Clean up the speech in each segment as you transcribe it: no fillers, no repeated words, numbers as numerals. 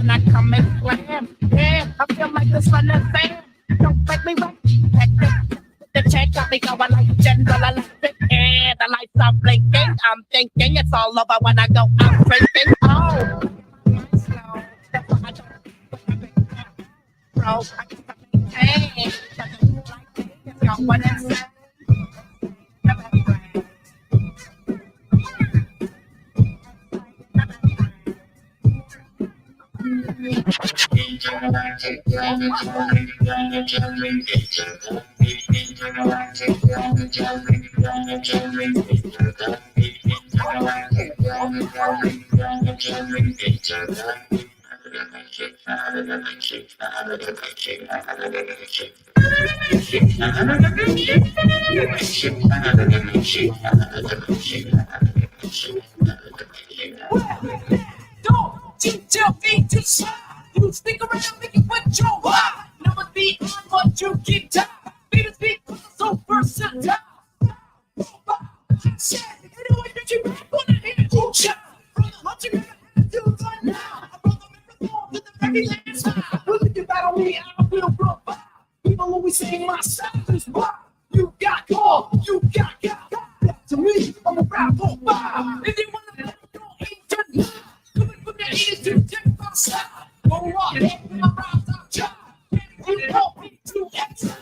when I come and slam. Yeah, I feel like this one is Sam. Don't make me wait. The check got me going like General Electric. Yeah, the lights are blinking. I'm thinking it's all over when I go out drinking. Oh, slow. That's why I don't bro. I can hey, it's not what it says. Don't tell me to stop. You speak around, make it what you want. Never be on what you keep time. Be the speak so versatile. Shit, you know that you wanna hear you shout. From the hunter, you run now. I brought the microphone to the very last time. Will you battle me? I will provide. People always say my style is wild. You got call, you got. To me, I'm a rap on fire. If you wanna know, don't eat your knife. Coming from your ears to take my side. Go rock, with my rhymes, I'll try. You want me to exile.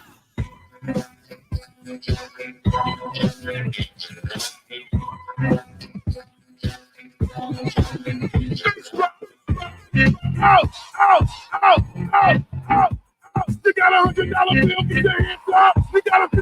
You got $100 bill, put your hands up. You got a $50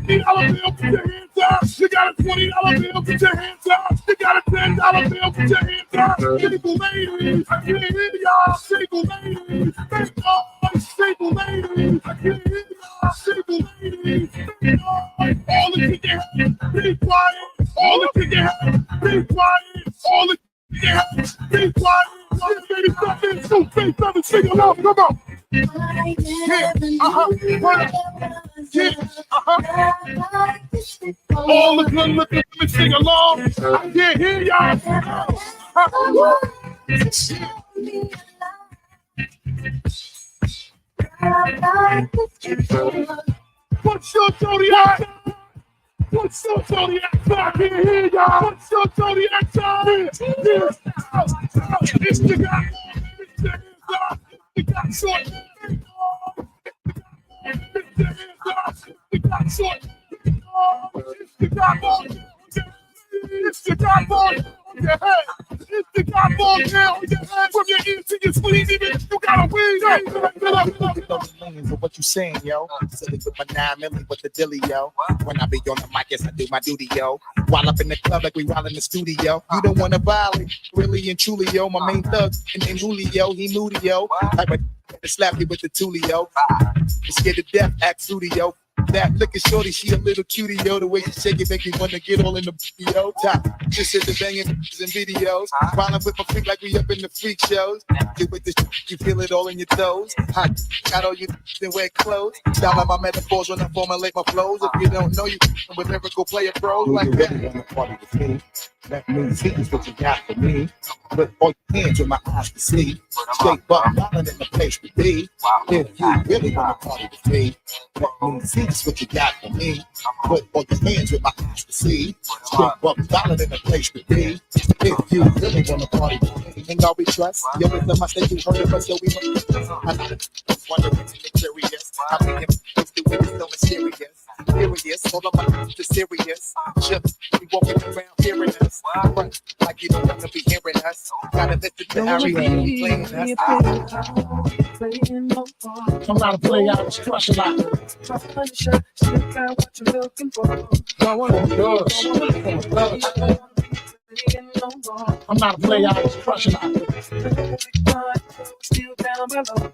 bill, put your hands up. You got a $20 bill, put your hands up. You got a $10 bill, put your hands up. Single ladies, I can't hear y'all. Single ladies, thank God. Single ladies, I can't hear y'all. Single ladies, thank God. All the chicken heads, be quiet. All the chicken heads, be quiet. All the chicken heads, be quiet. Baby, stop it. So face nothing, sing along. Come on. Yeah, all the good looking women sing along. I can't hear y'all. What's your zodiac? What's your zodiac? I can't hear y'all. What's your zodiac? It's the guy. We got short. We got short. It's the guy on your head. It's the guy on your head. From your ears to your sleeves, even you got a wing. Millions of what you saying, yo. Silly with my 9 milli with the dilly, yo. When I be on the mic, yes, I do my duty, yo. While up in the club like we while in the studio. You don't want to violate, really and truly, yo. My main thug, and named Julio, he moody, yo. Type of to slap you with the tulio. You scared to death, act fruity, yo. That looking shorty, she a little cutie, yo. The way she shake it make me want to get all in the video. Top, just hit the banging and videos. Wildin' with my freak like we up in the freak shows. Get with this, you feel it all in your toes. Hot, got all you then wear clothes. Down on my metaphors when I formulate my flows. If you don't know, you with lyrical player pros like that. You wanna party with me? That means here's what you got for me. Put all your hands with my eyes to see. Straight buck wildin' in the place to be. If you really wanna party with me, that means here's what you got for me. Put all your hands with my eyes to see. Straight buck wildin' in the place to be. If you really wanna party with me, and all we trust. You always love my state, you heard of us, so we must. I'm wondering if you're curious. How we can do it so mysterious. Serious, all of my is serious. Just we walking around hearing us. But like you don't want to be hearing us. Gotta listen to Harry playing us. I'm not a player, I was crushing like I'm not a player, I was crushing like still down below.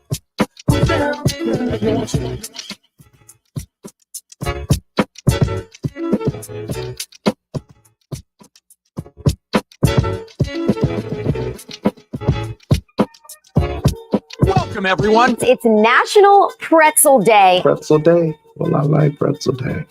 Welcome, everyone. It's National Pretzel Day. Pretzel Day? Well, I like Pretzel Day.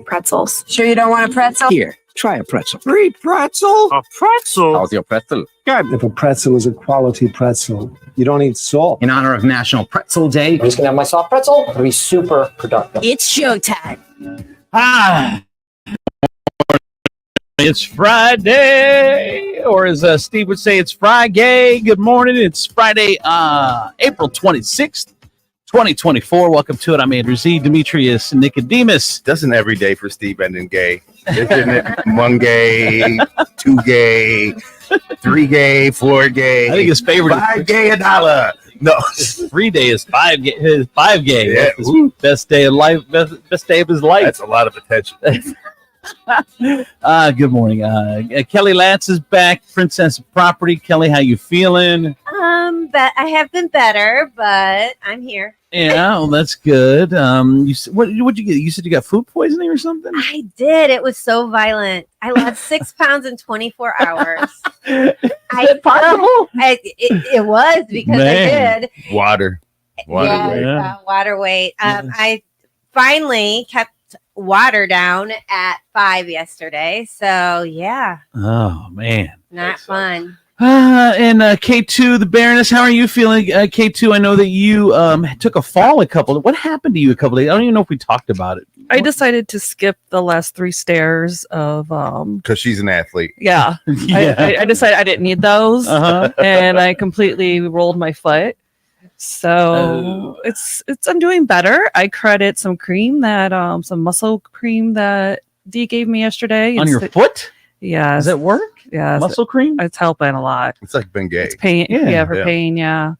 Pretzels. Sure you don't want a pretzel? Here, Try a pretzel. Free pretzel? A pretzel? How's your pretzel? God. If a pretzel is a quality pretzel, you don't need salt. In honor of National Pretzel Day, I'm just gonna have my soft pretzel and be super productive. It's showtime. It's Friday, or as Steve would say, it's Friday. Good morning. It's Friday, April 26th, 2024. Welcome to it. I'm Andrew Z. Demetrius, Nicodemus. Doesn't every day for Steve end in gay? Isn't it 1 gay, 2 gay, 3 gay, 4 gay? I think his favorite 5 gay $1. No, 3 day is 5 gay. His 5 gay. Yeah. That's his best day of life. Best day of his life. That's a lot of attention. Good morning. Kelly Lance is back. Princess of Property. Kelly, how you feeling? But I have been better, but I'm here. Yeah, well, that's good. What'd you get? You said you got food poisoning or something? I did. It was so violent. I lost 6 pounds in 24 hours. Possible? It was because Man. I did. Water weight. Water weight. I finally kept water down at 5 yesterday. So yeah. Oh man, not fun. And K2, the Baroness, how are you feeling? K2, I know that you took a fall what happened to you a couple days? I don't even know if we talked about it. I decided to skip the last 3 stairs of Because she's an athlete. yeah. I decided I didn't need those, and I completely rolled my foot. So I'm doing better. I credit some cream that some muscle cream that Dee gave me yesterday. On your foot? Yeah. Does it work? Yeah. Muscle cream? It's helping a lot. It's like Bengay. It's pain. For pain. Yeah.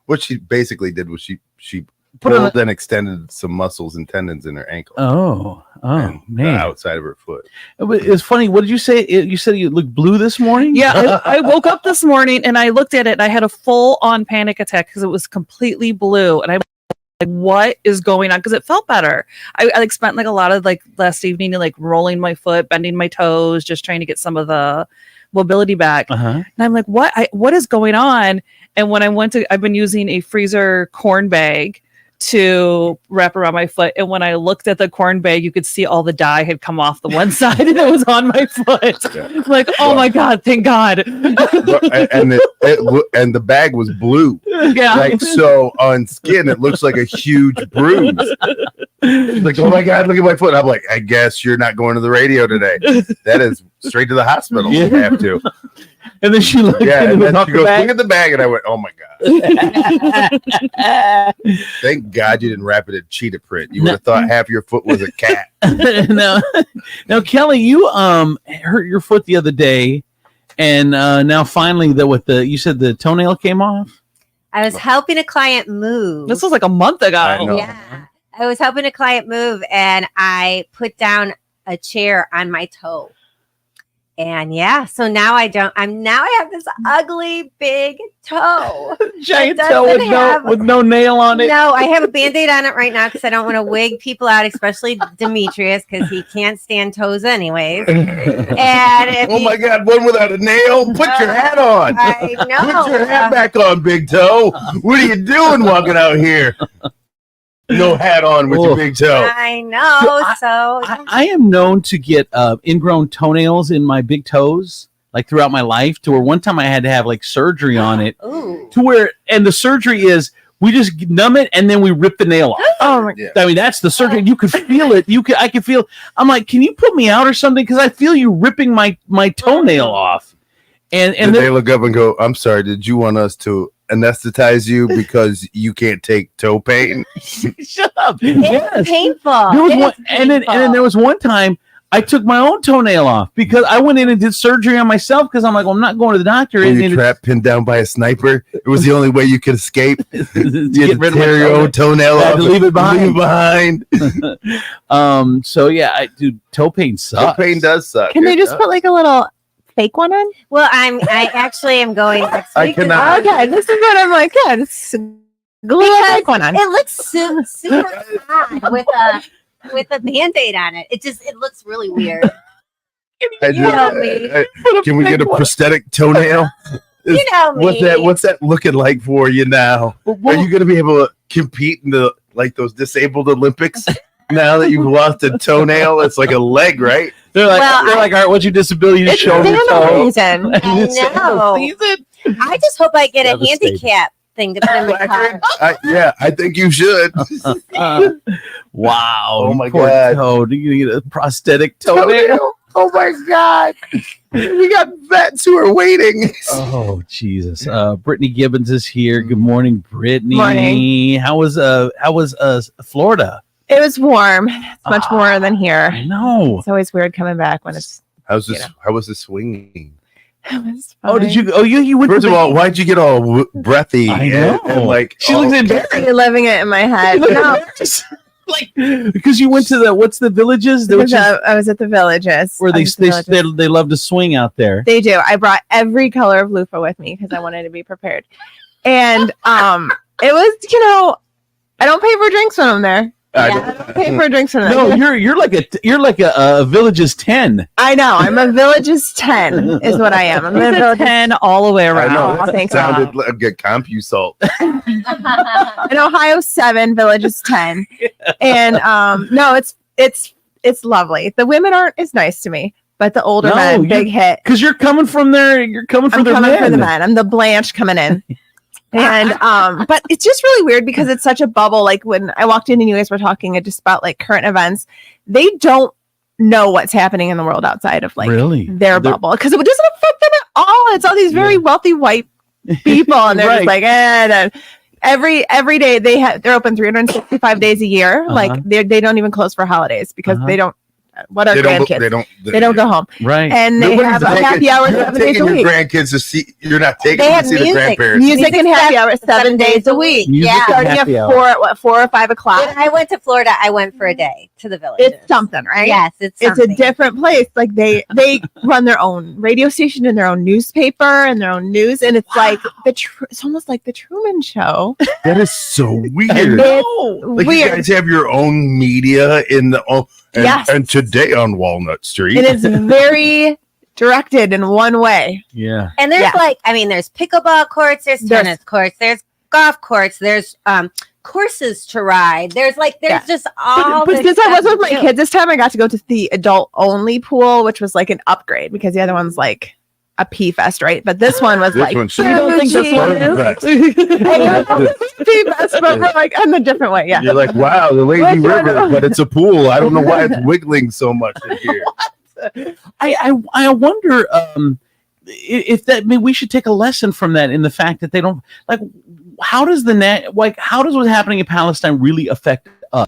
What she basically did was she Put pulled and extended some muscles and tendons in her ankle. Oh and man! Outside of her foot. It's funny. What did you say? You said you looked blue this morning. Yeah, I woke up this morning and I looked at it and I had a full-on panic attack because it was completely blue, and I was like, "What is going on?" Because it felt better. I spent a lot of last evening rolling my foot, bending my toes, just trying to get some of the mobility back. And I'm like, "What is going on?" And when I've been using a freezer corn bag to wrap around my foot, and when I looked at the corn bag, you could see all the dye had come off the one side and it was on my foot. Oh my god, thank god. And the bag was blue. Yeah, so on skin it looks like a huge bruise. Like, oh my god, look at my foot. I'm like, I guess you're not going to the radio today. That is straight to the hospital. You have to. And then she looked and then she goes, look at the bag, and I went, oh my god. Thank God you didn't wrap it in cheetah print. You would have thought half your foot was a cat. Now, Kelly, you hurt your foot the other day, and now finally you said the toenail came off. I was helping a client move. this was like a month ago. I know. Yeah. I was helping a client move, and I put down a chair on my toe. And so now I have this ugly big toe. Giant toe with no nail on it. No, I have a Band-Aid on it right now because I don't want to wig people out, especially Demetrius, because he can't stand toes anyways. And oh my god, one without a nail? Put your hat on. I know. Put your hat back on, big toe. What are you doing walking out here? No hat on with your big toe. I know. I am known to get ingrown toenails in my big toes, throughout my life, to where one time I had to have surgery on it. Ooh. To where, and the surgery is we just numb it and then we rip the nail off. Oh my Yeah. I mean, that's the surgery. You could feel it. I could feel. I'm like, can you put me out or something? Because I feel you ripping my toenail off. And they look up and go, I'm sorry, did you want us to anesthetize you because you can't take toe pain? Shut up. It's painful. There was and then there was one time I took my own toenail off because I went in and did surgery on myself because I'm like, well, I'm not going to the doctor. When you're trapped, pinned down by a sniper, it was the only way you could escape. You had to tear your own toenail off. Leave it behind. Toe toe pain sucks. Toe pain does suck. Can they just put a little fake one on? Well, I actually am going next I week. cannot. Okay, this is what I'm like. Yeah, just glue a fake one on. It looks super odd with a Band-Aid on it. It looks really weird. Can we get a prosthetic toenail? You know me. What's that looking like for you now? Are you going to be able to compete in the those disabled Olympics? now that you've lost a toenail, it's like a leg, right? They're like, Well, all right, what's your disability? You It's show them your toe. family season. I know. Season. I just hope I get a Devastating. handicap thing to put in my car. I think you should. Wow. Oh my poor God. toe. You get a prosthetic toenail. Oh my God. We got vets who are waiting. Oh Jesus! Brittany Gibbons is here. Good morning, Brittany. Morning. How was Florida? It was warm. It's much warmer than here. I know. It's always weird coming back when it's. How's this? How was the swinging? It was Oh, did fine. you? Oh, you went. First to of the- all, why'd you get all breathy? I know. And like She looks all- embarrassed. You're living it in my head. No, Like because you went to the what's the villages? because I was at the villages. Where I was at the villages. they love to swing out there. They do. I brought every color of loofah with me because I wanted to be prepared. And it was, I don't pay for drinks when I'm there. I don't pay for drinks when I'm No, there. you're like a village's 10. I know. I'm a village's 10 is what I am. I'm a It's a village's 10 all the way I around. know. Oh, That thanks. sounded like a CompuSalt. in Ohio 7, Villages 10. And no, it's lovely. The women aren't as nice to me, but the older No, men, you're- big hit. Because you're coming from there. You're coming from I'm the coming men. for the men. I'm the Blanche coming in. And but it's just really weird because it's such a bubble. Like when I walked in and you guys were talking just about like current events, they don't know what's happening in the world outside of like Really? their They're- bubble because it doesn't affect them at all. It's all these very wealthy white people, and they're Right. just like, every day they're open 365 days a year. Uh-huh. Like they don't even close for holidays because Uh-huh. they don't. What are grandkids? They don't go home, Right. and they have a happy hour You're not 7 days taking a your week. grandkids to see. You're not taking They them have to see the music. grandparents. Music and happy hour 7 days a week. Music Yeah. and Starting at happy hour. 4 or 5 o'clock. When I went to Florida, I went for a day to the village. It's something, right? Yes, it's It's something. a different place. Like they run their own radio station and their own newspaper and their own news, and it's like it's almost like the Truman Show. That is so I weird. know. Like Weird. you guys have your own media in the Yes. and today on Walnut Street. And it's very directed in one way. Yeah. And there's Yeah. there's pickleball courts, there's There's- tennis courts, there's golf courts, there's courses to ride. There's Yeah. just all. But this since I stuff was with to my do. kids this time, I got to go to the adult only pool, which was like an upgrade because the other one's like a P fest, right? But this one was This like one's- you don't think this one Perfect. P fest, but we're like in a different way. Yeah. You're like, wow, the lazy Which one? river, but it's a pool. I don't know why it's wiggling so much in here. I wonder if that we should take a lesson from that in the fact that they don't like how does what's happening in Palestine really affect us?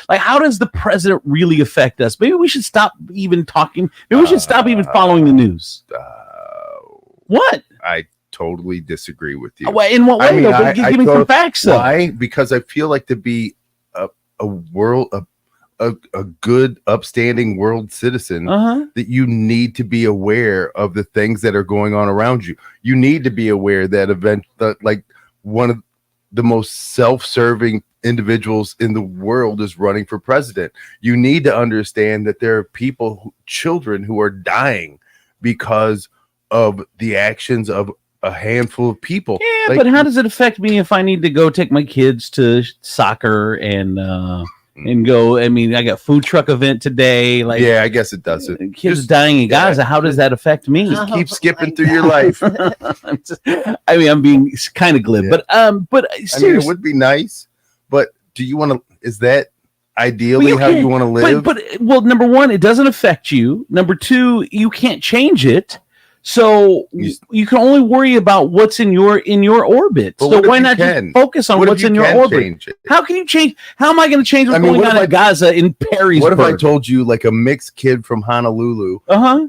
Like how does the president really affect us? Maybe we should stop even talking. Maybe we should stop even following the news. What? I totally disagree with you. In what way? I mean, though? I- Give I me some thought- facts. Though. Why? Because I feel like to be a world a good upstanding world citizen Uh-huh. that you need to be aware of the things that are going on around you. You need to be aware that like one of the most self-serving individuals in the world is running for president. You need to understand that there are children who are dying because of the actions of a handful of people. Yeah, Like, but how does it affect me if I need to go take my kids to soccer and go? I mean, I got food truck event today. Like, yeah, I guess it doesn't. kids dying in Gaza. How does that affect me? Just keep skipping through your life. I'm being kind of glib, but I mean, seriously, it would be nice, but do you want to? Is that ideally you how you can't- want to live? well, number one, it doesn't affect you. Number two, you can't change it. So you can only worry about what's in your orbit. But So what if why you not can? just focus on What if what's you in your can orbit? change it? How can you change? How am I going to change what's I mean, going what on if in Gaza in Perrysburg? What if I told you like a mixed kid from Honolulu Uh-huh.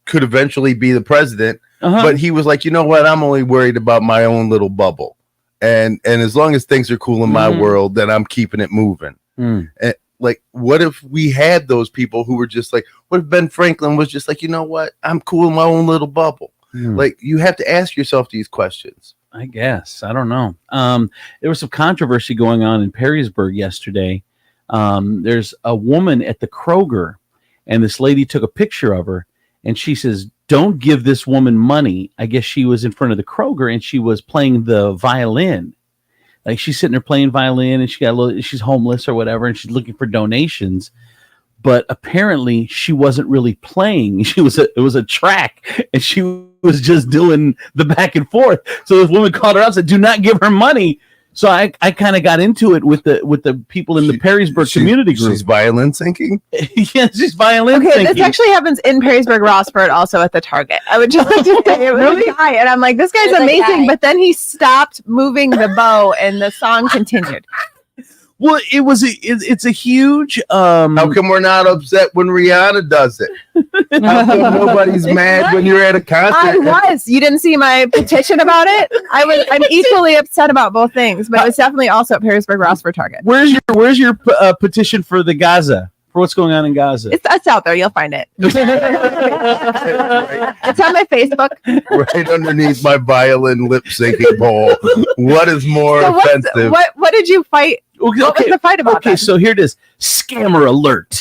could eventually be the president, Uh-huh. but he was like, you know what? I'm only worried about my own little bubble, and as long as things are cool in my Mm. world, then I'm keeping it moving. Mm. And like, what if we had those people who were just like, what if Ben Franklin was just like, you know what? I'm cool in my own little bubble. Mm. Like, you have to ask yourself these questions. I guess. I don't know. There was some controversy going on in Perrysburg yesterday. There's a woman at the Kroger, and this lady took a picture of her, and she says, don't give this woman money. I guess she was in front of the Kroger, and she was playing the violin. Like she's sitting there playing violin, and she's homeless or whatever, and she's looking for donations. But apparently, she wasn't really playing. It was a track, and she was just doing the back and forth. So this woman called her out and said, "Do not give her money." So I kind of got into it with the people in the Perrysburg community group. She's violin sinking? Yeah, she's violin Okay, sinking. this actually happens in Perrysburg, Rossford, also at the Target. I would just like to say it was a guy, and I'm like, this guy's There's a amazing, guy. but then he stopped moving the bow, and the song continued. Well, it's a huge. How come we're not upset when Rihanna does it? How come nobody's mad when you're at a concert? I was. You didn't see my petition about it? I'm equally upset about both things, but it was definitely also at Perrysburg, Rossford, Target. Where's your petition for the Gaza? For what's going on in Gaza? It's out there. You'll find it. It's on my Facebook. Right underneath my violin lip syncing bowl. What is more So offensive? what did you fight? What was the fight about? Okay, then? so here it is. Scammer alert.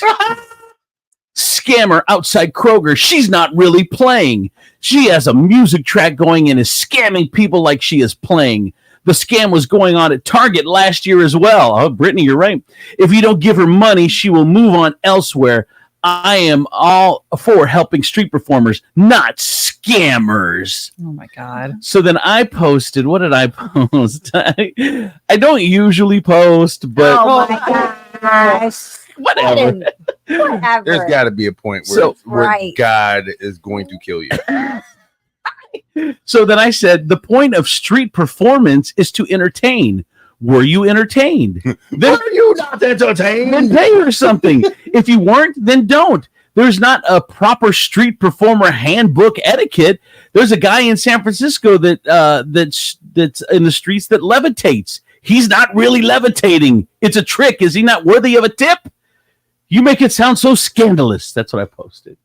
Scammer outside Kroger. She's not really playing. She has a music track going and is scamming people like she is playing. The scam was going on at Target last year as well. Oh, Brittany, you're right. If you don't give her money, she will move on elsewhere. I am all for helping street performers, not scammers. Oh my God. So then I posted, what did I post? I don't usually post, but Oh my gosh. whatever. Whatever. There's got to be a point where, So- where Right. God is going to kill you. So then I said, the point of street performance is to entertain. Were you entertained? Then, Are you not entertained? then pay her something. If you weren't, then don't. There's not a proper street performer handbook etiquette. There's a guy in San Francisco that's in the streets that levitates. He's not really levitating. It's a trick. Is he not worthy of a tip? You make it sound so scandalous. That's what I posted.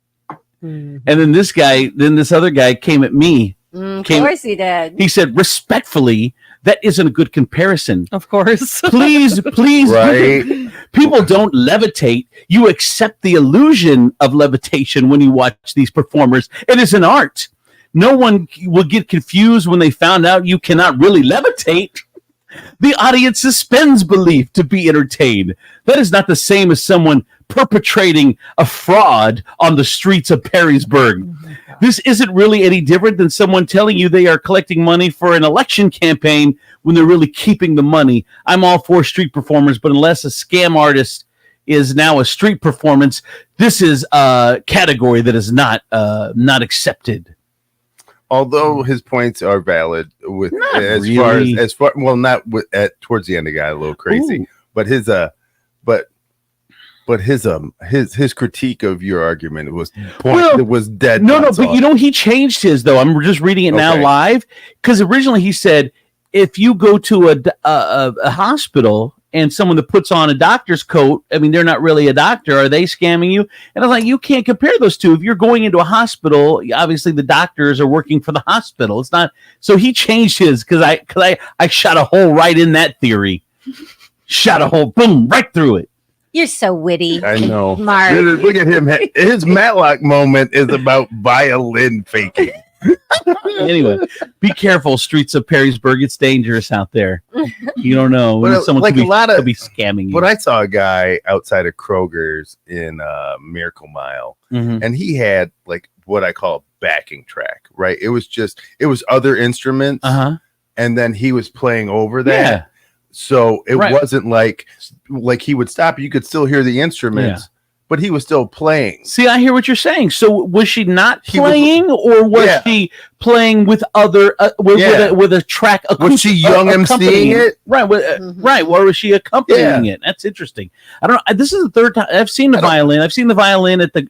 And then this other guy came at me. Of course he did. He said, respectfully, that isn't a good comparison. Of course. Please. Right. People don't levitate. You accept the illusion of levitation when you watch these performers. It is an art. No one will get confused when they found out you cannot really levitate. The audience suspends belief to be entertained. That is not the same as someone perpetrating a fraud on the streets of Perrysburg. This isn't really any different than someone telling you they are collecting money for an election campaign when they're really keeping the money. I'm all for street performers, but unless a scam artist is now a street performance, this is a category that is not accepted. Although his points are valid with Not as really. far well, not with, at towards the end it got a little crazy. Ooh. But his critique of your argument was was dead. No, nuts but on. you know, he changed his though. I'm just reading it now Okay. live because originally he said if you go to a hospital and someone that puts on a doctor's coat, I mean, they're not really a doctor. Are they scamming you? And I was like, you can't compare those two. If you're going into a hospital, obviously the doctors are working for the hospital. It's not. So he changed his because I shot a hole right in that theory. Shot a hole, boom, right through it. You're so witty. I know. Mark. Look at him. His Matlock moment is about violin faking. Anyway, be careful, streets of Perrysburg. It's dangerous out there. You don't know. Well, Someone like could a be scamming you. But I saw a guy outside of Kroger's in Miracle Mile, Mhm. and he had like what I call a backing track. Right? It was other instruments, Uh-huh. and then he was playing over that. Yeah. So it Right. wasn't like he would stop. You could still hear the instruments, but he was still playing. See, I hear what you're saying. So was she not He was- playing, or was Yeah. she playing with other with a track? Was she young accompanying emceeing it? Right, right. Or was she accompanying Yeah. it? That's interesting. I don't know. This is the third time I've seen the violin. I've seen the violin at the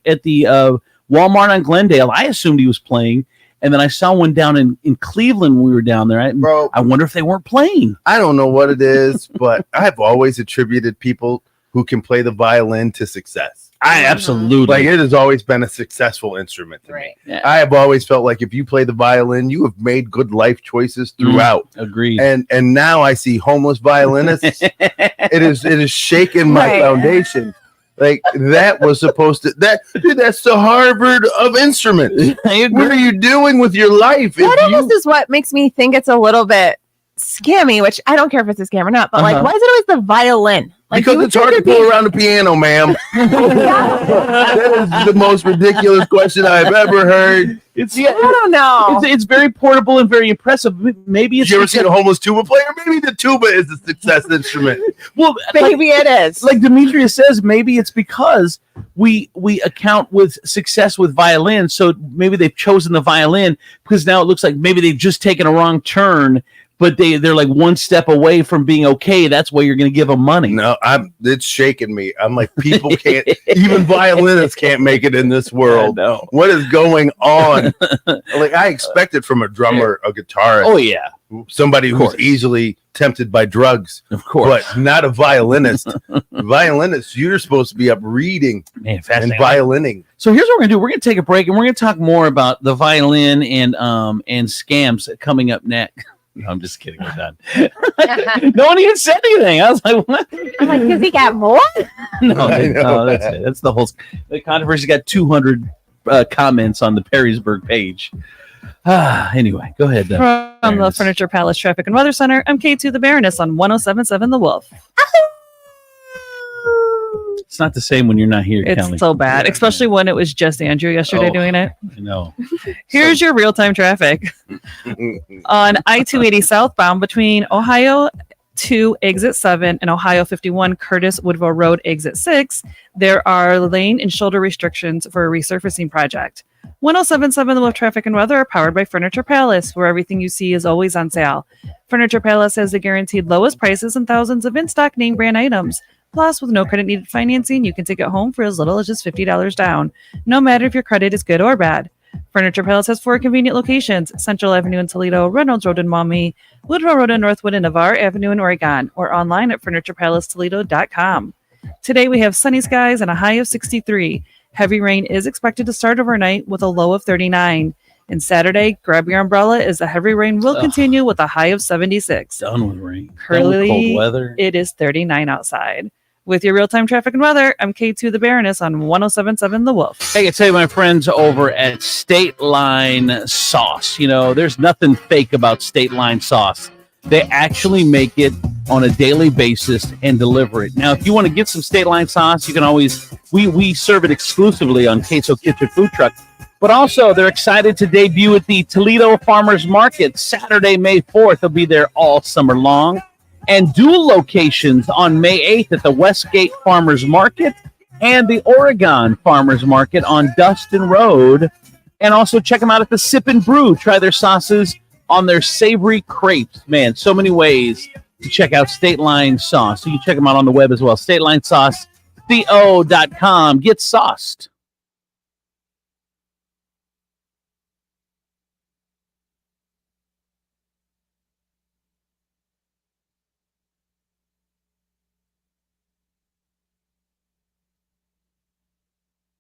Walmart on Glendale. I assumed he was playing, and then I saw one down in Cleveland when we were down there. Bro, I wonder if they weren't playing. I don't know what it is, but I've always attributed people who can play the violin to success. I absolutely Like it has always been a successful instrument to me. Yeah. I have always felt like if you play the violin, you have made good life choices throughout. Agreed. And now I see homeless violinists. it is shaking my Right. foundation. Like that was supposed to that's the Harvard of instruments. I agree. What are you doing with your life? That If you- almost is what makes me think it's a little bit scammy, which I don't care if it's a scam or not, but like, why is it always the violin? Like, because it's hard to pull around the piano, ma'am. That is the most ridiculous question I've ever heard. I don't know. It's very portable and very impressive. Maybe it's. Did you ever seen a homeless tuba player? Maybe the tuba is the success instrument. Well, maybe it is. Like Demetrius says, maybe it's because we account with success with violin. So maybe they've chosen the violin because now it looks like maybe they've just taken a wrong turn. But they're like one step away from being okay. That's why you're going to give them money. No, it's shaking me. I'm like, people can't, even violinists can't make it in this world. No. What is going on? Like, I expected from a drummer, a guitarist. Oh, yeah. Somebody who's easily tempted by drugs. Of course. But not a violinist. Violinist, you're supposed to be up reading and violining. So here's what we're going to do. We're going to take a break, and we're going to talk more about the violin and scams coming up next. No, I'm just kidding. We're done. No one even said anything. I was like, what? I'm like, because he got more? No, that's it. That's the whole. The controversy got 200 comments on the Perrysburg page. Anyway, go ahead. From the Furniture Palace Traffic and Weather Center, I'm K2 the Baroness on 107.7 The Wolf. It's not the same when you're not here. It's so bad, especially when it was just Andrew yesterday doing it. I know. Here's your real-time traffic. On I-280 southbound between Ohio 2 exit 7 and Ohio 51 Curtis Woodville Road exit 6, there are lane and shoulder restrictions for a resurfacing project. 107.7 The Wolf Traffic and Weather are powered by Furniture Palace, where everything you see is always on sale. Furniture Palace has the guaranteed lowest prices and thousands of in-stock name brand items. Plus, with no credit needed financing, you can take it home for as little as just $50 down, no matter if your credit is good or bad. Furniture Palace has 4 convenient locations: Central Avenue in Toledo, Reynolds Road in Maumee, Woodville Road in Northwood, and Navarre Avenue in Oregon, or online at FurniturePalaceToledo.com. Today we have sunny skies and a high of 63. Heavy rain is expected to start overnight with a low of 39. And Saturday, grab your umbrella as the heavy rain will continue with a high of 76. Done with rain. Currently, cold weather. It is 39 outside. With your real-time traffic and weather, I'm K2 the Baroness on 107.7 The Wolf. Hey, I tell you, my friends over at State Line Sauce, you know, there's nothing fake about State Line Sauce. They actually make it on a daily basis and deliver it. Now, if you want to get some State Line Sauce, you can always, we serve it exclusively on Queso Kitchen Food Truck. But also, they're excited to debut at the Toledo Farmers Market Saturday, May 4th. They'll be there all summer long. And dual locations on May 8th at the Westgate Farmers Market and the Oregon Farmers Market on Dustin Road. And also check them out at the Sip and Brew. Try their sauces on their savory crepes. Man, so many ways to check out State Line Sauce. So you can check them out on the web as well. StatelineSauceCo.com. Get sauced.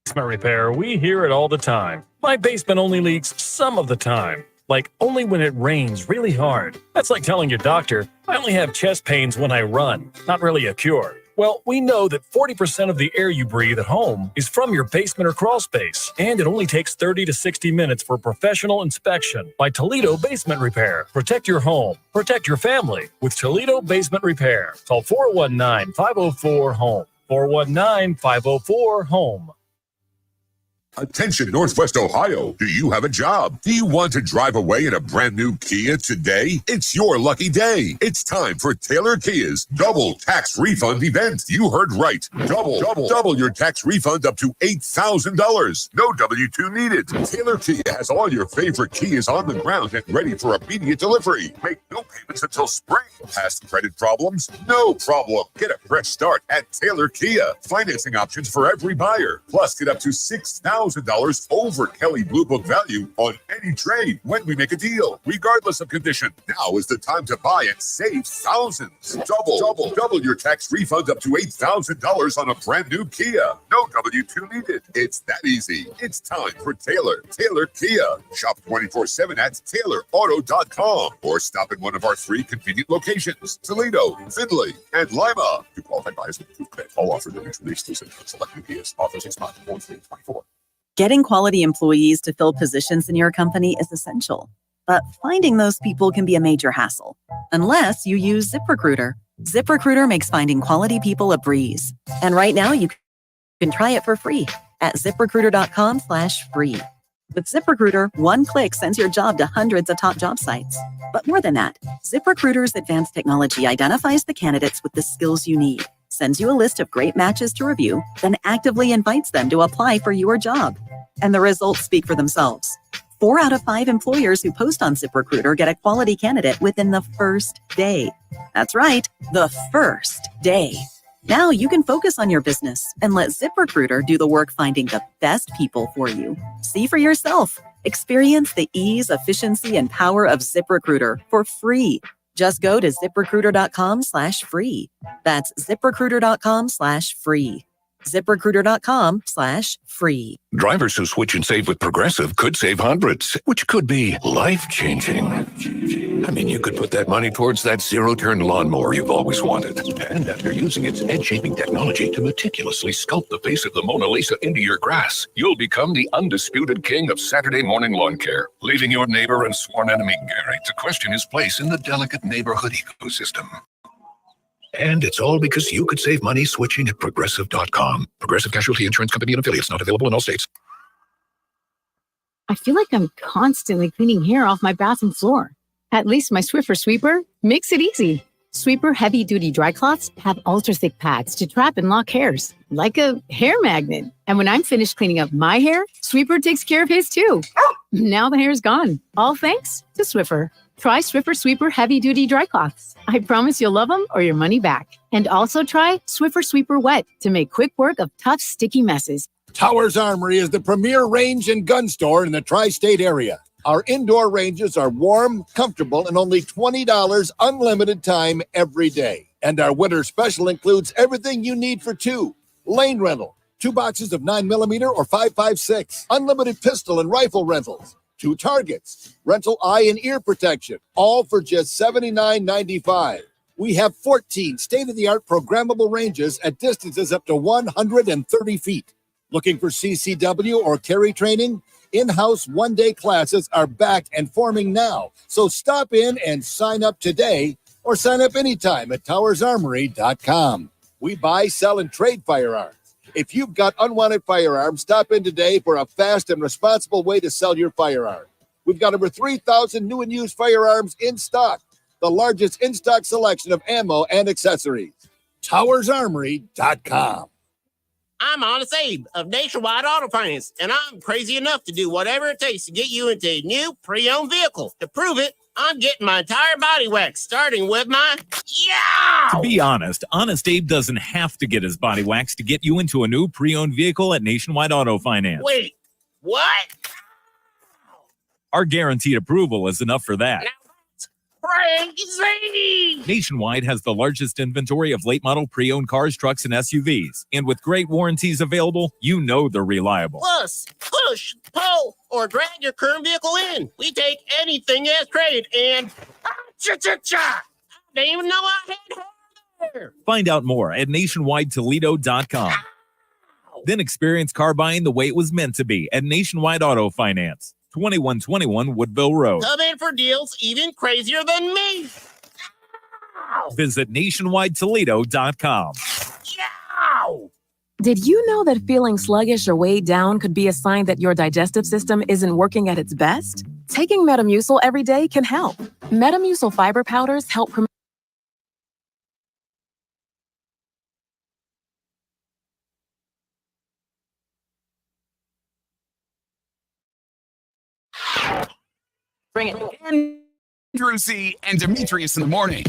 Basement repair, we hear it all the time. My basement only leaks some of the time. Like only when it rains really hard. That's like telling your doctor, I only have chest pains when I run. Not really a cure. Well, we know that 40% of the air you breathe at home is from your basement or crawl space, and it only takes 30 to 60 minutes for a professional inspection by Toledo Basement Repair. Protect your home. Protect your family with Toledo Basement Repair. Call 419-504-HOME. 419-504-HOME. Attention Northwest Ohio. Do you have a job? Do you want to drive away in a brand new Kia today? It's your lucky day. It's time for Taylor Kia's double tax refund event. You heard right. Double your tax refund up to $8,000. No W-2 needed. Taylor Kia has all your favorite Kias on the ground and ready for immediate delivery. Make no payments until spring. Past credit problems? No problem. Get a fresh start at Taylor Kia. Financing options for every buyer. Plus, get up to $6,000 over Kelly Blue Book value on any trade when we make a deal, regardless of condition. Now is the time to buy and save thousands. Double your tax refund up to $8,000 on a brand new Kia. No W-2 needed. It's that easy. It's time for Taylor Kia. Shop 24/7 at TaylorAuto.com or stop at one of our 3 convenient locations: Toledo, Findlay, and Lima. To qualified buyers with approved credit, all offers are mutually exclusive. Select new Kias. Offer 6 months. 24. Getting quality employees to fill positions in your company is essential. But finding those people can be a major hassle, unless you use ZipRecruiter. ZipRecruiter makes finding quality people a breeze. And right now, you can try it for free at ZipRecruiter.com/free. With ZipRecruiter, one click sends your job to hundreds of top job sites. But more than that, ZipRecruiter's advanced technology identifies the candidates with the skills you need, sends you a list of great matches to review, then actively invites them to apply for your job. And the results speak for themselves. 4 out of 5 employers who post on ZipRecruiter get a quality candidate within the first day. That's right, the first day. Now you can focus on your business and let ZipRecruiter do the work finding the best people for you. See for yourself. Experience the ease, efficiency, and power of ZipRecruiter for free. Just go to ZipRecruiter.com/free. That's ZipRecruiter.com/free. ZipRecruiter.com/free. Drivers who switch and save with Progressive could save hundreds, which could be life-changing. I mean, you could put that money towards that zero-turn lawnmower you've always wanted. And after using its head-shaping technology to meticulously sculpt the face of the Mona Lisa into your grass, you'll become the undisputed king of Saturday morning lawn care, leaving your neighbor and sworn enemy Gary to question his place in the delicate neighborhood ecosystem. And it's all because you could save money switching at Progressive.com. Progressive Casualty Insurance Company and affiliates, not available in all states. I feel like I'm constantly cleaning hair off my bathroom floor. At least my Swiffer Sweeper makes it easy. Sweeper heavy-duty dry cloths have ultra-thick pads to trap and lock hairs, like a hair magnet. And when I'm finished cleaning up my hair, Sweeper takes care of his too. Now the hair's gone, all thanks to Swiffer. Try Swiffer Sweeper heavy-duty dry cloths. I promise you'll love them or your money back. And also try Swiffer Sweeper Wet to make quick work of tough, sticky messes. Towers Armory is the premier range and gun store in the tri-state area. Our indoor ranges are warm, comfortable, and only $20 unlimited time every day. And our winter special includes everything you need for 2. Lane rental, 2 boxes of 9mm or 5.56. Unlimited pistol and rifle rentals. 2 targets, rental eye and ear protection, all for just $79.95. We have 14 state-of-the-art programmable ranges at distances up to 130 feet. Looking for CCW or carry training? In-house one-day classes are back and forming now. So stop in and sign up today or sign up anytime at towersarmory.com. We buy, sell, and trade firearms. If you've got unwanted firearms, stop in today for a fast and responsible way to sell your firearm. We've got over 3,000 new and used firearms in stock, the largest in-stock selection of ammo and accessories. TowersArmory.com. I'm Honest Abe of Nationwide Auto Finance, and I'm crazy enough to do whatever it takes to get you into a new pre-owned vehicle. To prove it, I'm getting my entire body waxed, starting with my To be honest, Honest Abe doesn't have to get his body waxed to get you into a new pre-owned vehicle at Nationwide Auto Finance. Wait, what? Our guaranteed approval is enough for that. Crazy! Nationwide has the largest inventory of late model pre-owned cars, trucks, and SUVs. And with great warranties available, you know they're reliable. Plus, push, pull, or drag your current vehicle in. We take anything as trade and cha-cha-cha! I didn't even know I had hair there. Find out more at nationwidetoledo.com. Then experience car buying the way it was meant to be at Nationwide Auto Finance. 2121 Woodville Road. Come in for deals even crazier than me. Visit nationwidetoledo.com. Did you know that feeling sluggish or weighed down could be a sign that your digestive system isn't working at its best? Taking Metamucil every day can help. Metamucil fiber powders help promote Bring it. Andrew C. and Demetrius in the morning.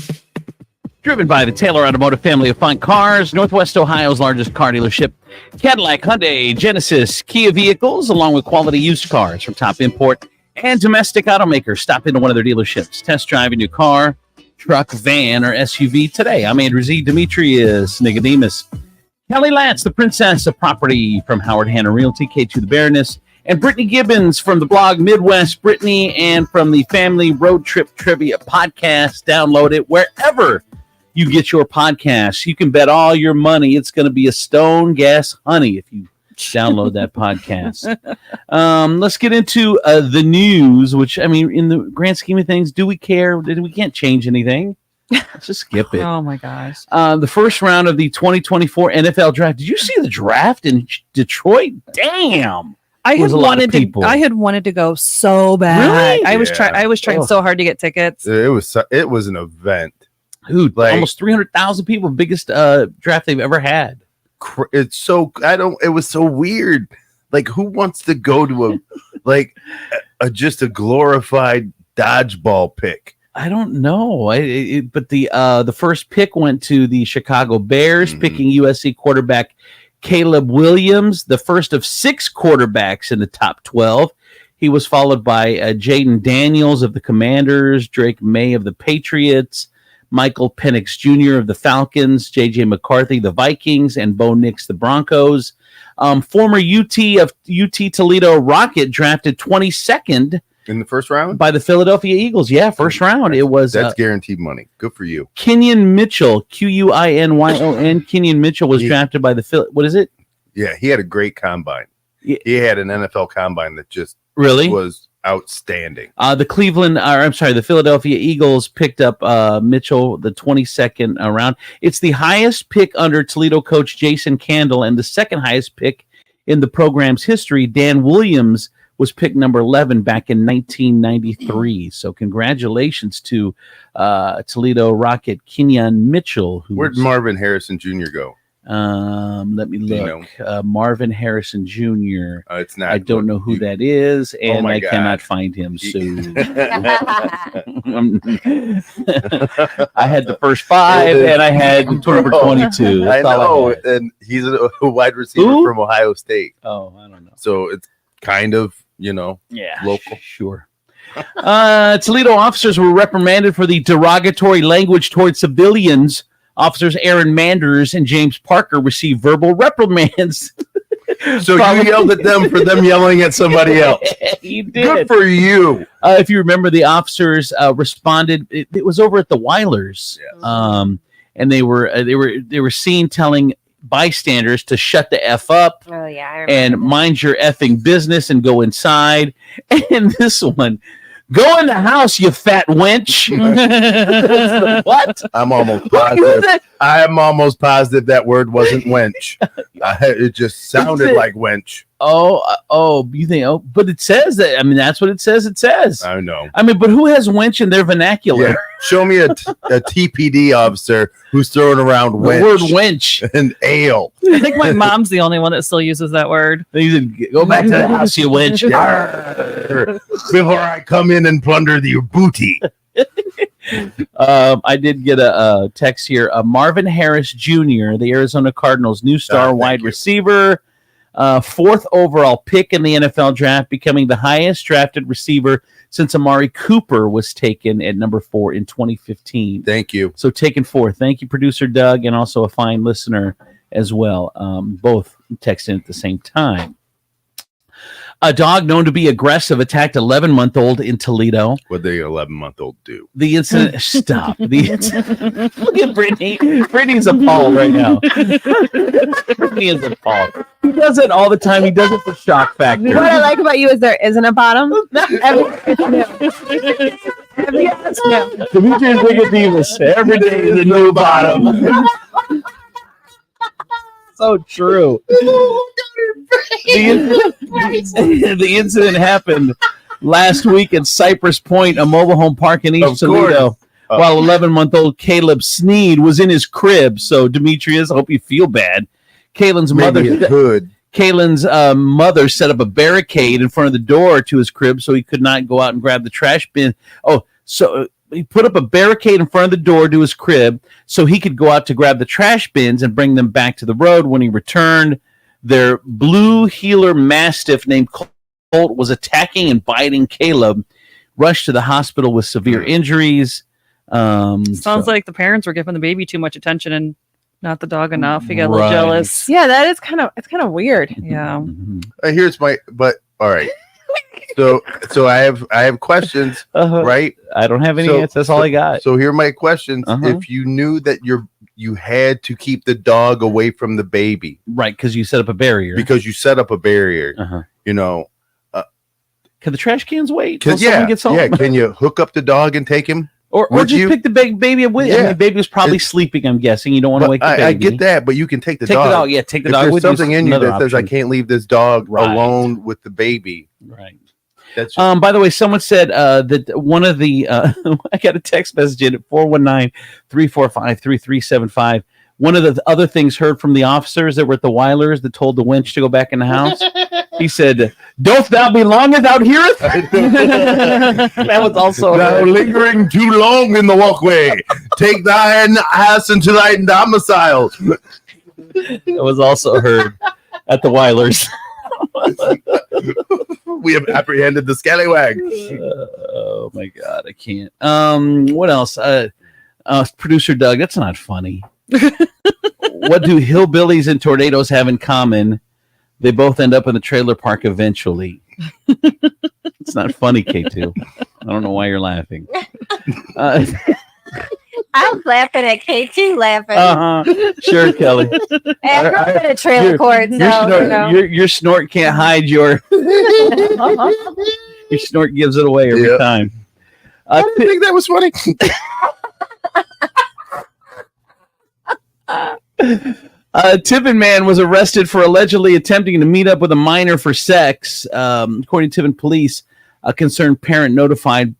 Driven by the Taylor Automotive family of fine cars, Northwest Ohio's largest car dealership, Cadillac, Hyundai, Genesis, Kia vehicles, along with quality used cars from top import and domestic automakers. Stop into one of their dealerships. Test drive a new car, truck, van, or SUV today. I'm Andrew Z. Demetrius, Nicodemus, Kelly Latz, the princess of property from Howard Hanna Realty, K2 the Baroness, and Brittany Gibbons from the blog Midwest Brittany and from the Family Road Trip Trivia podcast. Download it wherever you get your podcasts. You can bet all your money it's going to be a stone gas honey if you download that podcast. Let's get into the news, which, I mean, in the grand scheme of things, do we care? We can't change anything. Let's just skip it. Oh my gosh. The first round of the 2024 NFL draft. Did you see the draft in Detroit? Damn. I had was a lot of people. I had wanted to go so bad. Really? I was trying Oh. so hard to get tickets. It was an event. Dude, Like- almost 300,000 people, biggest draft they've ever had. It's so it was so weird. Like, who wants to go to just a glorified dodgeball pick? I don't know. But the first pick went to the Chicago Bears, picking USC quarterback Caleb Williams, the first of 6 quarterbacks in the top 12. He was followed by Jaden Daniels of the Commanders, Drake May of the Patriots, Michael Penix Jr. of the Falcons, J.J. McCarthy, the Vikings, and Bo Nix, the Broncos. Former UT Toledo Rocket drafted 22nd in the first round by the Philadelphia Eagles. Yeah, first round. It was that's guaranteed money. Good for you. Kenyon Mitchell, Quinyon. Kenyon Mitchell was drafted by the what is it? Yeah, he had a great combine. Yeah. He had an NFL combine that just really was outstanding. The Philadelphia Eagles picked up Mitchell the 22nd round. It's the highest pick under Toledo coach Jason Candle, and the second highest pick in the program's history. Dan Williams was picked number 11 back in 1993. So congratulations to Toledo Rocket Kenyon Mitchell. Where'd Marvin Harrison Jr. go? Let me look. Marvin Harrison Jr. It's not. I don't know who that is, and I God. cannot find him. So I had the first 5, and I had number 22. I That's all know, had. and he's a wide receiver from Ohio State. Oh, I don't know. So it's kind of local. Sure. Toledo officers were reprimanded for the derogatory language towards civilians. Officers Aaron Manders and James Parker received verbal reprimands. So you yelled at them for them yelling at somebody else. You did. Good for you. If you remember, the officers responded. It was over at the Weilers, and they were seen telling bystanders to shut the F up. Oh yeah, I remember and mind your effing business and go inside. And this one. Go in the house, you fat wench. What? I'm almost positive that word wasn't wench. It just sounded like wench. Oh, you think? Oh, but it says that. I mean, that's what it says. It says. I know. I mean, but who has wench in their vernacular? Yeah. Show me a TPD officer who's throwing around The wench. word wench and ale. I think my mom's the only one that still uses that word. They said, "Go back to the house, you wench." Before I come in and plunder your booty. I did get a text here. Marvin Harris Jr., the Arizona Cardinals' new star wide receiver, 4th overall pick in the NFL draft, becoming the highest drafted receiver since Amari Cooper was taken at number 4 in 2015. Thank you. So taken 4th. Thank you, producer Doug, and also a fine listener as well. Both texting at the same time. A dog known to be aggressive attacked 11-month-old in Toledo. What did the 11-month-old do? The incident. Stop. Look at Brittany. Brittany's appalled right now. Brittany is appalled. He does it all the time. He does it for shock factor. What I like about you is there isn't a bottom. Every Demetrius Nicodemus. Every day is a new bottom. So true. The incident happened last week at Cypress Point, a mobile home park in East Toledo, while 11-month-old Caleb Sneed was in his crib. So, Demetrius, I hope you feel bad. Kaylin's mother set up a barricade in front of the door to his crib so he could not go out and grab the trash bin. He put up a barricade in front of the door to his crib so he could go out to grab the trash bins and bring them back to the road. When he returned, their blue heeler mastiff named Colt was attacking and biting Caleb, rushed to the hospital with severe injuries. Sounds like the parents were giving the baby too much attention and not the dog enough. He got a little jealous. Yeah, that is kind of weird. Yeah. All right. So I have questions, right? I don't have any answers. That's all I got. So here are my questions. If you knew that you had to keep the dog away from the baby. Right, because you set up a barrier. You know. Can the trash cans wait? Can you hook up the dog and take him? Or just pick the baby up with you. I mean, the baby was probably sleeping, I'm guessing. You don't want to wake the baby. I get that, but you can take the dog. Take the if dog there's with something you. in you that says, I option. can't leave this dog alone with the baby. Right. That's by the way, someone said that one of the I got a text message in at 419-345-3375. One of the other things heard from the officers that were at the Weilers that told the wench to go back in the house. He said, "Doth thou belong without heareth?" That was also thou lingering too long in the walkway. Take thine ass into thine domicile. That was also heard at the Weilers. We have apprehended the scallywag. Oh my God, I can't. What else? Producer Doug, that's not funny. What do hillbillies and tornadoes have in common? They both end up in the trailer park eventually. It's not funny, K2. I don't know why you're laughing. I was laughing at K2 laughing. Sure, Kelly. I grew up in a trailer court, so your snort can't hide your snort gives it away every time. I didn't think that was funny. Tiffin man was arrested for allegedly attempting to meet up with a minor for sex. According to Tiffin police, a concerned parent notified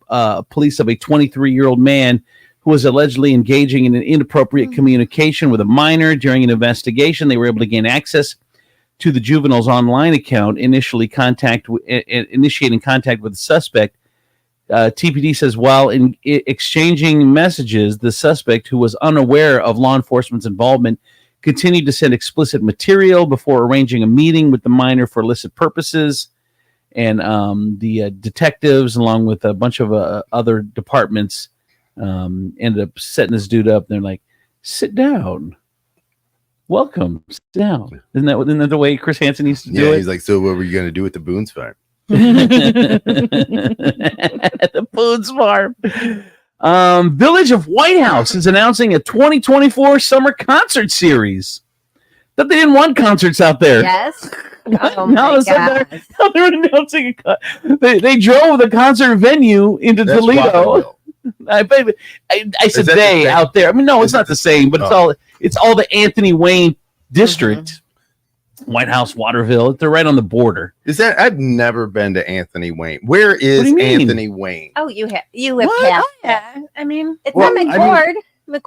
police of a 23-year-old man who was allegedly engaging in an inappropriate communication with a minor. During an investigation, they were able to gain access to the juvenile's online account, initiating contact with the suspect. TPD says while exchanging messages, the suspect, who was unaware of law enforcement's involvement, continued to send explicit material before arranging a meeting with the minor for illicit purposes. And the detectives, along with a bunch of other departments, ended up setting this dude up. And they're like, "Sit down. Welcome. Sit down." Isn't that the way Chris Hansen used to do it? He's like, "So what were you going to do with the Boone's Farm?" The Boone's Farm. Village of White House is announcing a 2024 summer concert series. That they didn't want concerts out there. Yes. Oh Now they're announcing they drove the concert venue into Toledo. I said they out there. I mean, no, it's not the same, but it's all the Anthony Wayne district. White House, Waterville. They're right on the border. Is that? I've never been to Anthony Wayne. Where is Anthony Wayne? Oh, you have Oh, yeah. I mean, it's on McCord.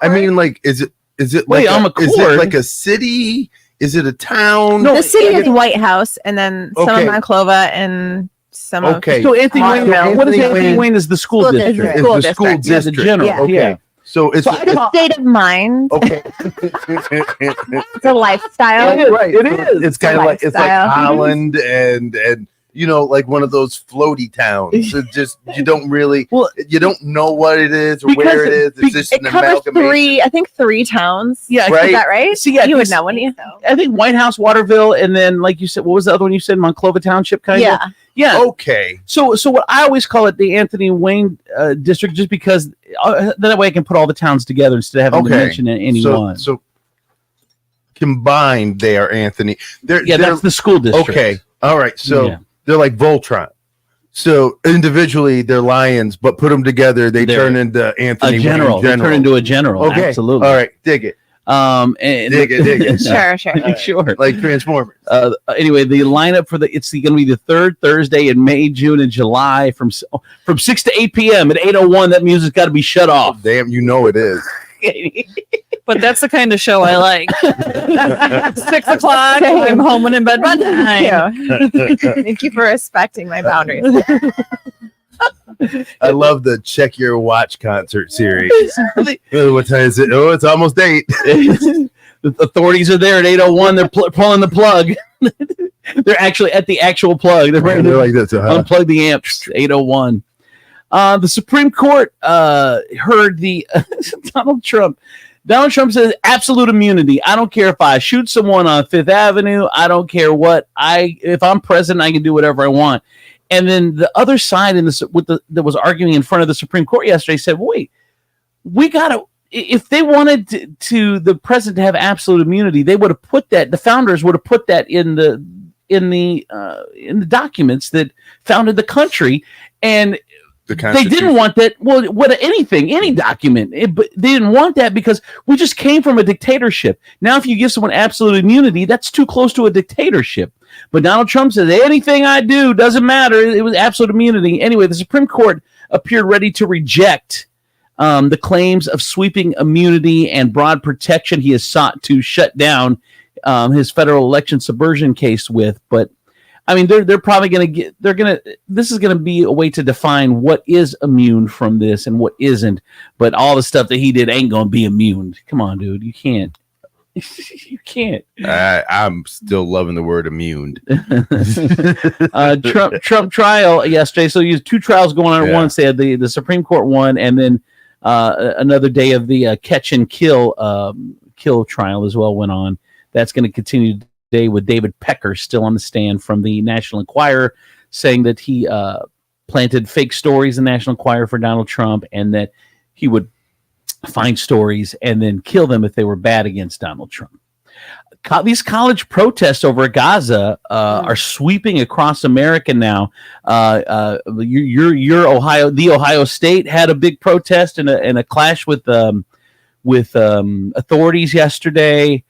I mean, like, is it? Wait, like on is it McCord? like a city? Is it a town? No, the city is White House, and then some of Monclova and some of. So Anthony Wayne. What is Anthony Wayne? Is the school district? Is the school district? The general. Yeah. Okay. Yeah. So it's a state of mind. Okay. It's a lifestyle. Right. It is. It's kind of like Holland and like one of those floaty towns. It's just you don't know what it is or where it is. It's just it an covers amalgamation. three towns. Yeah, Is that right? See, yeah, you would know, wouldn't you? I think White House, Waterville, and then like you said, what was the other one you said? Monclova Township, kind of. Yeah. Okay. So what I always call it the Anthony Wayne district, just because that way I can put all the towns together instead of having to mention any one. So combined, they are Anthony. That's the school district. Okay. All right. So they're like Voltron. So individually they're lions, but put them together, they turn into Anthony a general. Wayne They turn into a general. Okay. Absolutely. All right. Dig it. And dig it. Sure. Like Transformers. Anyway, the lineup for it's going to be the third Thursday in May, June, and July from 6 to 8 p.m. At 8:01. That music's got to be shut off. Damn, you know it is. But that's the kind of show I like. 6 o'clock, I'm home and in bed by 9. Thank you for respecting my boundaries. I love the Check Your Watch concert series. What time is it? Oh, it's almost 8. The authorities are there at 8:01. They're pulling the plug. They're actually at the actual plug. They're like this. Unplug the amps. 8:01. The Supreme Court heard the Donald Trump. Donald Trump says absolute immunity. I don't care if I shoot someone on Fifth Avenue. I don't care what if I'm president, I can do whatever I want. And then the other side that was arguing in front of the Supreme Court yesterday said, "Wait, we gotta if they wanted to the president to have absolute immunity, they would have put that. The founders would have put that in the documents that founded the country, and they didn't want that. Well, any document, but they didn't want that because we just came from a dictatorship. Now, if you give someone absolute immunity, that's too close to a dictatorship. But Donald Trump says anything I do doesn't matter. It was absolute immunity. Anyway, the Supreme Court appeared ready to reject the claims of sweeping immunity and broad protection he has sought to shut down his federal election subversion case with. But I mean, they're probably going to this is going to be a way to define what is immune from this and what isn't. But all the stuff that he did ain't going to be immune. Come on, dude. You can't. You can't. I'm still loving the word immune. Trump trial yesterday. So you had two trials going on at once. They had the Supreme Court one, and then another day of the catch and kill trial as well went on. That's going to continue today with David Pecker still on the stand from the National Enquirer, saying that he planted fake stories in the National Enquirer for Donald Trump, and that he would find stories and then kill them if they were bad against Donald Trump. These college protests over Gaza are sweeping across America now. Your Ohio State had a big protest and a clash with authorities yesterday.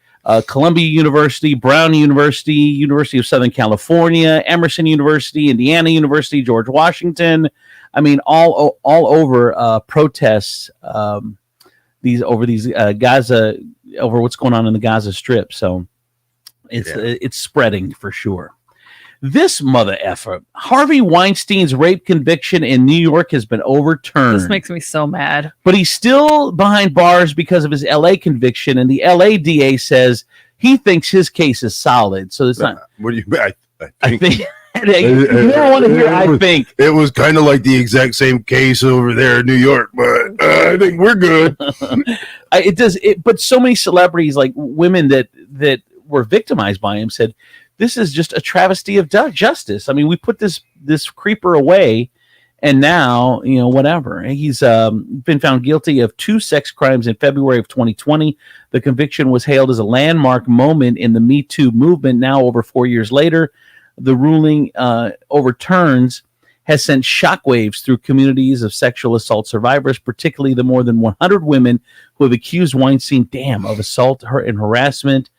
Columbia University, Brown University, University of Southern California, Emerson University, Indiana University, George Washington. I mean, all over protests. These Gaza, over what's going on in the Gaza Strip. So it's spreading for sure. This mother effer, Harvey Weinstein's rape conviction in New York has been overturned. This makes me so mad. But he's still behind bars because of his LA conviction, and the LA DA says he thinks his case is solid. So it's not. What do you? I think. You don't want to hear. I think it was kind of like the exact same case over there in New York, but I think we're good. It does. But so many celebrities, like women that were victimized by him, said this is just a travesty of justice. I mean, we put this creeper away, and now whatever. He's been found guilty of 2 sex crimes in February of 2020. The conviction was hailed as a landmark moment in the Me Too movement. Now, over 4 years later, the ruling overturns has sent shockwaves through communities of sexual assault survivors, particularly the more than 100 women who have accused Weinstein, of assault and harassment.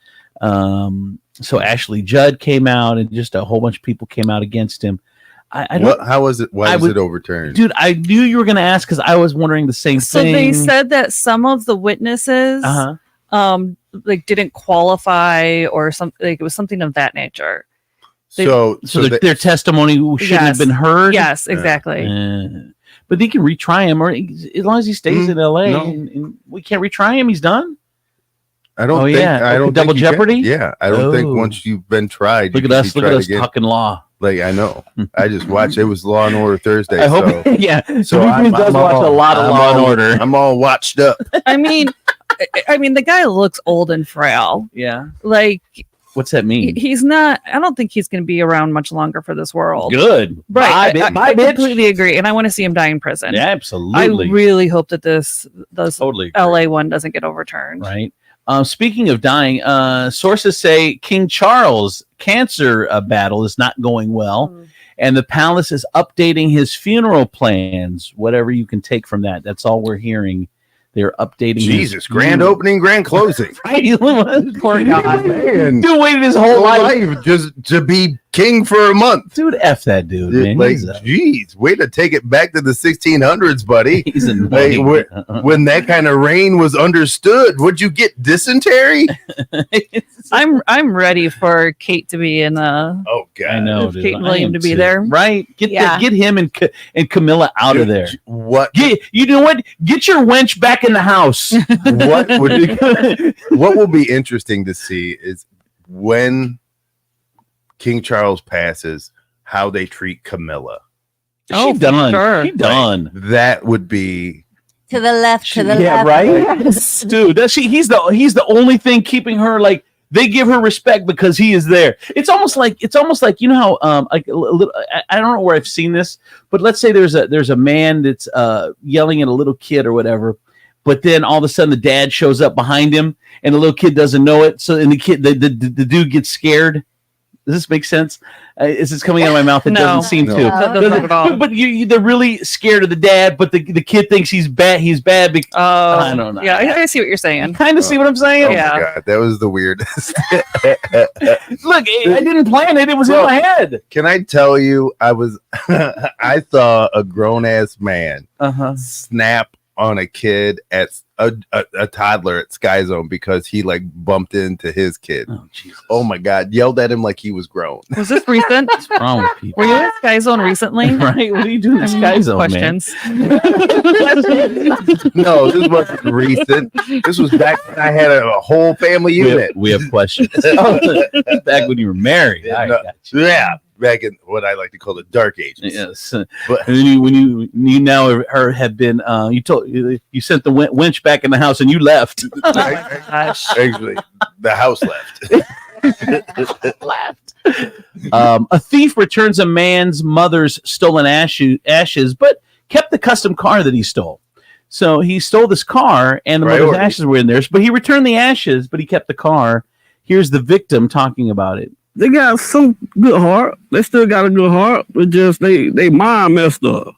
So Ashley Judd came out, and just a whole bunch of people came out against him. How was it? Why was it overturned? Dude, I knew you were going to ask because I was wondering the same thing. So they said that some of the witnesses didn't qualify or something. Like, it was something of that nature. So their testimony shouldn't have been heard? Yes, exactly. But they can retry him, or as long as he stays in LA, and we can't retry him, he's done? I don't think. I don't double think jeopardy. Yeah, I don't think once you've been tried. Look at us talking law. Like, I know. I just watched. It was Law and Order Thursday. I hope. So, yeah. So he does watch a lot of Law and Order. I'm all watched up. I mean, the guy looks old and frail. Yeah. Like, what's that mean? He's not. I don't think he's going to be around much longer for this world. Good. Right. I completely agree, and I want to see him die in prison. Yeah, absolutely. I really hope that this totally LA one doesn't get overturned. Right. Speaking of dying, sources say King Charles' cancer battle is not going well, and the palace is updating his funeral plans. Whatever you can take from that, that's all we're hearing. They're updating. Jesus, grand opening, grand closing. Right, poor guy. Man. Dude waited his whole life just to be king for a month. Dude, F that dude, man. Like, geez, way to take it back to the 1600s, buddy. He's annoying. When that kind of reign was understood, would you get dysentery? I'm ready for Kate to be in oh god, I know, Kate and William to be there. Right? Get him and Camilla out of there. What? You know what? Get your wench back in the house. What will be interesting to see is when King Charles passes, how they treat Camilla. She done. Sure. She done. That would be To the left, to the left. Yeah, right. Dude, he's the only thing keeping her, like, they give her respect because he is there. It's almost like you know how like a little, I don't know where I've seen this, but let's say there's a man that's yelling at a little kid or whatever, but then all of a sudden the dad shows up behind him, and the little kid doesn't know it. So, and the dude gets scared. Does this make sense? Is this coming out of my mouth? It doesn't seem to. That doesn't at all. But they're really scared of the dad, but the kid thinks he's bad. He's bad because I don't know. Yeah, I see what you're saying. Kind of see what I'm saying? Oh Yeah. my God, that was the weirdest. Look, I didn't plan it. It was in my head. Can I tell you, I saw a grown ass man snap on a kid at a toddler at Sky Zone because he like bumped into his kid. Oh my God, yelled at him like he was grown. Was this recent? What's wrong with people? Were you in Sky Zone recently? Right? What are you doing in Sky Zone, Questions. No, this wasn't recent. This was back when I had a whole family unit. We have questions. Back when you were married. Yeah, back in what I like to call the dark ages. Yes, but when you now have been you sent the winch back in the house and you left. Actually, the house left. A thief returns a man's mother's stolen ashes, but kept the custom car that he stole. So he stole this car, and the mother's ashes were in there. But he returned the ashes, but he kept the car. Here's the victim talking about it. They got some good heart. They still got a good heart, but just they mind messed up.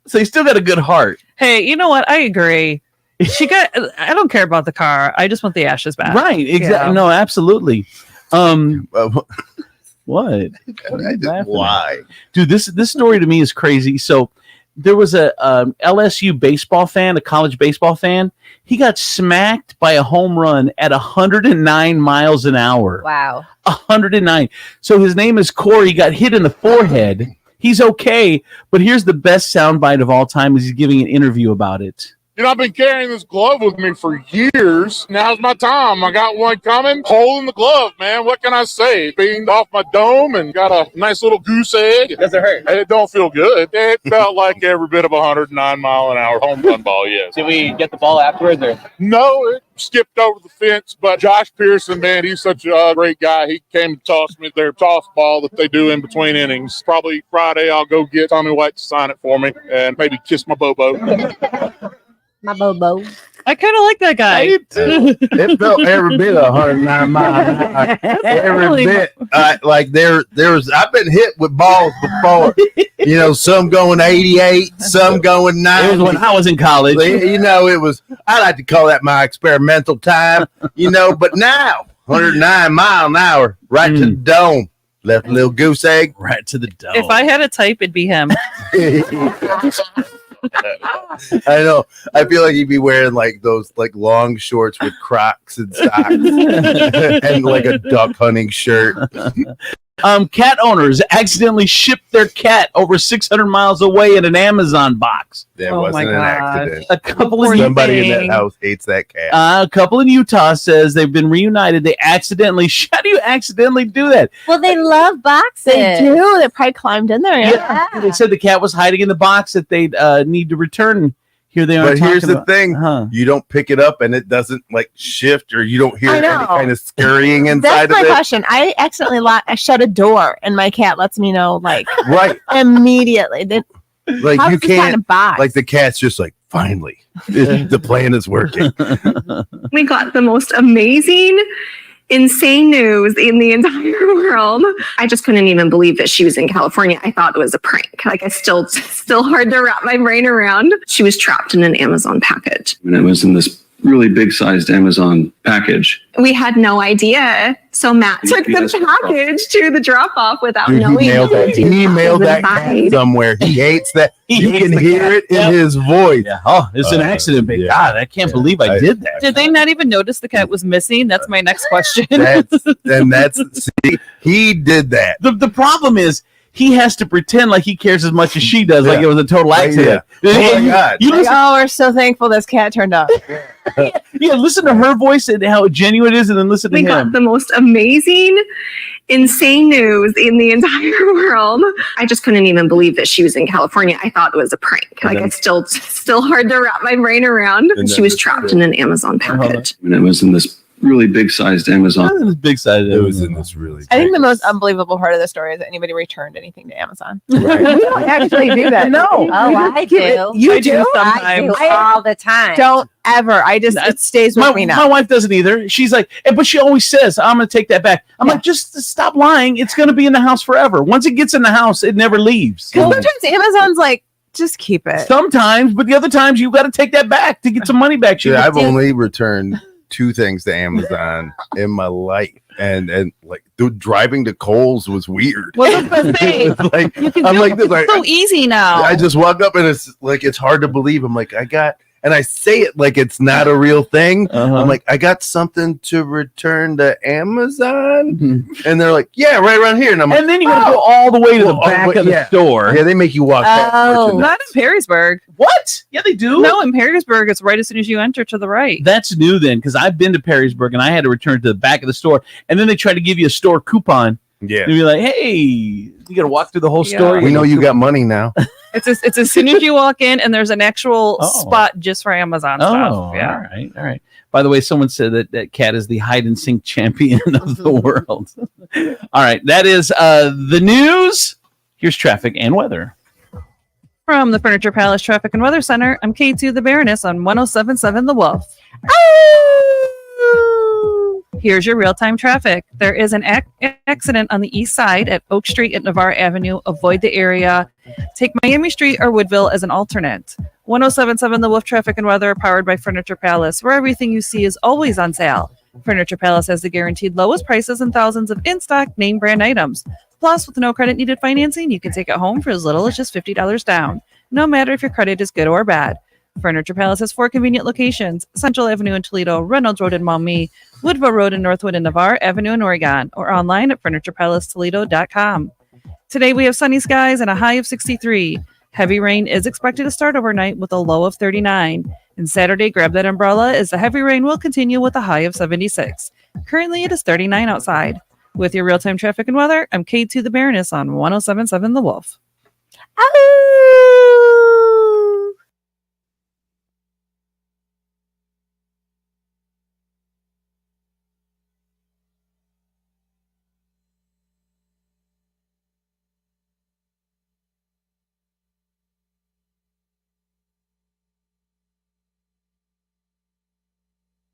So he still got a good heart. Hey, you know what? I agree. I don't care about the car. I just want the ashes back. Right. Exactly. Yeah. No, absolutely. What? Why? Dude, this story to me is crazy. So there was a LSU baseball fan, a college baseball fan. He got smacked by a home run at 109 miles an hour. Wow. 109. So his name is Corey. He got hit in the forehead. He's okay. But here's the best soundbite of all time is he's giving an interview about it. You know, I've been carrying this glove with me for years. Now's my time. I got one coming. Hole in the glove, man. What can I say? Beamed off my dome and got a nice little goose egg. Does it hurt? It don't feel good. It felt like every bit of a 109-mile-an-hour home run ball, yes. Did we get the ball afterwards? Or? No, it skipped over the fence. But Josh Pearson, man, he's such a great guy. He came to toss me their toss ball that they do in between innings. Probably Friday I'll go get Tommy White to sign it for me and maybe kiss my Bobo. My Bobo. I kind of like that guy. It felt every bit of 109 miles an hour. Every bit. Like there was. I've been hit with balls before. You know, some going 88, some going 90. It was when I was in college. You know, it was. I like to call that my experimental time. You know, but now 109 mile an hour, right to the dome. Left a little goose egg, right to the dome. If I had a type, it'd be him. I know. I feel like he'd be wearing like those like long shorts with Crocs and socks and like a duck hunting shirt. Cat owners accidentally shipped their cat over 600 miles away in an Amazon box. That wasn't an accident. A couple of Somebody in that house hates that cat. A couple in Utah says they've been reunited. They accidentally. How do you accidentally do that? Well, they love boxes. They do. They probably climbed in there. Yeah. They said the cat was hiding in the box that they need to return. Here they are. But here's the thing: you don't pick it up and it doesn't like shift, or you don't hear any kind of scurrying inside That's my of it. question. I accidentally I shut a door, and my cat lets me know like Right. immediately. Like How you does this find a can't. box? Like the cat's just like finally, the plan is working. We got the most amazing, insane news in the entire world. I just couldn't even believe that she was in California. I thought it was a prank. Like, it's still hard to wrap my brain around. She was trapped in an Amazon package. And it was in this really big sized Amazon package. We had no idea. So Matt took the package to the drop off without Dude, knowing. he mailed that. anything He mailed was that cat inside. somewhere. He hates that. You hates can the hear cat. it in Yep. his voice. Oh, it's an accident, but God, I can't believe I did that. Did they not even notice the cat was missing? That's my next question. See, he did that. The problem is he has to pretend like he cares as much as she does, like it was a total accident. Yeah. Oh my God. You listen, we're so thankful this cat turned up. yeah, listen to her voice and how genuine it is, and then listen to We got him. the most amazing, insane news in the entire world. I just couldn't even believe that she was in California. I thought it was a prank. Like, it's still hard to wrap my brain around. And She then was this- trapped in an Amazon package. And it was in this really big sized Amazon. Big sized. It was in this really. I think the most unbelievable part of the story is that anybody returned anything to Amazon. Right. We don't actually do that. No. Oh, I do. You I do do? I do sometimes. all the time. Don't ever. It stays with me now. My wife doesn't either. She's like, but she always says, I'm going to take that back. I'm like, just stop lying. It's going to be in the house forever. Once it gets in the house, it never leaves. Because sometimes Amazon's like, just keep it. Sometimes, but the other times you got to take that back to get some money back. Yeah, I've only returned 2 things to Amazon in my life, and like driving to Kohl's was weird. Well, that's the thing. It's like You can I'm do like it. this. It's Like, so easy now. I just walk up and it's like it's hard to believe. I'm like, and I say it like it's not a real thing. I'm like, I got something to return to Amazon, and they're like, yeah, right around here. And I'm like, and then you got to go all the way to the back of the store. Yeah, they make you walk. Oh, Not in Perrysburg. What? Yeah, they do. No, in Perrysburg, it's right as soon as you enter to the right. That's new then, because I've been to Perrysburg and I had to return to the back of the store, and then they try to give you a store coupon. Yeah, and be like, hey, you got to walk through the whole Yeah. store. We know you got money now. It's as soon as you walk in, and there's an actual spot just for Amazon stuff. Oh, Yeah. all right. By the way, someone said that Cat is the hide and seek champion of the world. All right, that is the news. Here's traffic and weather. From the Furniture Palace Traffic and Weather Center, I'm K2 the Baroness on 107.7 The Wolf. Here's your real-time traffic. There is an accident on the east side at Oak Street at Navarre Avenue. Avoid the area. Take Miami Street or Woodville as an alternate. 107.7 The Wolf Traffic and Weather, powered by Furniture Palace, where everything you see is always on sale. Furniture Palace has the guaranteed lowest prices and thousands of in-stock name brand items. Plus, with no credit needed financing, you can take it home for as little as just $50 down, no matter if your credit is good or bad. Furniture Palace has 4 convenient locations: Central Avenue in Toledo, Reynolds Road in Maumee, Woodville Road in Northwood, and Navarre Avenue in Oregon, or online at FurniturePalaceToledo.com. Today we have sunny skies and a high of 63. Heavy rain is expected to start overnight with a low of 39. And Saturday, grab that umbrella as the heavy rain will continue with a high of 76. Currently it is 39 outside. With your real-time traffic and weather, I'm K2 the Baroness on 107.7 The Wolf.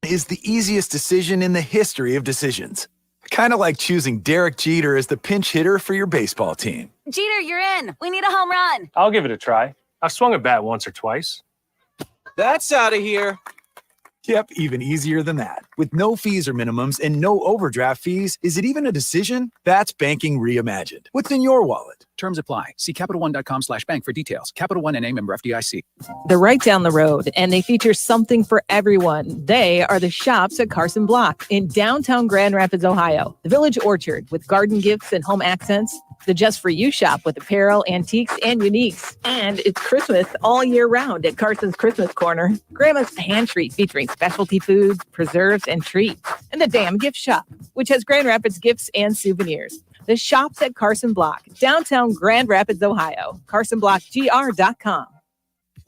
Is the easiest decision in the history of decisions. Kind of like choosing Derek Jeter as the pinch hitter for your baseball team. Jeter, you're in. We need a home run. I'll give it a try. I've swung a bat once or twice. That's out of here. Yep, even easier than that. With no fees or minimums and no overdraft fees, is it even a decision? That's banking reimagined. What's in your wallet? Terms apply. See CapitalOne.com/bank for details. Capital One NA, member FDIC. They're right down the road, and they feature something for everyone. They are the shops at Carson Block in downtown Grand Rapids, Ohio. The Village Orchard with garden gifts and home accents. The Just For You shop with apparel, antiques, and uniques. And it's Christmas all year round at Carson's Christmas Corner. Grandma's Pantry featuring specialty foods, preserves, and treats. And the Damn Gift Shop, which has Grand Rapids gifts and souvenirs. The shops at Carson Block, downtown Grand Rapids, Ohio. CarsonBlockGR.com.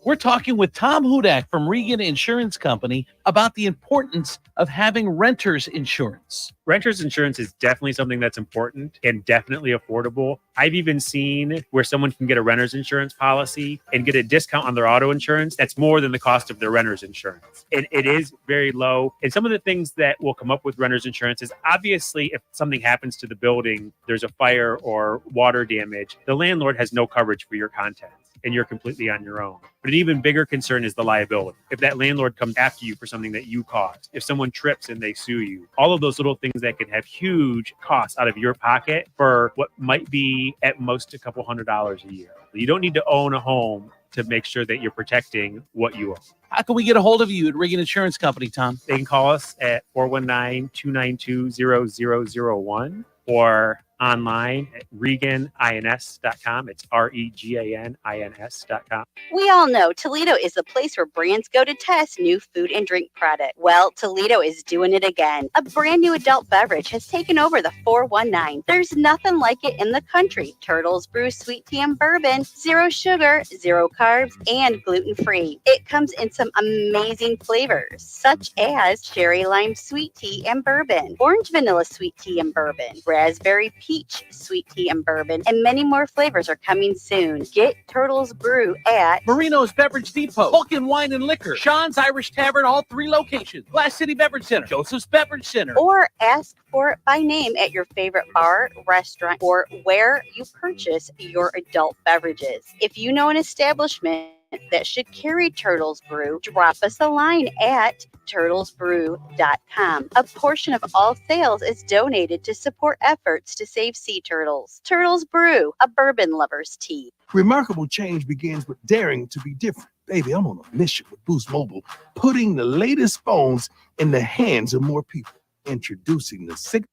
We're talking with Tom Hudak from Regan Insurance Company about the importance of having renter's insurance. Renter's insurance is definitely something that's important and definitely affordable. I've even seen where someone can get a renter's insurance policy and get a discount on their auto insurance that's more than the cost of their renter's insurance. And it is very low. And some of the things that will come up with renter's insurance is obviously if something happens to the building, there's a fire or water damage, the landlord has no coverage for your contents and you're completely on your own. But an even bigger concern is the liability. If that landlord comes after you for something that you caused, if someone trips and they sue you, all of those little things that can have huge costs out of your pocket for what might be at most a couple $100s a year. You don't need to own a home to make sure that you're protecting what you own. How can we get a hold of you at Regan Insurance Company, Tom? They can call us at 419-292-0001 or online at reganins.com. It's REGANINS.com. We all know Toledo is the place where brands go to test new food and drink product. Well, Toledo is doing it again. A brand new adult beverage has taken over the 419. There's nothing like it in the country. Turtles Brew Sweet Tea and Bourbon, 0 sugar, 0 carbs, and gluten-free. It comes in some amazing flavors, such as cherry lime sweet tea and bourbon, orange vanilla sweet tea and bourbon, raspberry peach sweet tea and bourbon, and many more flavors are coming soon. Get Turtles Brew at Marino's Beverage Depot, Vulcan Wine and Liquor, Sean's Irish Tavern, all 3 locations, Glass City Beverage Center, Joseph's Beverage Center. or ask for it by name at your favorite bar, restaurant, or where you purchase your adult beverages. If you know an establishment that should carry Turtles Brew, drop us a line at turtlesbrew.com. A portion of all sales is donated to support efforts to save sea turtles. Turtles Brew, a bourbon lover's tea. Remarkable change begins with daring to be different. Baby, I'm on a mission with Boost Mobile, putting the latest phones in the hands of more people. Introducing the 6.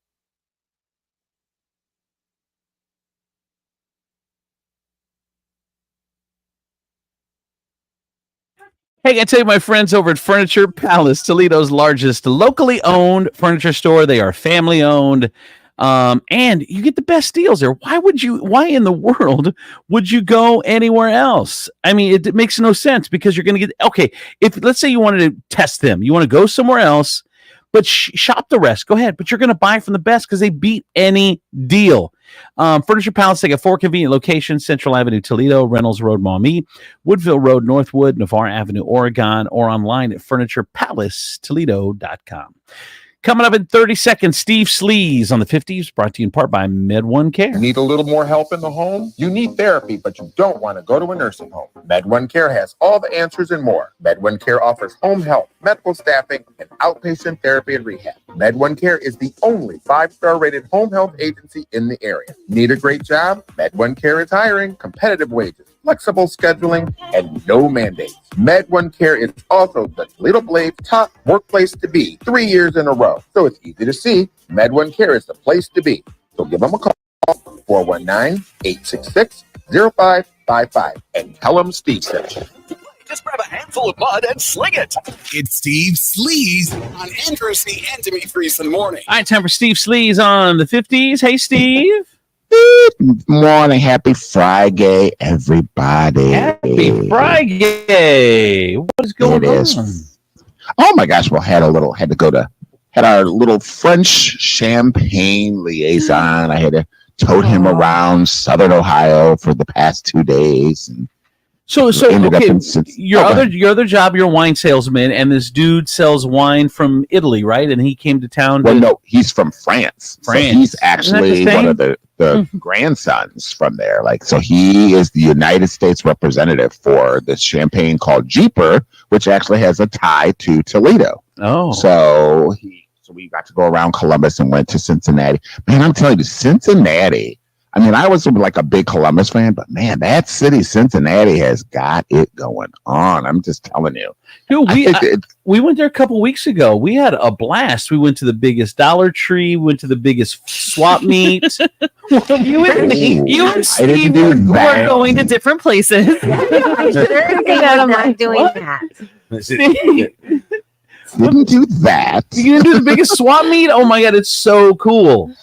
Hey, I tell you, my friends over at Furniture Palace, Toledo's largest locally owned furniture store. They are family owned. And you get the best deals there. Why in the world would you go anywhere else? I mean, it makes no sense because you're going to get, okay, if let's say you wanted to test them, you want to go somewhere else, but shop the rest. Go ahead, but you're going to buy from the best because they beat any deal. Furniture Palace, they got 4 convenient locations: Central Avenue, Toledo; Reynolds Road, Maumee; Woodville Road, Northwood; Navarre Avenue, Oregon; or online at FurniturePalaceToledo.com. Coming up in 30 seconds, Steve Sleaze on the 50s, brought to you in part by Med1 Care. Need a little more help in the home? You need therapy, but you don't want to go to a nursing home. Med1 Care has all the answers and more. Med1 Care offers home health, medical staffing, and outpatient therapy and rehab. Med1 Care is the only 5-star rated home health agency in the area. Need a great job? Med1 Care is hiring, competitive wages, flexible scheduling, and no mandates. Med1 Care is also the Toledo Blade's top workplace to be 3 years in a row. So it's easy to see. Med1 Care is the place to be. So give them a call, 419-866-0555, and tell them Steve sent you. Just grab a handful of mud and sling it. It's Steve Sleaze on Andrew C. and Demetrius in the morning. All right, time for Steve Sleaze on the 50s. Hey, Steve. Good morning. Happy Friday, everybody. Happy Friday. What is going on? Oh my gosh. Well, had our little French champagne liaison. I had to tote him around Southern Ohio for the past 2 days. And So okay, your other job, you're a wine salesman, and this dude sells wine from Italy, right? And he came to town. Well, no, he's from France. So he's actually one of the grandsons from there. So he is the United States representative for this champagne called Jeeper, which actually has a tie to Toledo. Oh, so we got to go around Columbus and went to Cincinnati. Man, I'm telling you, Cincinnati. I mean, I was like a big Columbus fan, but man, that city, Cincinnati, has got it going on. I'm just telling you. Dude, we went there a couple weeks ago. We had a blast. We went to the biggest Dollar Tree, went to the biggest swap meet. You and Steve were going to different places. I'm not doing that. Didn't do that. You didn't do the biggest swap meet? Oh my God, it's so cool.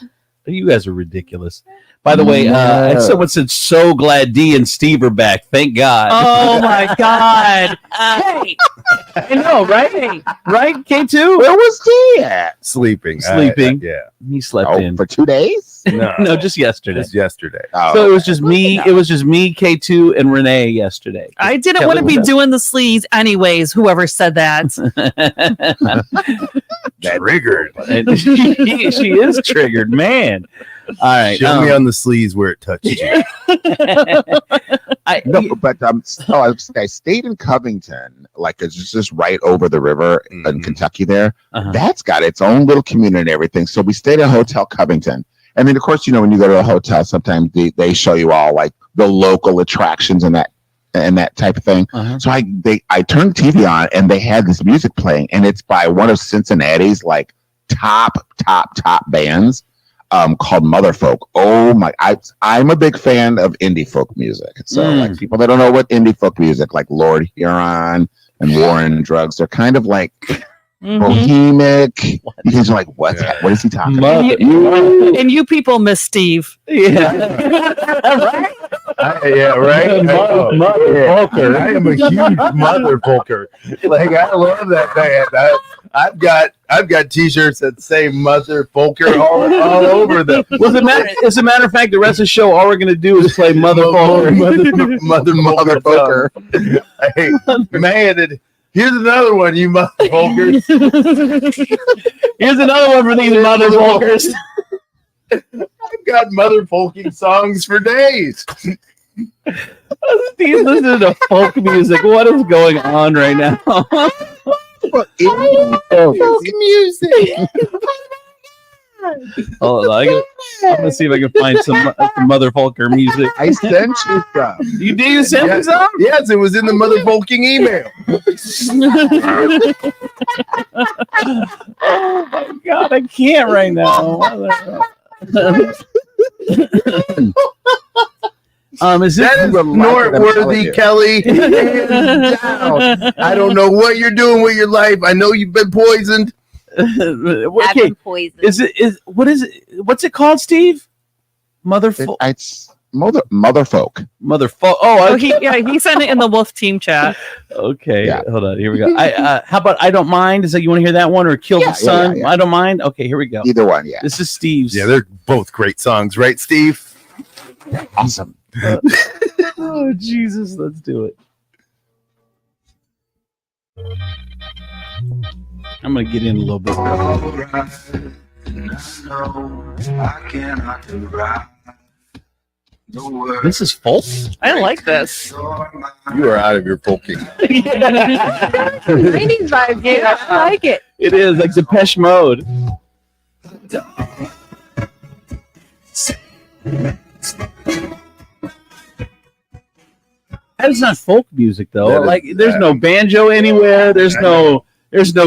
You guys are ridiculous. By the way, someone said, so glad D and Steve are back. Thank God. Oh, my God. Hey. I know, right? Right, K2? Where was D at? Sleeping. Yeah. He slept in. For 2 days? No, just yesterday. Just yesterday. So it was just me. It was just me, K2, and Renee yesterday. I didn't want to be doing the sleaze anyways, whoever said that. Triggered. She is triggered, man. All right. Show me on the sleeves where it touched you. I stayed in Covington, it's just right over the river in Kentucky there. That's got its own little community and everything. So we stayed at Hotel Covington. And then, of course, when you go to a hotel, sometimes they show you all the local attractions and that type of thing. So I turned the TV on and they had this music playing, and it's by one of Cincinnati's top bands. called Motherfolk. Oh my! I'm a big fan of indie folk music. So like people that don't know what indie folk music, like Lord Huron and War and Drugs, they're kind of like bohemic. Because you're like, what is he talking about? And you people miss Steve. Right? Motherfucker. I am a huge motherfucker. Like I love that band. I've got T-shirts that say motherfucker all over them. Well, as a matter of fact, the rest of the show, all we're gonna do is play motherfucker. Motherfucker. Hey, man, here's another one, you motherfuckers. Here's another one for these motherfuckers. I've got motherfucking songs for days. Steve, listen to folk music. What is going on right now? Folk music. Hold on, I'm gonna see if I can find some motherfucker music. I sent you some. You did? You sent me some? Yes, it was in the motherfucking email. Oh my god, I can't right now. Is that is noteworthy, Kelly? Hands down. I don't know what you're doing with your life. I know you've been poisoned. Okay. What's it called, Steve? Motherfolk. It's Motherfolk. Motherfolk. Oh, he sent it in the Wolf Team chat. Okay, hold on. Here we go. How about I Don't Mind? Is that you want to hear that one or Kill the Sun? yeah. I Don't Mind. Okay, here we go. Either one, yeah. This is Steve's. Yeah, they're both great songs, right, Steve? Awesome. Oh Jesus, let's do it. I'm gonna get in a little bit. This is folk. I like this. You are out of your folking. 90s vibe, yeah. I like it. It is like Depeche Mode. That's not folk music though. Like there's no banjo anywhere. There's no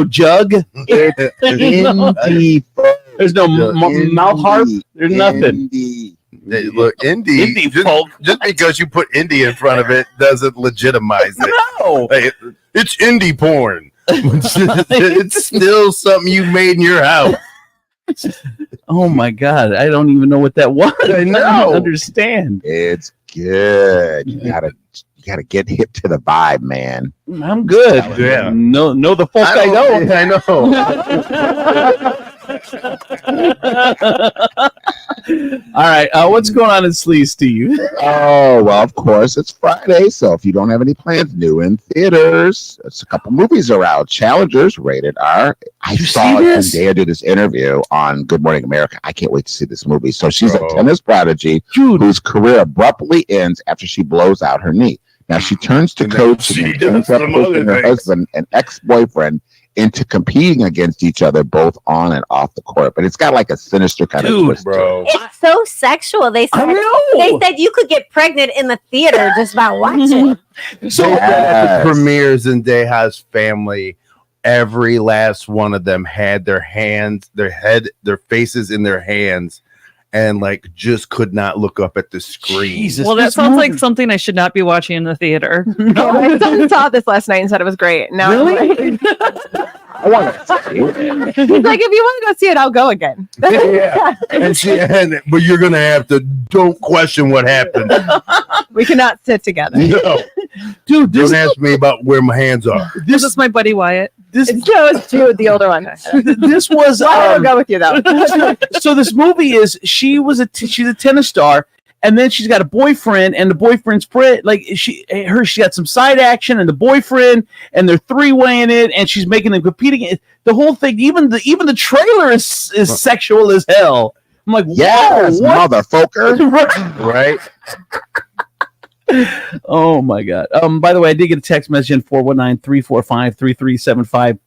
jug. Indie. There's no mouth harp. There's nothing. Hey, look, indie folk. Just because you put indie in front of it doesn't legitimize it. No. Hey, it's indie porn. It's still something you made in your house. Oh my god, I don't even know what that was. I know. I don't understand. It's good. You gotta get hip to the vibe, man. I'm good. Yeah. No, the folk I know. I know. All right, what's going on in Sleaze, Steve? Oh, well, of course, it's Friday, so if you don't have any plans new in theaters, there's a couple movies are out. Challengers, rated R. I saw Zendaya do this interview on Good Morning America. I can't wait to see this movie. So she's a tennis prodigy whose career abruptly ends after she blows out her knee. Now she turns to coaching and ends up pushing her husband and ex-boyfriend into competing against each other both on and off the court. But it's got like a sinister kind of twist. Bro. It's so sexual. They said you could get pregnant in the theater just by watching. So at the premieres in Zendaya family, every last one of them had their hands, their faces in their hands, and like just could not look up at the screen. Jesus, well, that sounds like something I should not be watching in the theater. No, my son saw this last night and said it was great. Now Really? I want to see it. he's like, if you want to go see it, I'll go again. Yeah. But you're gonna have to don't question what happened. We cannot sit together. No. Dude, don't ask me about where my hands are. This is my buddy Wyatt. It's Jude, the older one. This was. I'll go with you though. So this movie is she's a tennis star, and then she's got a boyfriend, and the boyfriend's she got some side action, and the boyfriend, and they're three-waying it, and she's making them competing. The whole thing, even the trailer is sexual as hell. I'm like, yes, motherfucker, right? Oh my god. By the way, I did get a text message in 419-345-3375.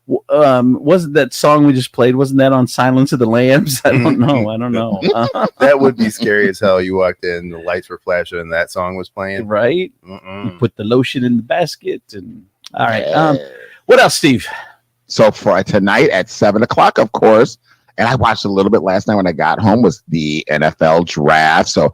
Wasn't that song we just played? Wasn't that on Silence of the Lambs? I don't know. That would be scary as hell. You walked in, the lights were flashing, and that song was playing. Right? You put the lotion in the basket, and all right. What else, Steve? So for tonight at 7:00, of course, And I watched a little bit last night when I got home was the NFL draft. So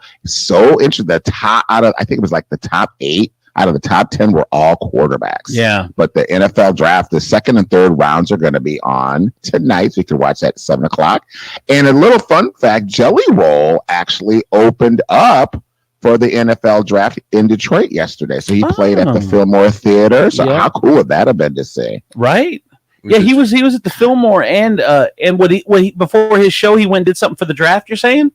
interesting. The top I think it was like the top 8 out of the top 10 were all quarterbacks. Yeah. But the NFL draft, the second and third rounds are going to be on tonight. So you can watch that at 7:00. And a little fun fact, Jelly Roll actually opened up for the NFL draft in Detroit yesterday. So he played at the Fillmore Theater. So how cool would that have been to see? Right. Yeah, he was at the Fillmore and when he before his show he went and did something for the draft, you're saying?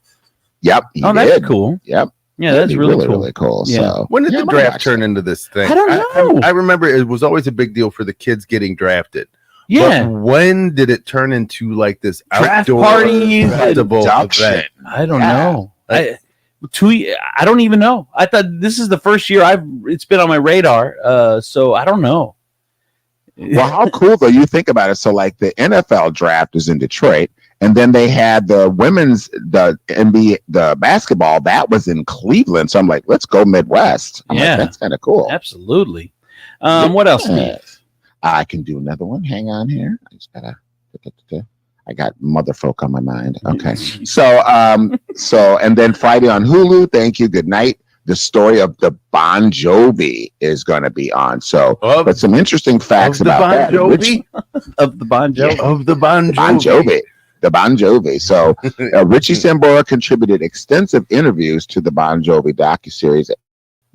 Yep. He did. That's cool. Yep. Yeah, that's really really cool. Yeah. So when did the draft turn into this thing? I don't know. I remember it was always a big deal for the kids getting drafted. Yeah. But when did it turn into like this Draft outdoor parties, festival adoption. event? I don't know. I don't even know. I thought this is the first year it's been on my radar. So I don't know. Well, how cool though? You think about it. So like the NFL draft is in Detroit. And then they had the NBA, the basketball that was in Cleveland. So I'm like, let's go Midwest. I'm like, that's kind of cool. Absolutely. What else, Steve? I can do another one. Hang on here. I just gotta. I got motherfolk on my mind. Okay. So and then Friday on Hulu. Thank you. Good night. The story of the Bon Jovi is going to be on. So, but some interesting facts about that. Of the Bon Jovi. Of the Bon Jovi. The Bon Jovi. So Richie Sambora contributed extensive interviews to the Bon Jovi docuseries.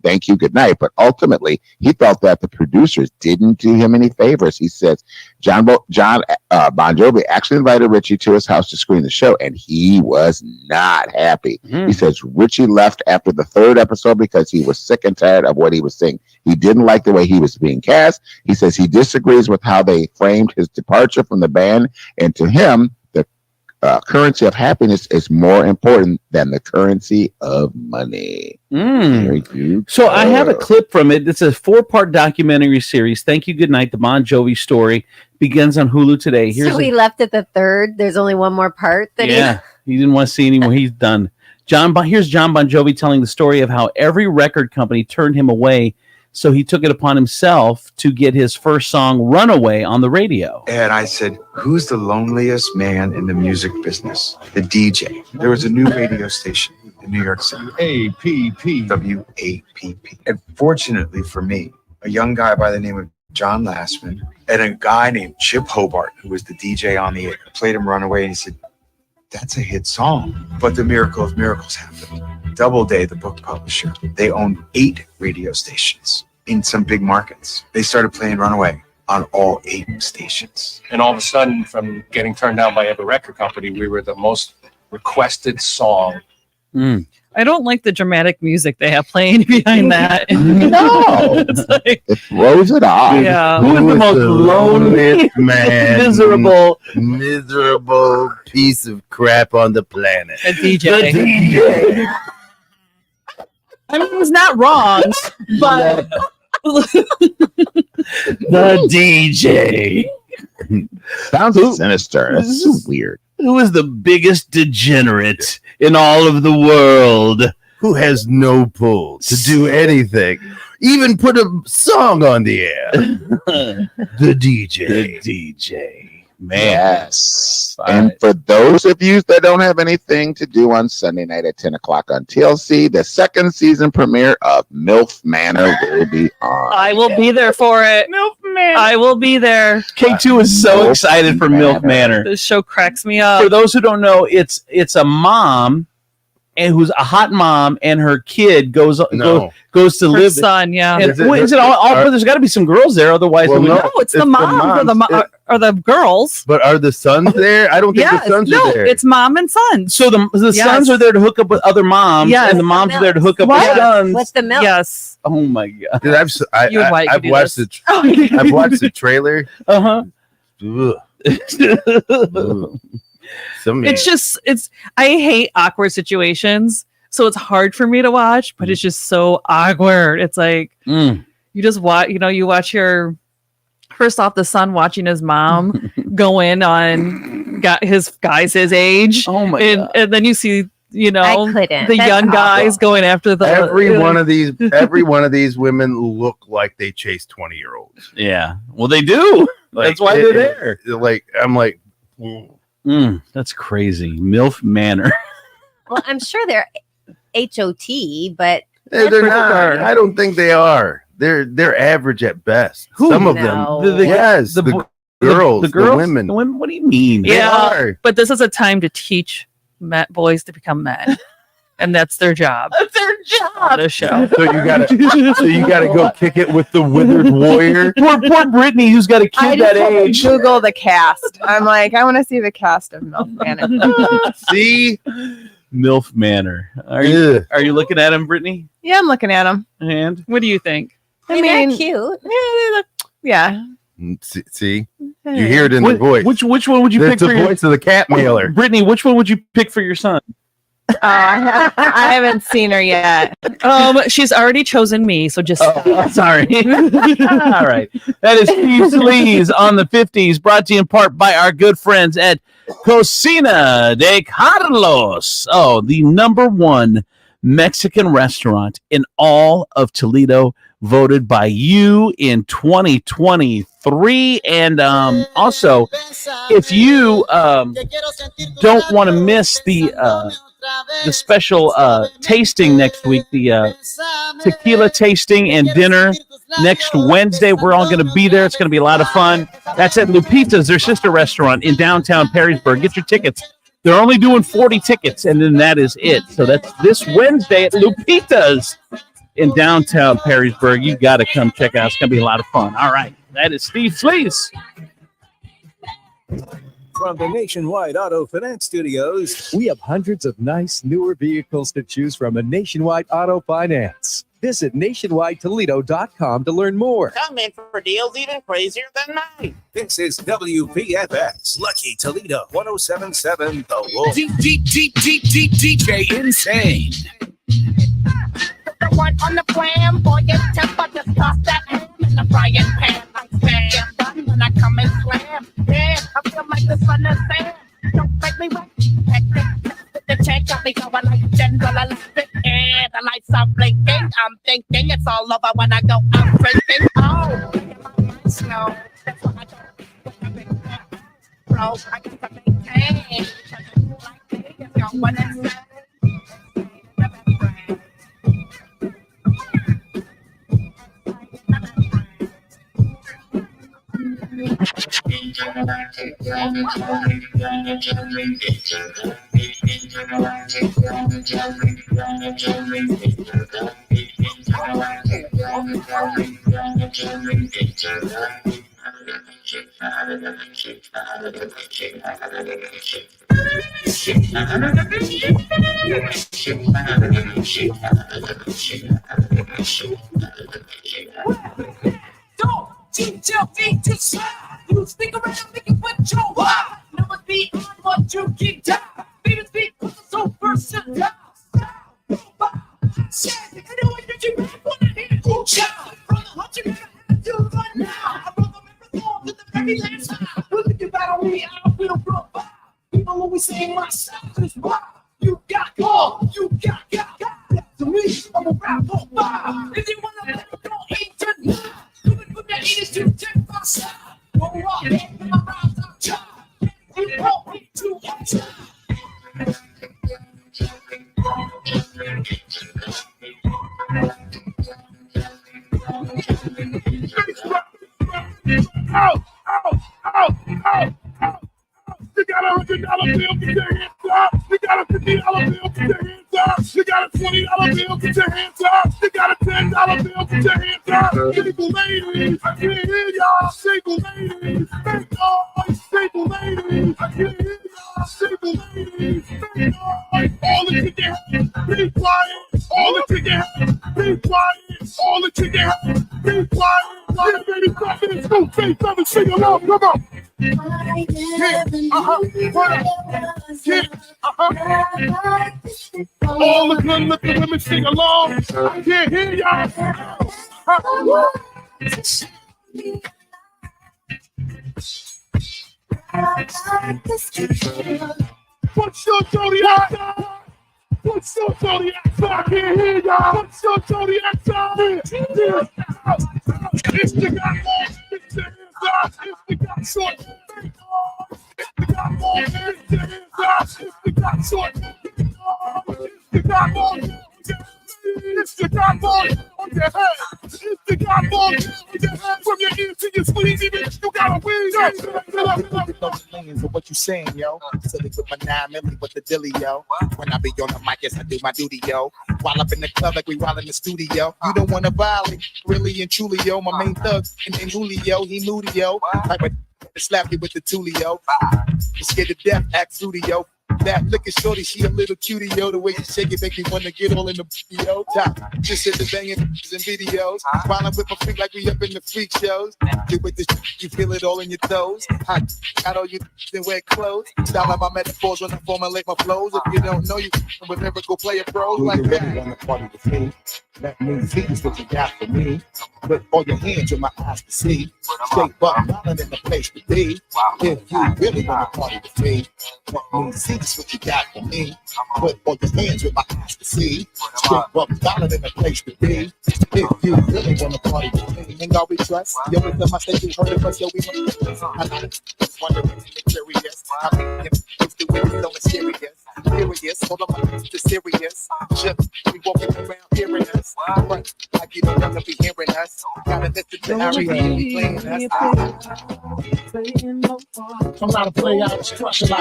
Thank you, good night. But ultimately, he felt that the producers didn't do him any favors. He says Bon Jovi actually invited Richie to his house to screen the show, and he was not happy. He says Richie left after the 3rd episode because he was sick and tired of what he was seeing. He didn't like the way he was being cast. He says he disagrees with how they framed his departure from the band, and to him, currency of happiness is more important than the currency of money. Very good. So I have a clip from it. It's a 4-part documentary series. Thank you, good night. The Bon Jovi story begins on Hulu today. So he left at the 3rd. There's only one more part. He didn't want to see anymore. He's done. Here's John Bon Jovi telling the story of how every record company turned him away. So he took it upon himself to get his first song, Runaway, on the radio. And I said, who's the loneliest man in the music business? The DJ. There was a new radio station in New York City. WAPP. And fortunately for me, a young guy by the name of John Lastman and a guy named Chip Hobart, who was the DJ on the air, played him Runaway, and he said, that's a hit song. But the miracle of miracles happened. Doubleday, the book publisher, they owned 8 radio stations in some big markets. They started playing Runaway on all 8 stations. And all of a sudden, from getting turned down by every record company, we were the most requested song. I don't like the dramatic music they have playing behind that. No. It's like, it throws it off. Yeah. Who is the most lonely, miserable piece of crap on the planet? A DJ. I mean, he's not wrong, but the DJ sounds sinister. That's so weird. Who is the biggest degenerate in all of the world? Who has no pull to do anything, even put a song on the air? The DJ. The DJ. Man. Yes. And for those of you that don't have anything to do on Sunday night at 10 o'clock on TLC, the 2nd season premiere of MILF Manor will be on. I will be there for it. MILF Manor. I will be there. K2 is so excited for MILF Manor. This show cracks me up. For those who don't know, it's a mom and who's a hot mom, and her kid goes to Her live. son, yeah. And, is it all there's got to be some girls there, otherwise. No, it's the mom or the girls. But are the sons there? I don't think the sons are there. It's mom and son. So the sons are there to hook up with other moms, and the moms are there to hook up with sons. What's the milk? Yes. Oh my god! Dude, I've watched I've watched the trailer. I hate awkward situations, so it's hard for me to watch, but it's just so awkward. It's like you just watch, you watch your first off the son watching his mom go in on his guys his age. Oh my god. And then you see the That's young guys going after the every one of these women look like they chase 20-year-olds. Yeah. Well, they do. That's why they're there. Like I'm like That's crazy. MILF Manor. Well, I'm sure they're HOT, but They're not. I don't think they are. They're average at best. Who? Some of No. them. Yes, the girls, the women. The women. What do you mean? They Yeah, are. but this is a time to teach boys to become men, and that's their job. That's their job. On this show. So you gotta go kick it with the withered warrior. Poor Brittany, who's got a I kid that just age. Google the cast. I'm like, I want to see the cast of Milk Manor. See, MILF Manor. Are you looking at him, Brittany? Yeah, I'm looking at them. And what do you think? I mean, they're cute. Yeah. See, you hear it in the voice. Which one would you pick That's for the voice of the cat mailer. Brittany, which one would you pick for your son? I haven't seen her yet. She's already chosen me, so just stop. Sorry. All right. That is Steve Sleaze on the 50s, brought to you in part by our good friends at Cocina de Carlos. Oh, the #1 Mexican restaurant in all of Toledo, voted by you in 2023. And also, if you don't want to miss the special tasting next week, the tequila tasting and dinner next Wednesday, we're all going to be there. It's going to be a lot of fun. That's at Lupita's, their sister restaurant in downtown Perrysburg. Get your tickets. They're only doing 40 tickets, and then that is it. So that's this Wednesday at Lupita's in downtown Perrysburg. You got to come check out. It's going to be a lot of fun. All right. That is Steve Sleaze. From the Nationwide Auto Finance Studios, we have hundreds of nice, newer vehicles to choose from at Nationwide Auto Finance. Visit nationwidetoledo.com to learn more. Come in for deals even crazier than mine. This is WPFX, Lucky Toledo, 107.7 The Wolf. DJ Insane. The one on the plan, boy, get temper, just toss that ham in the frying pan. I'm stand done when I come and slam. Yeah, I feel like the sun is sand. Don't make me wet. Hectic, the check got me going like General Electric. Yeah, the lights are blinking. I'm thinking it's all over when I go out drinking. Oh, my mind slow. That's what I do. Bro, I got to maintain. Like me, it's going insane. Don't teach your feet to slide. You stick around thinking what you want. Never be on what you keep down. Feet to speak with the so versatile. Said, anyway, did you back when I hear cool child? From the hunt you gotta have to run now. I brought the microphone to the very last time. Look at you battle me, I don't feel profile. People always say my stuff is wild. You got call, you got. To me, I'm a rap profile. If you wanna let it go, eat tonight. Coming with that eaters to take my side. Go rock, and my rhymes are charged. You won't be too much. You got a $100 bill, get your hands up. You got a $50 bill, get your hands up. You got a $20 bill, get your hands up. You got a $10 bill, get your hands up. Single ladies, I can't hear y'all. Single ladies, thank God. Single ladies, I can't hear y'all. Single ladies, thank God. All the chicken hands, be quiet. All the chicken hands, be quiet. All the chicken hands, be quiet. Yeah, baby, stop it. Go face up and sing along. Come on. Yeah, all the good looking women sing along. I can't hear y'all. What's your zodiac? What's your zodiac? I can't hear y'all. What's your zodiac? It's the guy. It's the guy short. It's the guy got more hands, put your hands up. If you got short, if you got more, if you got more on your head, if you got more on your head, from your ear to your sleeve, even if you got a wing. Millions of what you saying, yo. Silly with my 9 milli with the dilly, yo. When I be on the mic, yes, I do my duty, yo. While up in the club like we while in the studio. You don't wanna violate, really and truly, yo. My main thug, and Julio, he moody, yo. Type of slap you with the tulio. You scared to death, act fruity, yo. That looking shorty, she a little cutie, yo. The way you shake it make me wanna get all in the yo. Top, just hit the banging in videos. While I'm with my freak like we up in the freak shows. You with this, you feel it all in your toes. I got all you then wear clothes. Style out my metaphors when I formulate my flows. If you don't know, you would never go play a pro like that. On the party with me. That means he's what you got for me. Put all your hands in my eyes to see. Straight buck mountain in the place to be. If you really wanna party with me, that means he's what you got for me. Put all your hands with my eyes to see. Straight buck mountain in the place to be. If you really wanna party with me, and y'all we trust. Yo, with the mistake you heard of us, yo, we I'm not wondering if you're curious. I mean, if you do it, so mysterious. Serious, hold on, the serious. Just we walking around hearing us. But I get it done to be hearing us. Gotta listen to everything we playing us. I'm not a player, I was crushing like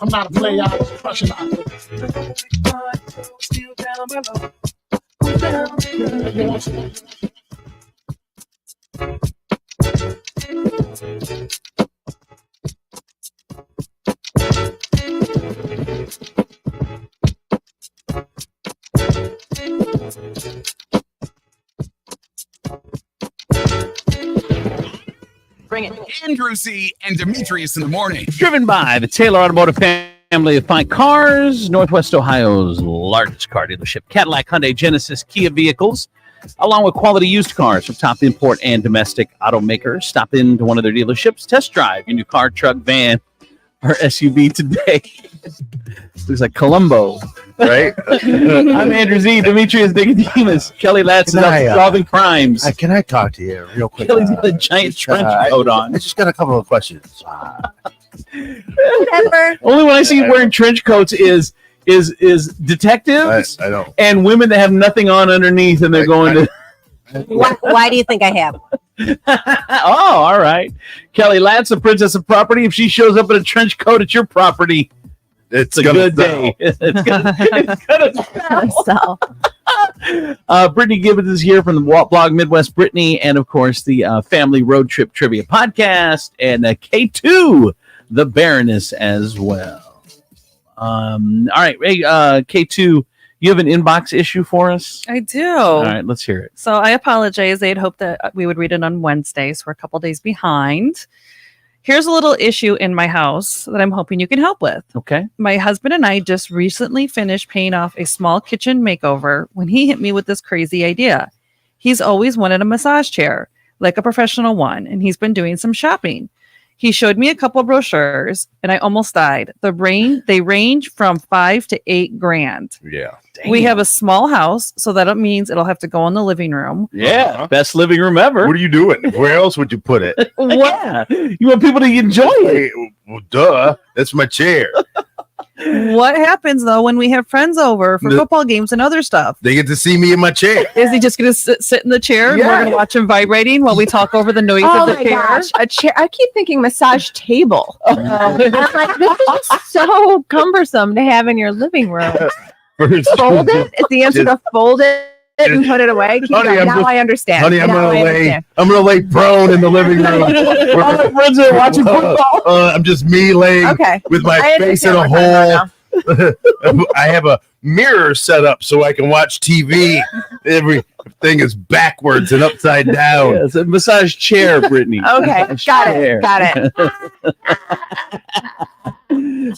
I'm not a player, I was crushing like still down below. Bring it. Andrew Z and Demetrius in the morning. Driven by the Taylor Automotive family of fine cars, Northwest Ohio's largest car dealership, Cadillac, Hyundai, Genesis, Kia vehicles, along with quality used cars from top import and domestic automakers. Stop into one of their dealerships, test drive your new car, truck, van, or SUV today. Looks like Columbo, right? I'm Andrew Z, Demetrius Nicodemus, Kelly Latson, solving crimes. Can I talk to you real quick? Kelly's got a giant trench coat on. I just got a couple of questions. Only when I see you wearing trench coats is detectives I know. and women that have nothing on underneath, and they're going to. Why do you think I have? Oh, all right. Kelly Latz, a princess of property. If she shows up in a trench coat at your property, it's a good day. It's gonna sell. Brittany Gibbons is here from the blog Midwest Brittany, and of course the Family Road Trip Trivia Podcast, and K2, the Baroness as well. All right, hey, K2. You have an inbox issue for us? I do. All right, let's hear it. So I apologize. They had hoped that we would read it on Wednesday, so we're a couple days behind. Here's a little issue in my house that I'm hoping you can help with. Okay. My husband and I just recently finished paying off a small kitchen makeover when he hit me with this crazy idea. He's always wanted a massage chair, like a professional one, and he's been doing some shopping. He showed me a couple brochures, and I almost died. They range from $5,000 to $8,000. Yeah. We have a small house, so that means it'll have to go in the living room. Yeah, best living room ever. What are you doing? Where else would you put it? Yeah, you want people to enjoy it. Well, duh. That's my chair. What happens though when we have friends over for football games and other stuff? They get to see me in my chair. Is he just going to sit in the chair and we're going to watch him vibrating while we talk over the noise of the chair? Gosh, a chair. I keep thinking massage table. I'm like, this is just so cumbersome to have in your living room. Fold it. Is the answer to fold it and put it away? I understand. Honey, I'm gonna lay prone in the living room. My friends are watching football. I'm just me laying with my face in a hole. I have a mirror set up so I can watch TV. Everything is backwards and upside down. Yeah, it's a massage chair, Brittany. Okay, got it.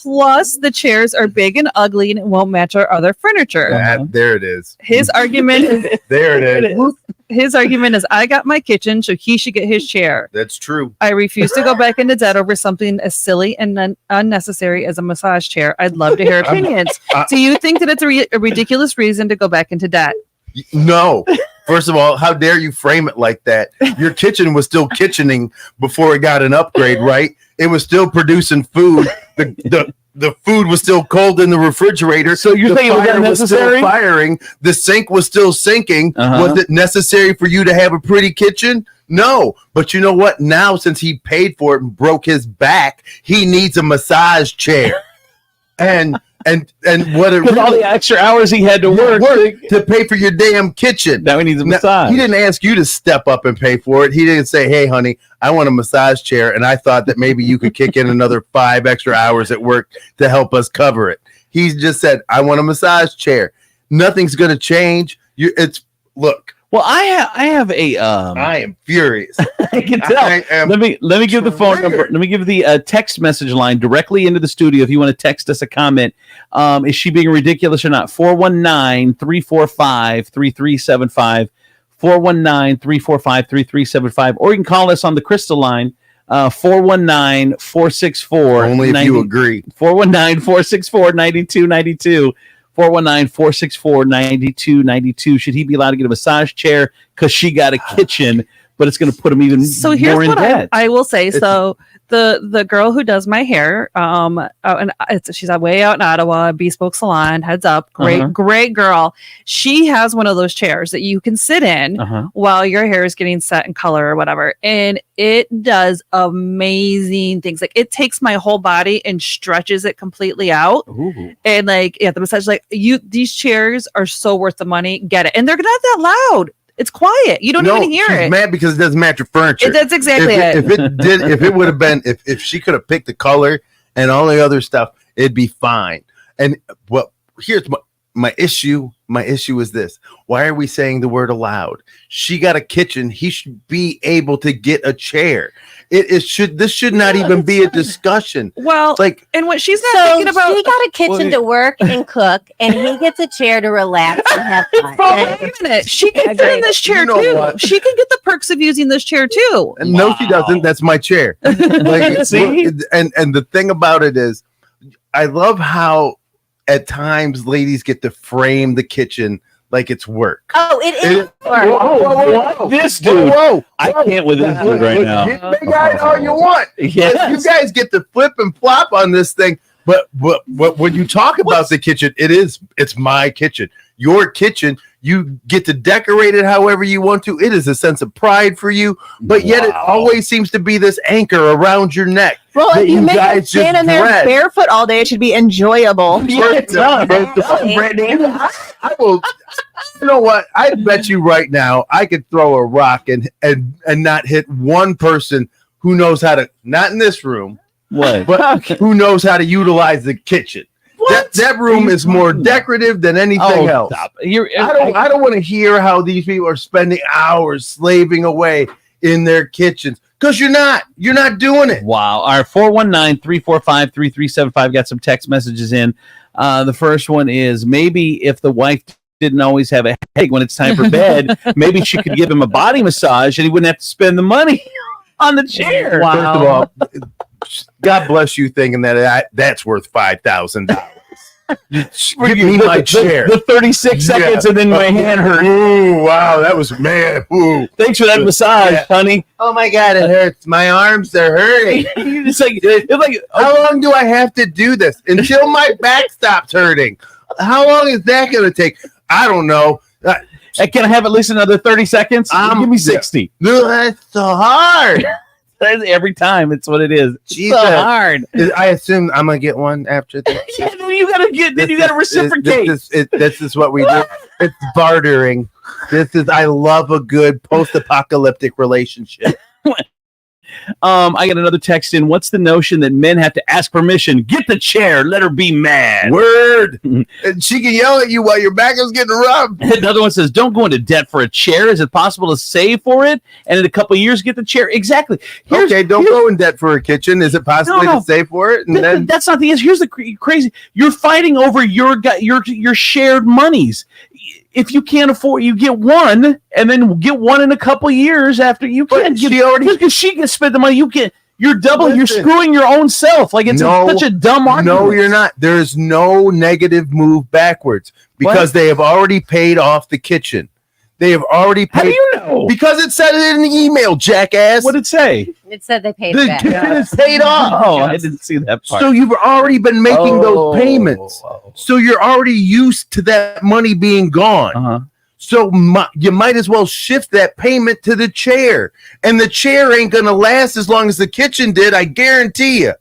Plus, the chairs are big and ugly and it won't match our other furniture. There it is. His argument is there it is. His argument is I got my kitchen, so he should get his chair. That's true. I refuse to go back into debt over something as silly and unnecessary as a massage chair. I'd love to hear opinions. Do you think that it's a ridiculous reason to go back into debt? No, First of all, how dare you frame it like that? Your kitchen was still kitchening before it got an upgrade, right? It was still producing food. The food was still cold in the refrigerator. So you're saying it was unnecessary? Still firing. The sink was still sinking. Uh-huh. Was it necessary for you to have a pretty kitchen? No. But you know what? Now, since he paid for it and broke his back, he needs a massage chair. And what it Because all the extra hours he had to work to pay for your damn kitchen. Now he needs a massage. He didn't ask you to step up and pay for it. He didn't say, "Hey, honey, I want a massage chair," and I thought that maybe you could kick in another 5 extra hours at work to help us cover it. He just said, "I want a massage chair." Nothing's going to change. Look. Well, I have a. I am furious. I can tell. Let me give the phone number. Let me give the text message line directly into the studio if you want to text us a comment. Is she being ridiculous or not? 419-345-3375. 419-345-3375. Or you can call us on the Crystal line. 419-464. Only if you agree. 419-464-9292. 419-464-9292. Should he be allowed to get a massage chair because she got a kitchen, but it's going to put him even So here's more in what debt? I will say. So the girl who does my hair, and she's way out in Ottawa, Bespoke Salon, heads up, great girl. She has one of those chairs that you can sit in while your hair is getting set in color or whatever, and it does amazing things. Like it takes my whole body and stretches it completely out. Ooh. And like the massage, these chairs are so worth the money. Get it, and they're not that loud. It's quiet. You don't even hear she's it. mad because it doesn't match your furniture. That's exactly it. If it would have been, if she could have picked the color and all the other stuff, it'd be fine. And well, here's my issue. My issue is this: why are we saying the word allowed? She got a kitchen. He should be able to get a chair. This should not even be a discussion. Well, and what she's not thinking about, she got a kitchen to work and cook, and he gets a chair to relax and have fun. Wait a minute, she can sit in this chair too. She can get the perks of using this chair too. And no, she doesn't. That's my chair. See? And the thing about it is, I love how at times ladies get to frame the kitchen like it's work. Oh, it is work. Whoa. This dude. I can't with this dude right now. Get big eyed all you want. Yes. You guys get to flip and flop on this thing. But when you talk about the kitchen, it's my kitchen. Your kitchen, you get to decorate it however you want to. It is a sense of pride for you, but yet it always seems to be this anchor around your neck. Well, that if you make her guys stand just in there dread. barefoot all day, it should be enjoyable. I will. You know what? I bet you right now I could throw a rock and not hit one person who knows how to, not in this room, but who knows how to utilize the kitchen. That room is more decorative than anything else. Stop. I don't want to hear how these people are spending hours slaving away in their kitchens. Because you're not doing it. Wow. Our 419-345-3375 got some text messages in. The first one is, maybe if the wife didn't always have a headache when it's time for bed, maybe she could give him a body massage and he wouldn't have to spend the money on the chair. Wow. First of all, God bless you thinking that's worth $5,000. Give me my chair. The 36 seconds and then my hand hurt. Ooh, wow, that was man. Ooh. Thanks for that massage, honey. Oh my God, it hurts. My arms are hurting. It's like, how long do I have to do this until my back stops hurting? How long is that going to take? I don't know. Can I have at least another 30 seconds? Give me 60. No, that's so hard. Every time, it's what it is. Jesus. So hard. I assume I'm gonna get one after this. Yeah, then you gotta reciprocate. This is what we do. It's bartering. I love a good post-apocalyptic relationship. I got another text in. What's the notion that men have to ask permission? Get the chair. Let her be mad. Word. And she can yell at you while your back is getting rubbed. Another one says, don't go into debt for a chair. Is it possible to save for it and in a couple of years get the chair? Exactly. Don't go in debt for a kitchen. Is it possible to save for it? And that's not the answer. Here's the crazy. You're fighting over your shared monies. If you can't afford, you get one, and then get one in a couple years after you can. Because she can spend the money. You're doubling. You're screwing your own self. Like it's such a dumb argument. No, you're not. There is no negative move backwards because they have already paid off the kitchen. They have already paid. How do you know? Because it said it in the email, jackass. What did it say? It said they paid The it back. kitchen is paid off. Oh, I didn't see that part. So you've already been making Oh. those payments. So you're already used to that money being gone. Uh-huh. So you might as well shift that payment to the chair. And the chair ain't going to last as long as the kitchen did, I guarantee you.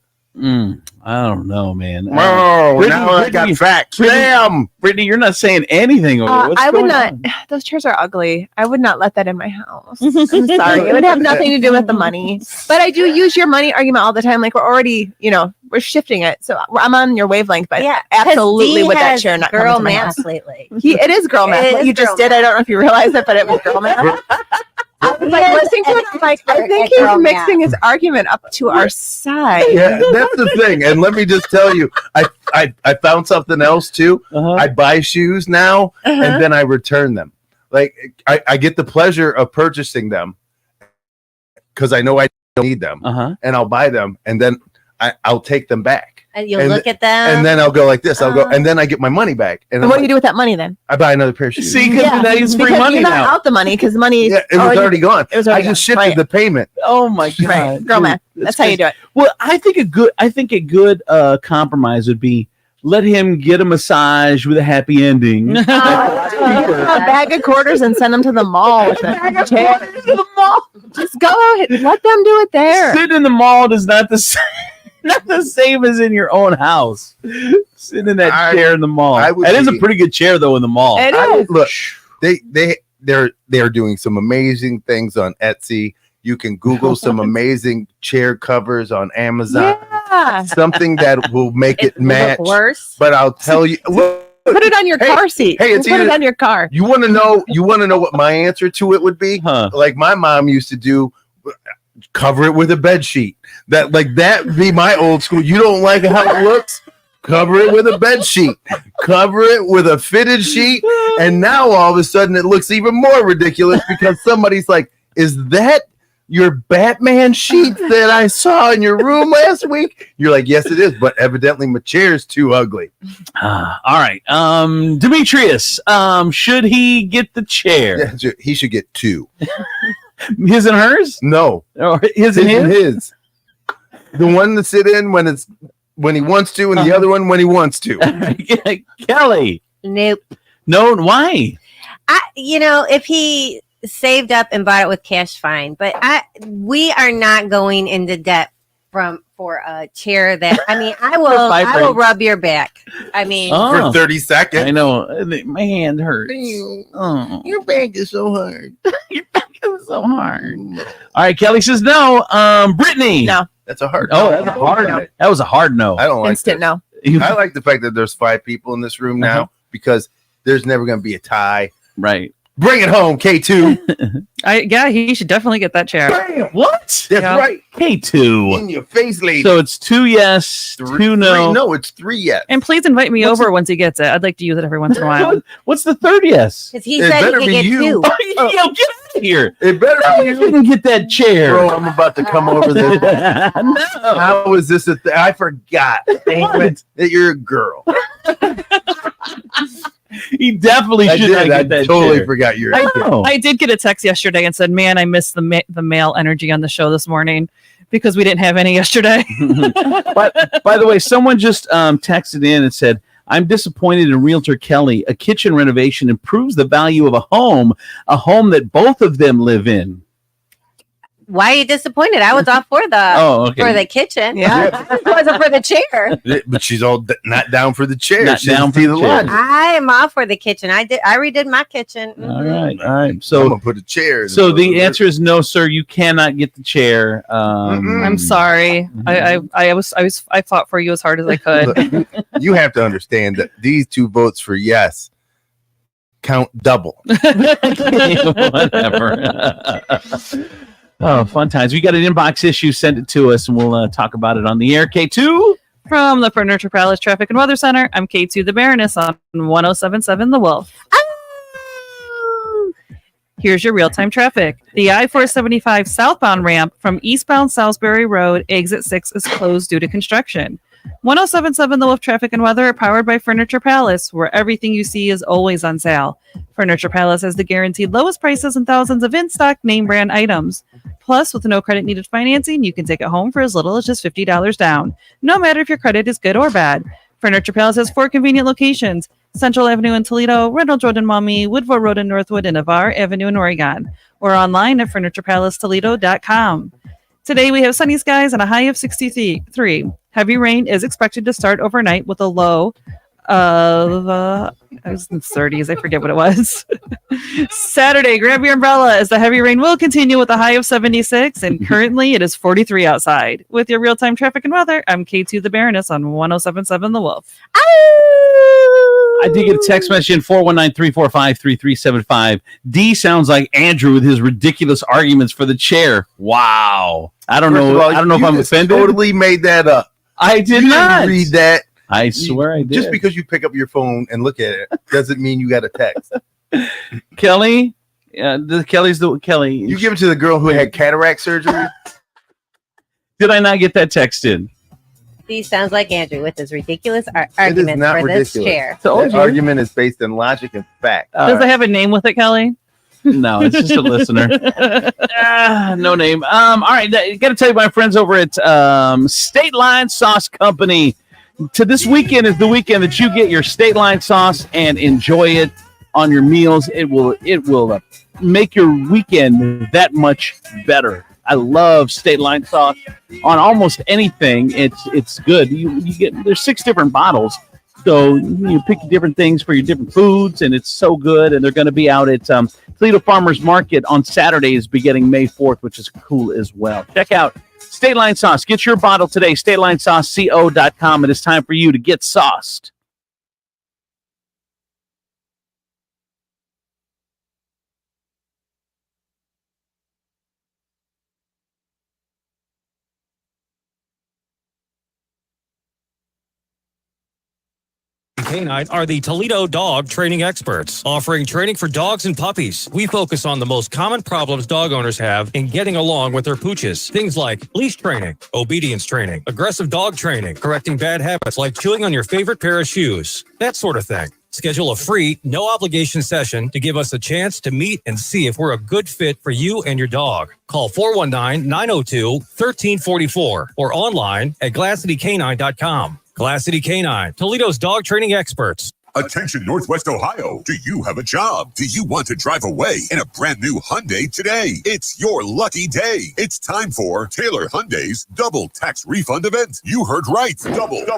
I don't know, man. Oh, Brittany, now I got facts. Damn. Brittany, you're not saying anything. What's I would going not. on? Those chairs are ugly. I would not let that in my house. I'm sorry. It would have nothing to do with the money. But I do use your money argument all the time. Like we're already, we're shifting it. So I'm on your wavelength. But Yeah, absolutely D with that has chair not girl coming to my math house. lately. It is girl math. It What is you just girl did. I don't know if you realize it, but it was girl math. I was like listening to it. I'm like, I think he's mixing his argument up to our side. Yeah, that's the thing. And let me just tell you, I found something else too. I buy shoes now and then I return them. Like I get the pleasure of purchasing them because I know I don't need them, and I'll buy them and then I'll take them back. And you'll look at them. And then I'll go like this. I'll go, and then I get my money back. And And what do you do with that money then? I buy another pair of shoes. See, because now it's free Because money you're not now. out the money because money. Yeah, it was already gone. It was I already just gone. shifted Right. the payment. Oh my god, Right. Girl math. That's how you do it. Well, I think a good compromise would be let him get a massage with a happy ending. Give him a bag of quarters and send them to the mall with it. Just go ahead. Let them do it there. Sitting in the mall is not the same. Not the same as in your own house. Sitting in that chair in the mall. That is a pretty good chair though in the mall. It is. Look, they're doing some amazing things on Etsy. You can Google some amazing chair covers on Amazon. Yeah. Something that will make it will match. look worse. But I'll tell you, look, Put it on your car seat. Hey, it's put it either- on your car. You want to know? You want to know what my answer to it would be? Like my mom used to do. Cover it with a bed sheet. That be my old school. You don't like how it looks? Cover it with a bed sheet. Cover it with a fitted sheet. And now all of a sudden it looks even more ridiculous because somebody's like, "Is that your Batman sheet that I saw in your room last week?" You're like, "Yes, it is," but evidently my chair's too ugly. All right. Demetrius, should he get the chair? Yeah, he should get two. His and hers? No. Or his and his? The one to sit in when he wants to, and the other one when he wants to. Kelly. Nope. No, why? If he saved up and bought it with cash, fine. But we are not going into debt for a chair that I will rub your back. For 30 seconds. I know. My hand hurts. Oh. Your back is so hard. Your back is so hard. All right, Kelly says no. Brittany. No. That's a hard no. no. That's a hard no. That was a hard no. I don't like Instant no. I like the fact that there's 5 people in this room now because there's never going to be a tie. Right. Bring it home, K2. He should definitely get that chair. Bam! What? That's right. K2. In your face, lady. So it's 2 yes, 2 no. No, it's 3 yes. And please invite me over once he gets it. I'd like to use it every once in a while. What's the 3rd yes? Because he said he could get 2. Yo, get out of here. It better be You didn't get that chair. Bro, I'm about to come over there. No. How is this a thing? I forgot. Dang it, that you're a girl. He definitely should not get that totally chair. forgot you're I, a girl. I did get a text yesterday and said, "Man, I missed the male energy on the show this morning because we didn't have any yesterday." But by the way, someone just texted in and said, "I'm disappointed in Realtor Kelly. A kitchen renovation improves the value of a home that both of them live in." Why are you disappointed? I was all for the kitchen. Yeah. I wasn't for the chair. But she's all not down for the chair. Not She down doesn't for see the chair. logic. I am all for the kitchen. I redid my kitchen. All right. I'm So gonna put a chair. in So the the answer is no, sir. You cannot get the chair. I'm sorry. I fought for you as hard as I could. Look, you have to understand that these 2 votes for yes count double. Whatever. Oh, fun times. We got an inbox issue. Send it to us, and we'll talk about it on the air. K2. From the Furniture Palace Traffic and Weather Center, I'm K2 the Baroness on 1077 The Wolf. Here's your real-time traffic. The I-475 southbound ramp from eastbound Salisbury Road, exit 6 is closed due to construction. 1077 The Wolf Traffic and Weather, powered by Furniture Palace, where everything you see is always on sale. Furniture Palace has the guaranteed lowest prices and thousands of in-stock name brand items. Plus, with no credit needed financing, you can take it home for as little as just $50 down, no matter if your credit is good or bad. Furniture Palace has 4 convenient locations: Central Avenue in Toledo, Reynolds Road in Maumee, Woodville Road in Northwood, and Navarre Avenue in Oregon, or online at FurniturePalaceToledo.com. Today we have sunny skies and a high of 63. Heavy rain is expected to start overnight with a low of I was in the 30s. I forget what it was. Saturday, grab your umbrella as the heavy rain will continue with a high of 76, and currently it is 43 outside. With your real-time traffic and weather, I'm K2 the Baroness on 1077 The Wolf. I did get a text message in 419-345-3375. D sounds like Andrew with his ridiculous arguments for the chair. Wow. I don't know. I don't know if I'm offended. Totally made that up. I did You not didn't read that. I swear I did. Just because you pick up your phone and look at it doesn't mean you got a text. Kelly, Kelly's the Kelly. You give it to the girl who had cataract surgery. Did I not get that text in? He sounds like Andrew with his ridiculous It is arguments not for ridiculous. this chair. The argument is based in logic and fact. Does it have a name with it, Kelly? No, it's just a listener. No name. All right, got to tell you, my friends over at State Line Sauce Company. To this weekend is the weekend that you get your State Line sauce and enjoy it on your meals. It will make your weekend that much better. I love State Line sauce on almost anything. It's good. You get there's 6 different bottles, so you pick different things for your different foods, and it's so good. And they're going to be out at Toledo Farmers Market on Saturdays, beginning May 4th, which is cool as well. Check out State Line sauce. Get your bottle today. StatelineSauceCo.com. It is time for you to get sauced. K9 are the Toledo dog training experts, offering training for dogs and puppies. We focus on the most common problems dog owners have in getting along with their pooches. Things like leash training, obedience training, aggressive dog training, correcting bad habits like chewing on your favorite pair of shoes, that sort of thing. Schedule a free, no-obligation session to give us a chance to meet and see if we're a good fit for you and your dog. Call 419-902-1344 or online at GlassityK9.com. Glassity K9, Toledo's dog training experts. Attention Northwest Ohio. Do you have a job? Do you want to drive away in a brand new Hyundai today? It's your lucky day. It's time for Taylor Hyundai's Double Tax Refund event. You heard right.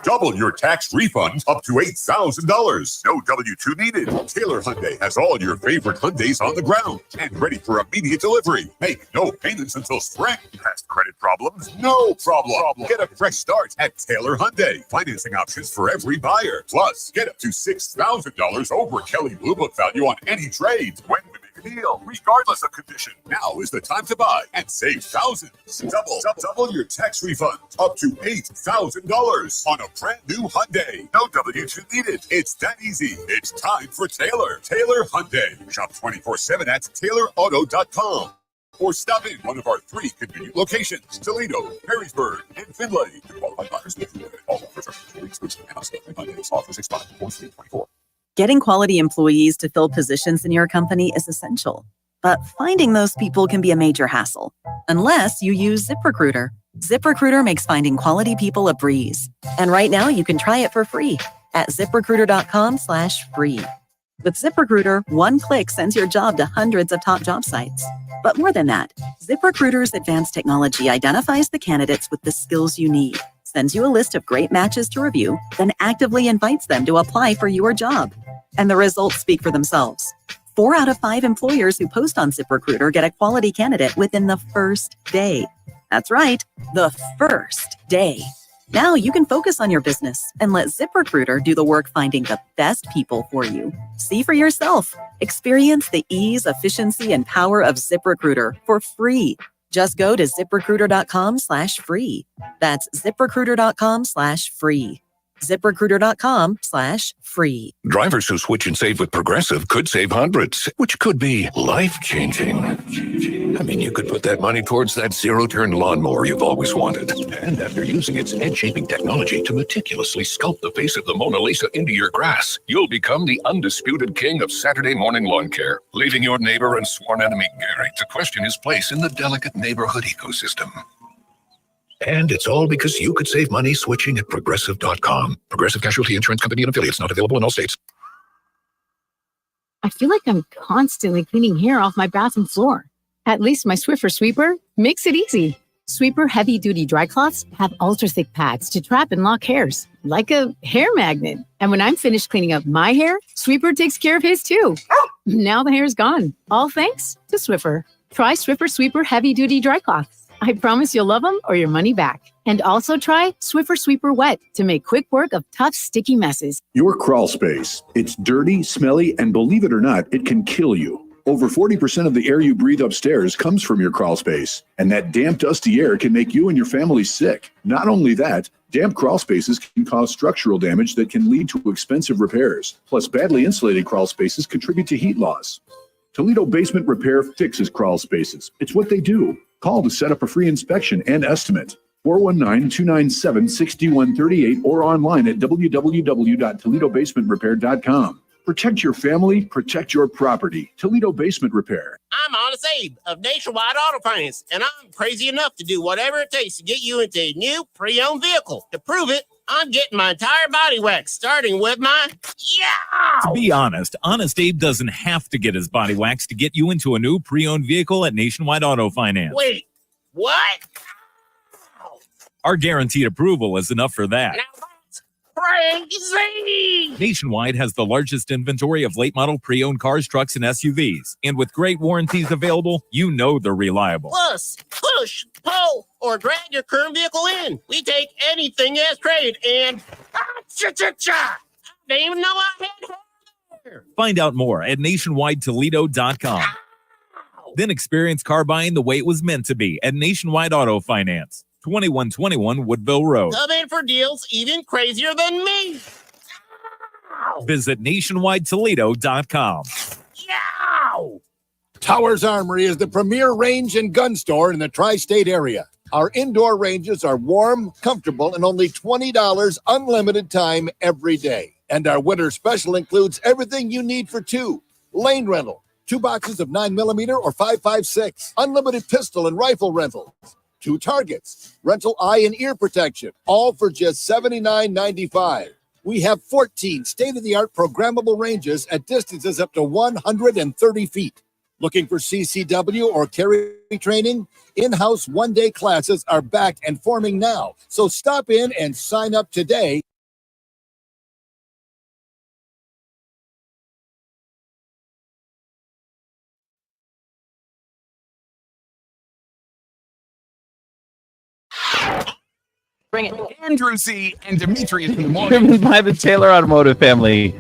Double your tax refund up to $8,000. No W-2 needed. Taylor Hyundai has all your favorite Hyundais on the ground and ready for immediate delivery. Make no payments until spring. Past credit problems? No problem. Get a fresh start at Taylor Hyundai. Financing options for every buyer. Plus, get up to $6,000 over Kelly Blue Book value on any trade when we make a deal, regardless of condition. Now is the time to buy and save thousands. Double your tax refund up to $8,000 on a brand new Hyundai. No W-2 needed. It's that easy. It's time for Taylor. Taylor Hyundai. Shop 24/7 at TaylorAuto.com. Or stop in one of our 3 convenient locations: Toledo, Perrysburg, and Findlay. To qualified buyers, all offers are exclusive and offers expire 4/3/24. Getting quality employees to fill positions in your company is essential, but finding those people can be a major hassle, unless you use ZipRecruiter. ZipRecruiter makes finding quality people a breeze. And right now you can try it for free at ZipRecruiter.com/free. With ZipRecruiter, one click sends your job to hundreds of top job sites. But more than that, ZipRecruiter's advanced technology identifies the candidates with the skills you need, sends you a list of great matches to review, then actively invites them to apply for your job. And the results speak for themselves. 4 out of 5 employers who post on ZipRecruiter get a quality candidate within the first day. That's right, the first day. Now you can focus on your business and let ZipRecruiter do the work finding the best people for you. See for yourself. Experience the ease, efficiency, and power of ZipRecruiter for free. Just go to ZipRecruiter.com/free. That's ZipRecruiter.com/free. ZipRecruiter.com/free. Drivers who switch and save with Progressive could save hundreds, which could be life-changing. I mean, you could put that money towards that zero-turn lawnmower you've always wanted. And after using its head-shaping technology to meticulously sculpt the face of the Mona Lisa into your grass, you'll become the undisputed king of Saturday morning lawn care, leaving your neighbor and sworn enemy Gary to question his place in the delicate neighborhood ecosystem. And it's all because you could save money switching at Progressive.com. Progressive Casualty Insurance Company and affiliates, not available in all states. I feel like I'm constantly cleaning hair off my bathroom floor. At least my Swiffer Sweeper makes it easy. Sweeper heavy-duty dry cloths have ultra-thick pads to trap and lock hairs, like a hair magnet. And when I'm finished cleaning up my hair, Sweeper takes care of his too. Now the hair's gone, all thanks to Swiffer. Try Swiffer Sweeper heavy-duty dry cloths. I promise you'll love them or your money back. And also try Swiffer Sweeper Wet to make quick work of tough, sticky messes. Your crawl space. It's dirty, smelly, and believe it or not, it can kill you. Over 40% of the air you breathe upstairs comes from your crawl space. And that damp, dusty air can make you and your family sick. Not only that, damp crawl spaces can cause structural damage that can lead to expensive repairs. Plus, badly insulated crawl spaces contribute to heat loss. Toledo Basement Repair fixes crawl spaces. It's what they do. Call to set up a free inspection and estimate. 419-297-6138 or online at www.toledobasementrepair.com. Protect your family, protect your property. Toledo Basement Repair. I'm Honest Abe of Nationwide Auto Finance, and I'm crazy enough to do whatever it takes to get you into a new pre-owned vehicle. To prove it, I'm getting my entire body waxed, starting with my To be honest, Honest Abe doesn't have to get his body waxed to get you into a new pre-owned vehicle at Nationwide Auto Finance. Wait, what? Our guaranteed approval is enough for that. Crazy! Nationwide has the largest inventory of late model pre-owned cars, trucks, and SUVs. And with great warranties available, you know they're reliable. Plus, push, pull, or drag your current vehicle in. We take anything as trade, and I didn't even know I had hair. Find out more at nationwidetoledo.com. Then experience car buying the way it was meant to be at Nationwide Auto Finance. 2121 Woodville Road. Come in for deals even crazier than me. Visit nationwidetoledo.com. Towers Armory is the premier range and gun store in the tri-state area. Our indoor ranges are warm, comfortable, and only $20 unlimited time every day. And our winter special includes everything you need for two. Lane rental, 2 boxes of 9mm or 5.56, unlimited pistol and rifle rentals. 2 targets, rental eye and ear protection, all for just $79.95. We have 14 state-of-the-art programmable ranges at distances up to 130 feet. Looking for CCW or carry training? In-house one-day classes are back and forming now. So stop in and sign up today. Bring it. Andrew C. and Demetrius in the morning. Driven by the Taylor Automotive family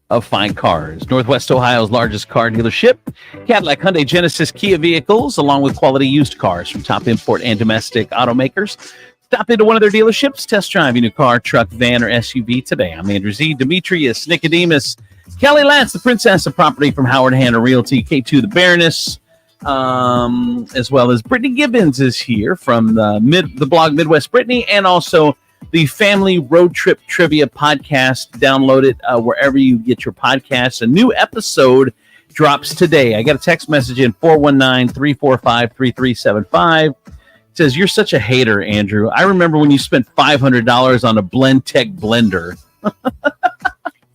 of fine cars. Northwest Ohio's largest car dealership. Cadillac, Hyundai, Genesis, Kia vehicles, along with quality used cars from top import and domestic automakers. Stop into one of their dealerships. Test drive your new car, truck, van, or SUV today. I'm Andrew Z. Demetrius, Nicodemus, Kelly Lance, the princess of property from Howard Hanna Realty, K2, the Baroness, as well as Brittany Gibbons is here from the blog Midwest Brittany, and also the Family Road Trip Trivia podcast. Download it wherever you get your podcasts. A new episode drops today. I got a text message in 419-345-3375. It says, "You're such a hater, Andrew. I remember when you spent $500 on a Blend Tech blender." Is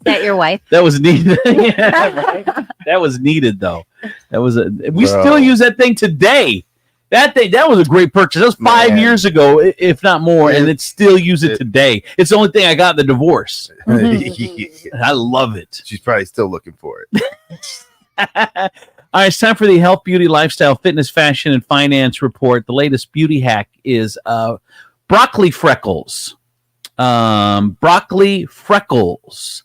that your wife? That was needed. Yeah, right? That was needed, though. We still use that thing today. That was a great purchase. That was 5 years ago, if not more, and it still use it today. It's the only thing I got in the divorce. I love it. She's probably still looking for it. All right, it's time for the health, beauty, lifestyle, fitness, fashion, and finance report. The latest beauty hack is broccoli freckles. Broccoli freckles.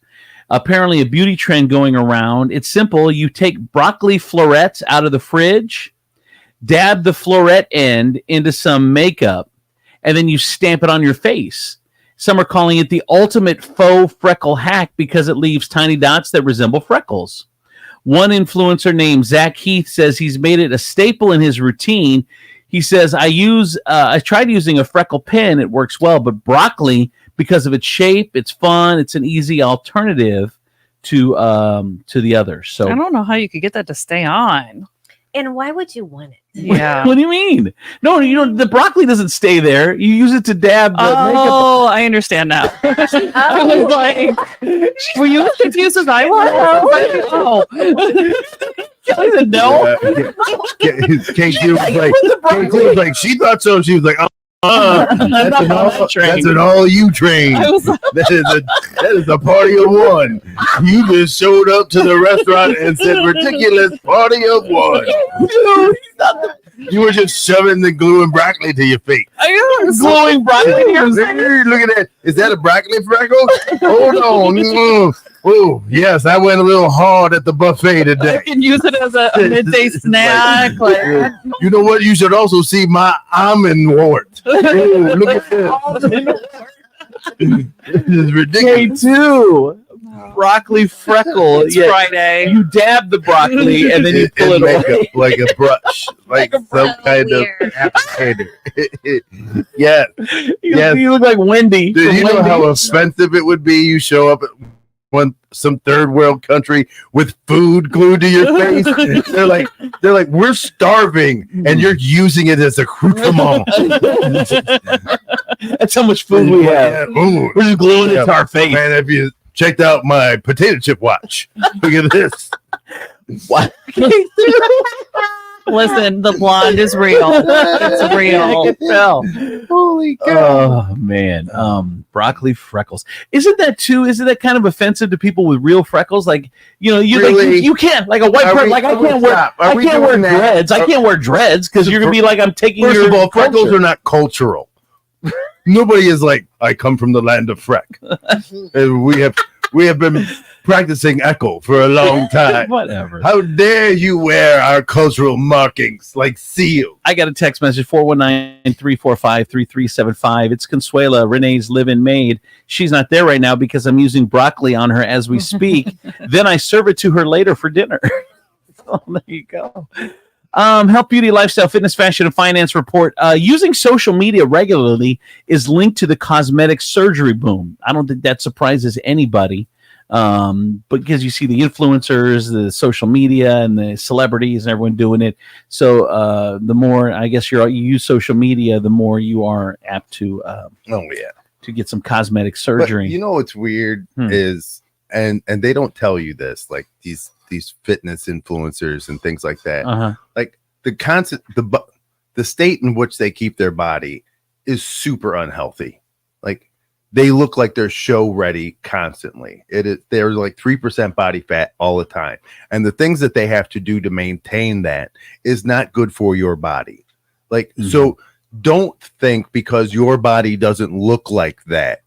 Apparently a beauty trend going around. It's simple. You take broccoli florets out of the fridge, dab the floret end into some makeup, and then you stamp it on your face. Some are calling it the ultimate faux freckle hack because it leaves tiny dots that resemble freckles. One influencer named Zach Heath says he's made it a staple in his routine. He says, I tried using a freckle pen. It works well, but broccoli, because of its shape, it's fun. It's an easy alternative to the others. So I don't know how you could get that to stay on. And why would you want it? Yeah. What do you mean? No, the broccoli doesn't stay there. You use it to dab the makeup. Oh, I understand now. I was like, were you as confused as I was? Oh. Kelly said no. Katie was like, she thought so. She was like, that's an all you train. That is a party of one. You just showed up to the restaurant and said ridiculous party of one. You were just shoving the glue and broccoli to your face. I am gluing broccoli to your face. Look at that. Is that a broccoli freckle? Hold on. Oh, yes, I went a little hard at the buffet today. I can use it as a midday snack. You know what? You should also see my almond wart. Ooh, look at this. This is ridiculous. K2. Broccoli freckle. It's Friday. You dab the broccoli and then you pull it away. Like a brush. Like some kind of applicator. Yeah. You look like Wendy. Do you know how offensive it would be? You show up at some third world country with food glued to your face. They're like, we're starving, and you're using it as a accoutrement. That's how much food we have. We're just gluing it to our face. Man, if you checked out my potato chip watch, look at this. What? Listen, the blonde is real. It's real. I can tell. Holy cow. Oh man, broccoli freckles. Isn't that kind of offensive to people with real freckles? Like, Really? you can't, like a white person, like I can't wear dreads. I can't wear dreads because you're gonna be like, I'm taking First your of all, culture. freckles are not cultural. Nobody is like, I come from the land of Freck. And we have been practicing echo for a long time. Whatever. How dare you wear our cultural markings like seal? I got a text message, 419-345-3375. It's Consuela, Renee's live-in maid. She's not there right now because I'm using broccoli on her as we speak. Then I serve it to her later for dinner. So there you go. Health, beauty, lifestyle, fitness, fashion, and finance report. Using social media regularly is linked to the cosmetic surgery boom. I don't think that surprises anybody. But because you see the influencers, the social media, and the celebrities, and everyone doing it. So the more, I guess, you use social media, the more you are apt to to get some cosmetic surgery. But you know what's weird is, and they don't tell you this, like these fitness influencers and things like that. Like the state in which they keep their body is super unhealthy. Like, they look like they're show ready constantly. They're like 3% body fat all the time. And the things that they have to do to maintain that is not good for your body. Like, so don't think because your body doesn't look like that,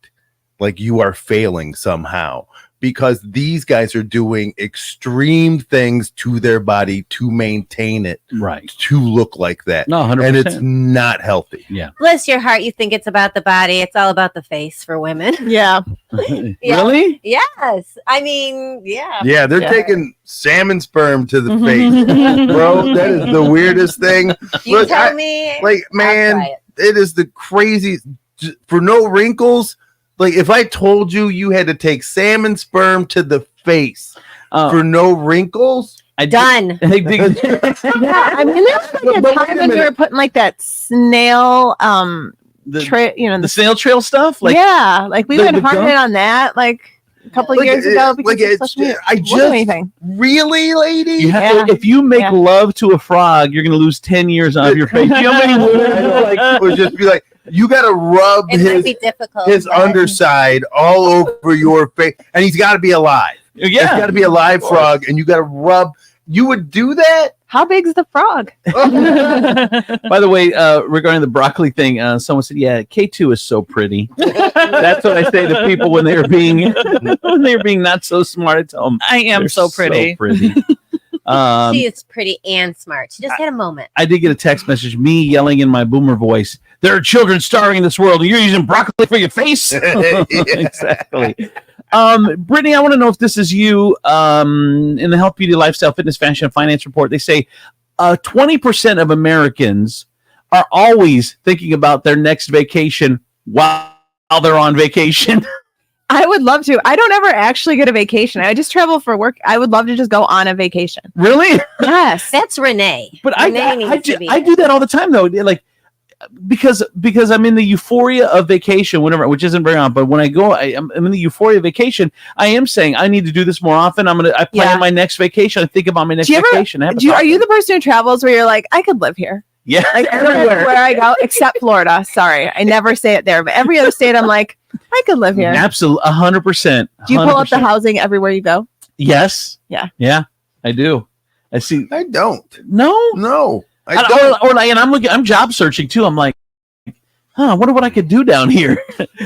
like you are failing somehow, because these guys are doing extreme things to their body to maintain it, right, to look like that. No, 100%. And it's not healthy. Yeah. Bless your heart, you think it's about the body. It's all about the face for women. Yeah. Really? Yes. I mean, yeah. Yeah, they're taking salmon sperm to the face. Bro, that is the weirdest thing. You tell me. Like, man, it is the craziest. For no wrinkles. Like, if I told you had to take salmon sperm to the face for no wrinkles, done. Yeah, I mean, there's like a time when we were putting like that snail, the snail trail stuff. Like, yeah, like we went hard gum? on that like a couple of years ago because of social media. I Wasn't just anything. Really, lady. You have to, if you make love to a frog, you're going to lose 10 years out of your face. You know how many women would just be like, you got to rub It might be difficult. his but- underside all over your face, and he's got to be alive. Yeah. It's got to be a live frog, and you got to rub. You would do that? How big's the frog? By the way, regarding the broccoli thing, someone said, "Yeah, K2 is so pretty." That's what I say to people when they're being not so smart. I tell them, I am "They're so pretty." She is pretty and smart. She just had a moment. I did get a text message, me yelling in my boomer voice, there are children starving in this world, and you're using broccoli for your face? Exactly. Brittany, I want to know if this is you. In the Health, Beauty, Lifestyle, Fitness, Fashion, and Finance report, they say 20% of Americans are always thinking about their next vacation while they're on vacation. I would love to. I don't ever actually get a vacation. I just travel for work. I would love to just go on a vacation. Really? Yes. That's Renee. But Renee I needs do that all the time, though. Like, because I'm in the euphoria of vacation, whenever, which isn't very on. But when I go, I'm in the euphoria of vacation. I am saying I need to do this more often. I plan my next vacation. I think about my next vacation. Are you the person who travels where you're like, I could live here? Yeah, like everywhere where I go, except Florida. Sorry, I never say it there, but every other state, I'm like, I could live here. Absolutely, 100%. Do you pull up the housing everywhere you go? Yes. Yeah, I do. I see. I don't. No. I don't. Or like, and I'm job searching too. I'm like, I wonder what I could do down here.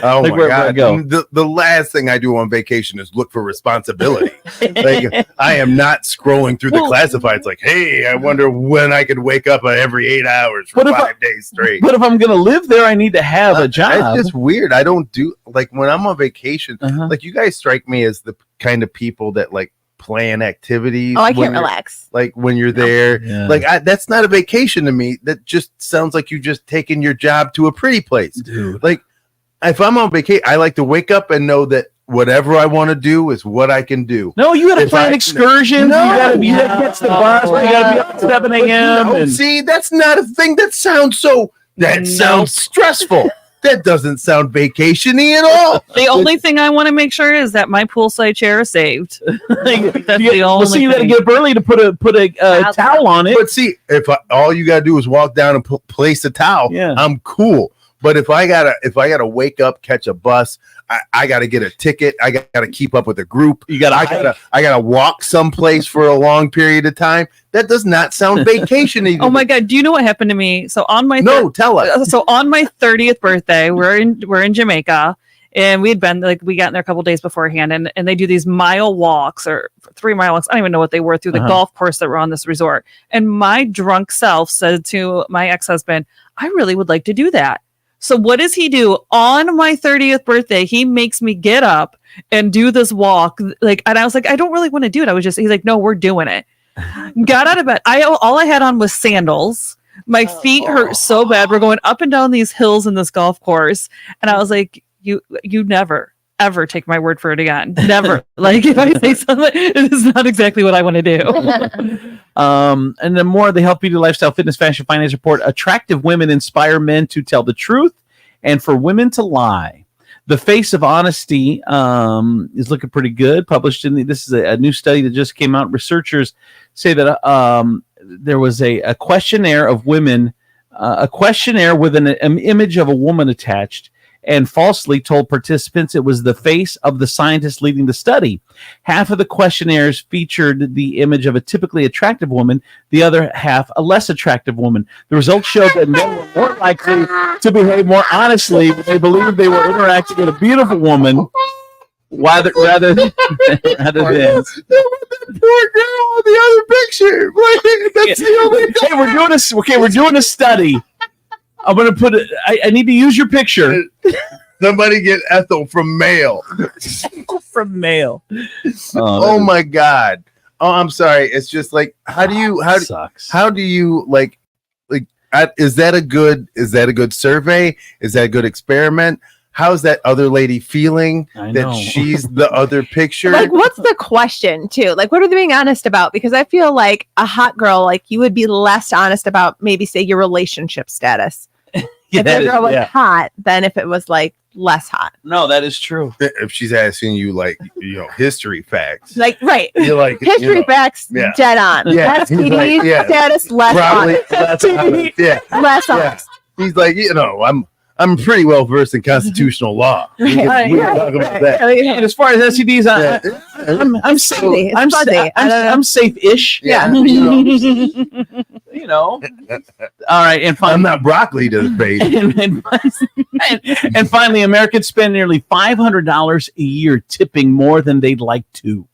Oh like my where God. I go. The last thing I do on vacation is look for responsibility. Like, I am not scrolling through the classifieds like, hey, I wonder when I could wake up every 8 hours for 5 days straight. But if I'm going to live there, I need to have a job. It's just weird. I don't do, like, when I'm on vacation, like, you guys strike me as the kind of people that, like, plan activities. Oh, I can't relax. Like when you're there, like that's not a vacation to me. That just sounds like you just taking your job to a pretty place. Dude. Like if I'm on vacation, I like to wake up and know that whatever I want to do is what I can do. No, you got to plan excursions. No. You got to catch the bus. You got to be up at 7 a.m. No, see, that's not a thing. That sounds so. That sounds stressful. That doesn't sound vacation-y at all. The only thing I want to make sure is that my poolside chair is saved. That's the only So you got to thing. get up early to put a towel on it. But see, if all you gotta do is walk down and place a towel, I'm cool. But if I gotta wake up, catch a bus, I gotta get a ticket. I gotta keep up with a group. I gotta walk someplace for a long period of time. That does not sound vacation-y. Oh my God! Do you know what happened to me? So on my tell us. So on my 30th birthday, we're in Jamaica, and we got in there a couple days beforehand, and they do these mile walks or 3 mile walks. I don't even know what they were through the golf course that were on this resort. And my drunk self said to my ex-husband, "I really would like to do that." So what does he do on my 30th birthday? He makes me get up and do this walk. Like, and I was like, I don't really want to do it. He's like, no, we're doing it. Got out of bed. All I had on was sandals. My feet hurt so bad. We're going up and down these hills in this golf course. And I was like, you never, ever take my word for it again. Never. Like if I say something, it is not exactly what I want to do. And then more of the Health, Beauty, Lifestyle, Fitness, Fashion, Finance report. Attractive women inspire men to tell the truth and for women to lie. The face of honesty is looking pretty good. Published in this is a new study that just came out. Researchers say that there was a questionnaire of women, a questionnaire with an image of a woman attached, and falsely told participants it was the face of the scientist leading the study. Half of the questionnaires featured the image of a typically attractive woman, the other half a less attractive woman. The results showed that men were more likely to behave more honestly when they believed they were interacting with a beautiful woman rather than poor girl on the other picture. That's the only thing. We're doing a study. I'm going to put it. I need to use your picture. Somebody get Ethel from Mail. From Mail. Oh my God. Oh, I'm sorry. It's just like, how do you is that a good survey? Is that a good experiment? How's that other lady feeling that she's the other picture? Like, what's the question too? Like, what are they being honest about? Because I feel like a hot girl, like you would be less honest about maybe say your relationship status. If the girl was hot, than if it was like less hot. No, that is true. If she's asking you like, history facts. Like, right. You're like, history facts, dead on. Yeah. STD status, less honest. Less honest. He's like, I'm pretty well versed in constitutional law. We can talk about that. And as far as STDs, I'm safe. I'm safe-ish. Yeah. All right, and finally, I'm not broccoli to the face. and finally, Americans spend nearly $500 a year tipping more than they'd like to.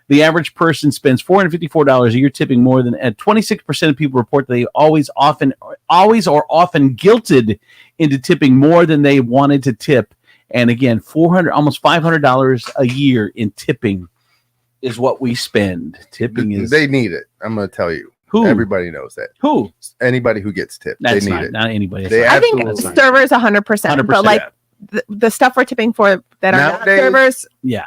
The average person spends $454 a year tipping more than 26% of people report they always or often guilted into tipping more than they wanted to tip. And again, almost $500 a year in tipping is what we spend. Tipping is they need it. I'm going to tell you. Who? Everybody knows that. Who? Anybody who gets tipped. That's they need it. Not anybody. They I think absolutely- servers 100%, but like yeah. the stuff we're tipping for that are not Nowadays- servers. Yeah.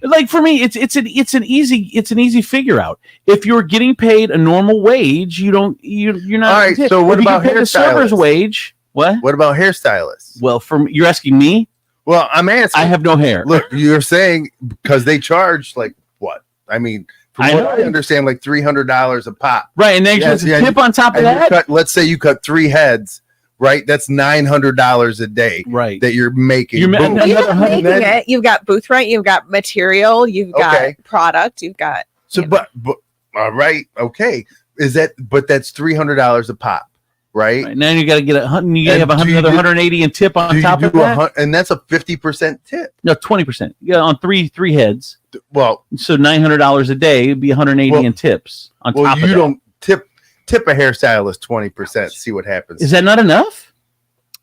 Like for me, it's an easy figure out. If you're getting paid a normal wage, you're not. All right. So what if you about get paid a server's hairstylists? wage? What? What about hairstylists? Well, you're asking me. Well, I'm asking. I have no hair. Look, you're saying because they charge like what? I mean, from I what know. I understand, like $300 a pop. Right, and then there's a tip on top of and you that. let's say you cut 3 heads. Right, that's $900 a day. Right, that you're making. You're Boom. Well, you're not making it. You've got booth rent, you've got material, you've got Okay. product, you've got. So, but all right, okay. Is that? But that's $300 a pop, right? Right, now you got to get you got to have And do you another do- 180 in tip on Do top you of do that. and that's a 50% tip. No, 20%. Yeah, on three heads. Well, so $900 a day would be 180 in tips on top of you that. don't tip a hairstylist 20%. See what happens. Is that not enough?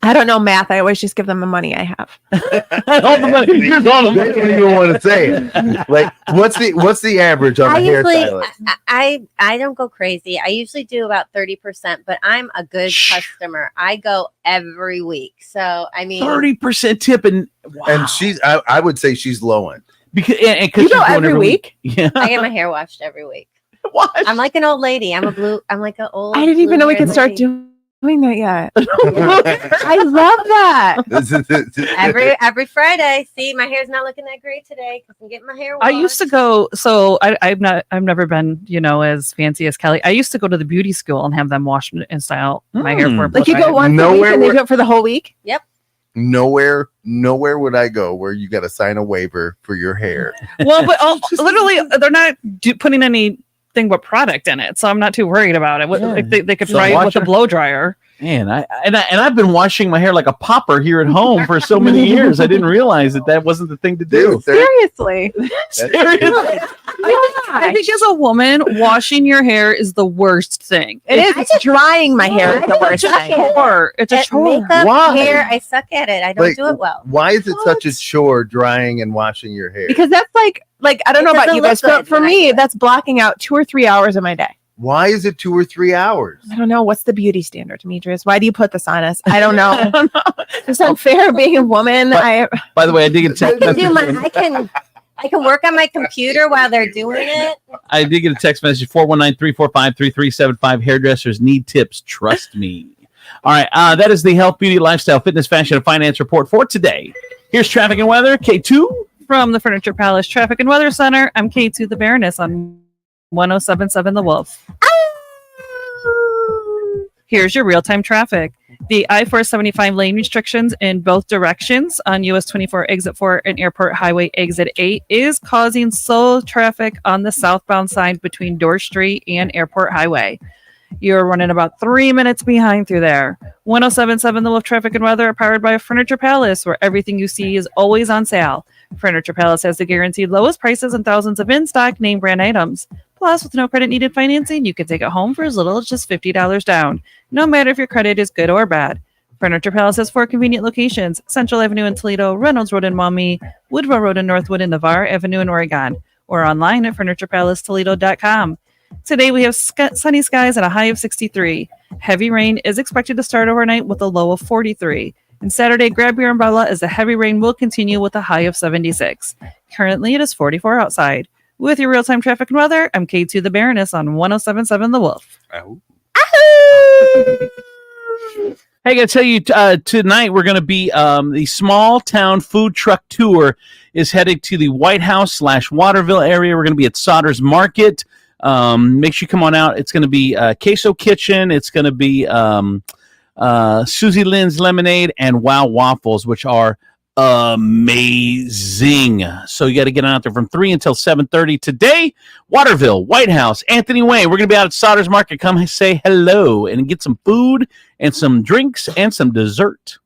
I don't know math. I always just give them the money I have. All the money. Here's all the They don't even want to say it. Like, what's the average on I a usually, hairstylist? I don't go crazy. I usually do about 30%, but I'm a good customer. I go every week. So, I mean, 30% tip and And she's, I would say she's low end. Because You go every week? Yeah. I get my hair washed every week. What? I'm like an old lady. I'm like an old. I didn't even know we could start doing that yet. I love that. every Friday. See, my hair's not looking that great today because I'm getting my hair washed. I used to go, so I've never been, as fancy as Kelly. I used to go to the beauty school and have them wash and style my hair for me. Like you go once a week and they do it for the whole week. Yep. Nowhere would I go where you got to sign a waiver for your hair. Well, but literally, they're not putting anything but product in it, so I'm not too worried about it. Like they could So try it watch with a her- blow dryer. Man, I've been washing my hair like a popper here at home for so many years. I didn't realize that wasn't the thing to do. Seriously. Seriously. I think as a woman, washing your hair is the worst thing. It is. It's drying my hair is the worst thing. Chore. It's a At chore. makeup, Why? hair, I suck at it. I don't Like, do it well. Why is it such a chore drying and washing your hair? Because that's like I don't It know about doesn't you guys, look but good for when I me, that's blocking out 2 or 3 hours of my day. Why is it 2 or 3 hours? I don't know. What's the beauty standard, Demetrius? Why do you put this on us? I don't know. It's unfair being a woman. By the way, I did get a text message. I can work on my computer while they're doing it. I did get a text message 419-345-3375. Hairdressers need tips. Trust me. All right. That is the health, beauty, lifestyle, fitness, fashion, and finance report for today. Here's traffic and weather. K2. From the Furniture Palace Traffic and Weather Center, I'm K2 the Baroness on 107.7 The Wolf. Here's your real-time traffic. The I-475 lane restrictions in both directions on US 24 exit 4 and Airport Highway exit 8 is causing slow traffic on the southbound side between Dorr Street and Airport Highway. You're running about 3 minutes behind through there. 107.7 The Wolf Traffic and Weather are powered by Furniture Palace, where everything you see is always on sale. Furniture Palace has the guaranteed lowest prices and thousands of in-stock name brand items. Plus, with no credit needed financing, you can take it home for as little as just $50 down, no matter if your credit is good or bad. Furniture Palace has 4 convenient locations: Central Avenue in Toledo, Reynolds Road in Maumee, Woodville Road in Northwood, and Navarre Avenue in Oregon, or online at FurniturePalaceToledo.com. Today we have sunny skies and a high of 63. Heavy rain is expected to start overnight with a low of 43. And Saturday, grab your umbrella as the heavy rain will continue with a high of 76. Currently, it is 44 outside. With your real-time traffic and weather, I'm K2 the Baroness on 107.7 The Wolf. Hey, I got to tell you, tonight we're going to be the small town food truck tour is headed to the White House / Waterville area. We're going to be at Sauter's Market. Make sure you come on out. It's going to be Queso Kitchen. It's going to be Susie Lynn's Lemonade and Wow Waffles, which are amazing. So you got to get out there from 3 until 7:30 today. Waterville, White House, Anthony Way. We're going to be out at Sauter's Market. Come say hello and get some food and some drinks and some dessert.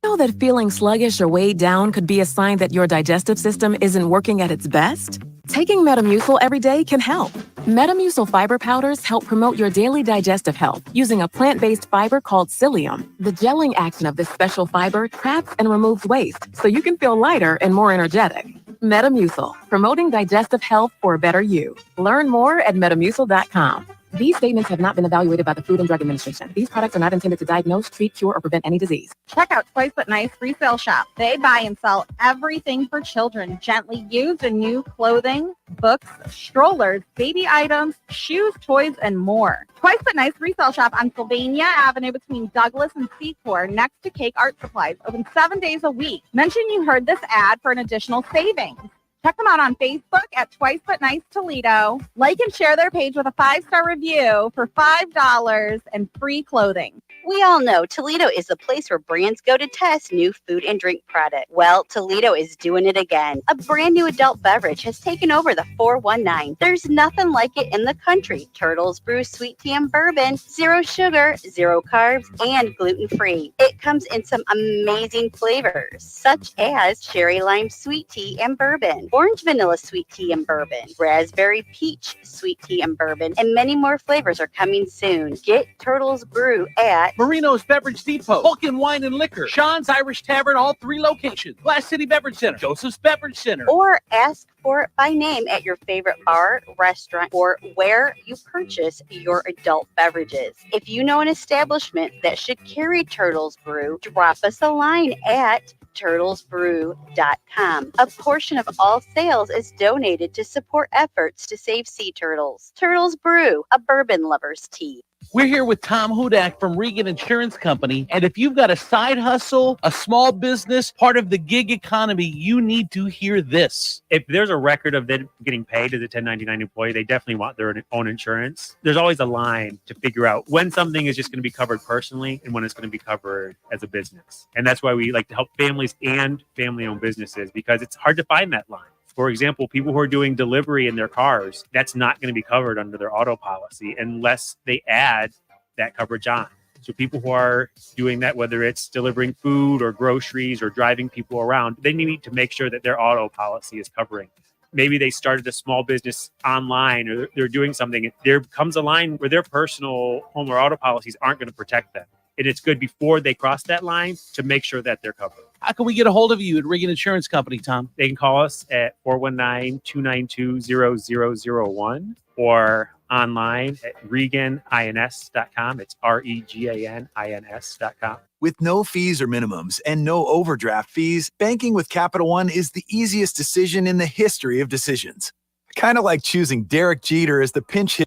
know that feeling sluggish or weighed down could be a sign that your digestive system isn't working at its best? Taking Metamucil every day can help. Metamucil fiber powders help promote your daily digestive health using a plant-based fiber called psyllium. The gelling action of this special fiber traps and removes waste so you can feel lighter and more energetic. Metamucil, promoting digestive health for a better you. Learn more at metamucil.com. These statements have not been evaluated by the Food and Drug Administration. These products are not intended to diagnose, treat, cure, or prevent any disease. Check out Twice But Nice Resale Shop. They buy and sell everything for children, gently used and new clothing, books, strollers, baby items, shoes, toys, and more. Twice But Nice Resale Shop on Sylvania Avenue between Douglas and Secor, next to Cake Art Supplies, open 7 days a week. Mention you heard this ad for an additional savings. Check them out on Facebook at Twice But Nice Toledo. Like and share their page with a 5-star review for $5 and free clothing. We all know Toledo is the place where brands go to test new food and drink product. Well, Toledo is doing it again. A brand new adult beverage has taken over the 419. There's nothing like it in the country. Turtles Brew Sweet Tea and Bourbon, 0 sugar, 0 carbs, and gluten-free. It comes in some amazing flavors, such as cherry lime sweet tea and bourbon, orange vanilla sweet tea and bourbon, raspberry peach sweet tea and bourbon, and many more flavors are coming soon. Get Turtles Brew at Marino's Beverage Depot, Vulcan Wine and Liquor, Sean's Irish Tavern, all 3 locations, Glass City Beverage Center, Joseph's Beverage Center. or ask for it by name at your favorite bar, restaurant, or where you purchase your adult beverages. If you know an establishment that should carry Turtles Brew, drop us a line at turtlesbrew.com. A portion of all sales is donated to support efforts to save sea turtles. Turtles Brew, a bourbon lover's tea. We're here with Tom Hudak from Regan Insurance Company. And if you've got a side hustle, a small business, part of the gig economy, you need to hear this. If there's a record of them getting paid as a 1099 employee, they definitely want their own insurance. There's always a line to figure out when something is just going to be covered personally and when it's going to be covered as a business. And that's why we like to help families and family-owned businesses, because it's hard to find that line. For example, people who are doing delivery in their cars, that's not going to be covered under their auto policy unless they add that coverage on. So people who are doing that, whether it's delivering food or groceries or driving people around, they need to make sure that their auto policy is covering. Maybe they started a small business online, or they're doing something. There comes a line where their personal home or auto policies aren't going to protect them. And it's good before they cross that line to make sure that they're covered. How can we get a hold of you at Regan Insurance Company, Tom? They can call us at 419-292-0001 or online at reganins.com. It's REGANINS.com. With no fees or minimums and no overdraft fees, banking with Capital One is the easiest decision in the history of decisions. Kind of like choosing Derek Jeter as the pinch hitter.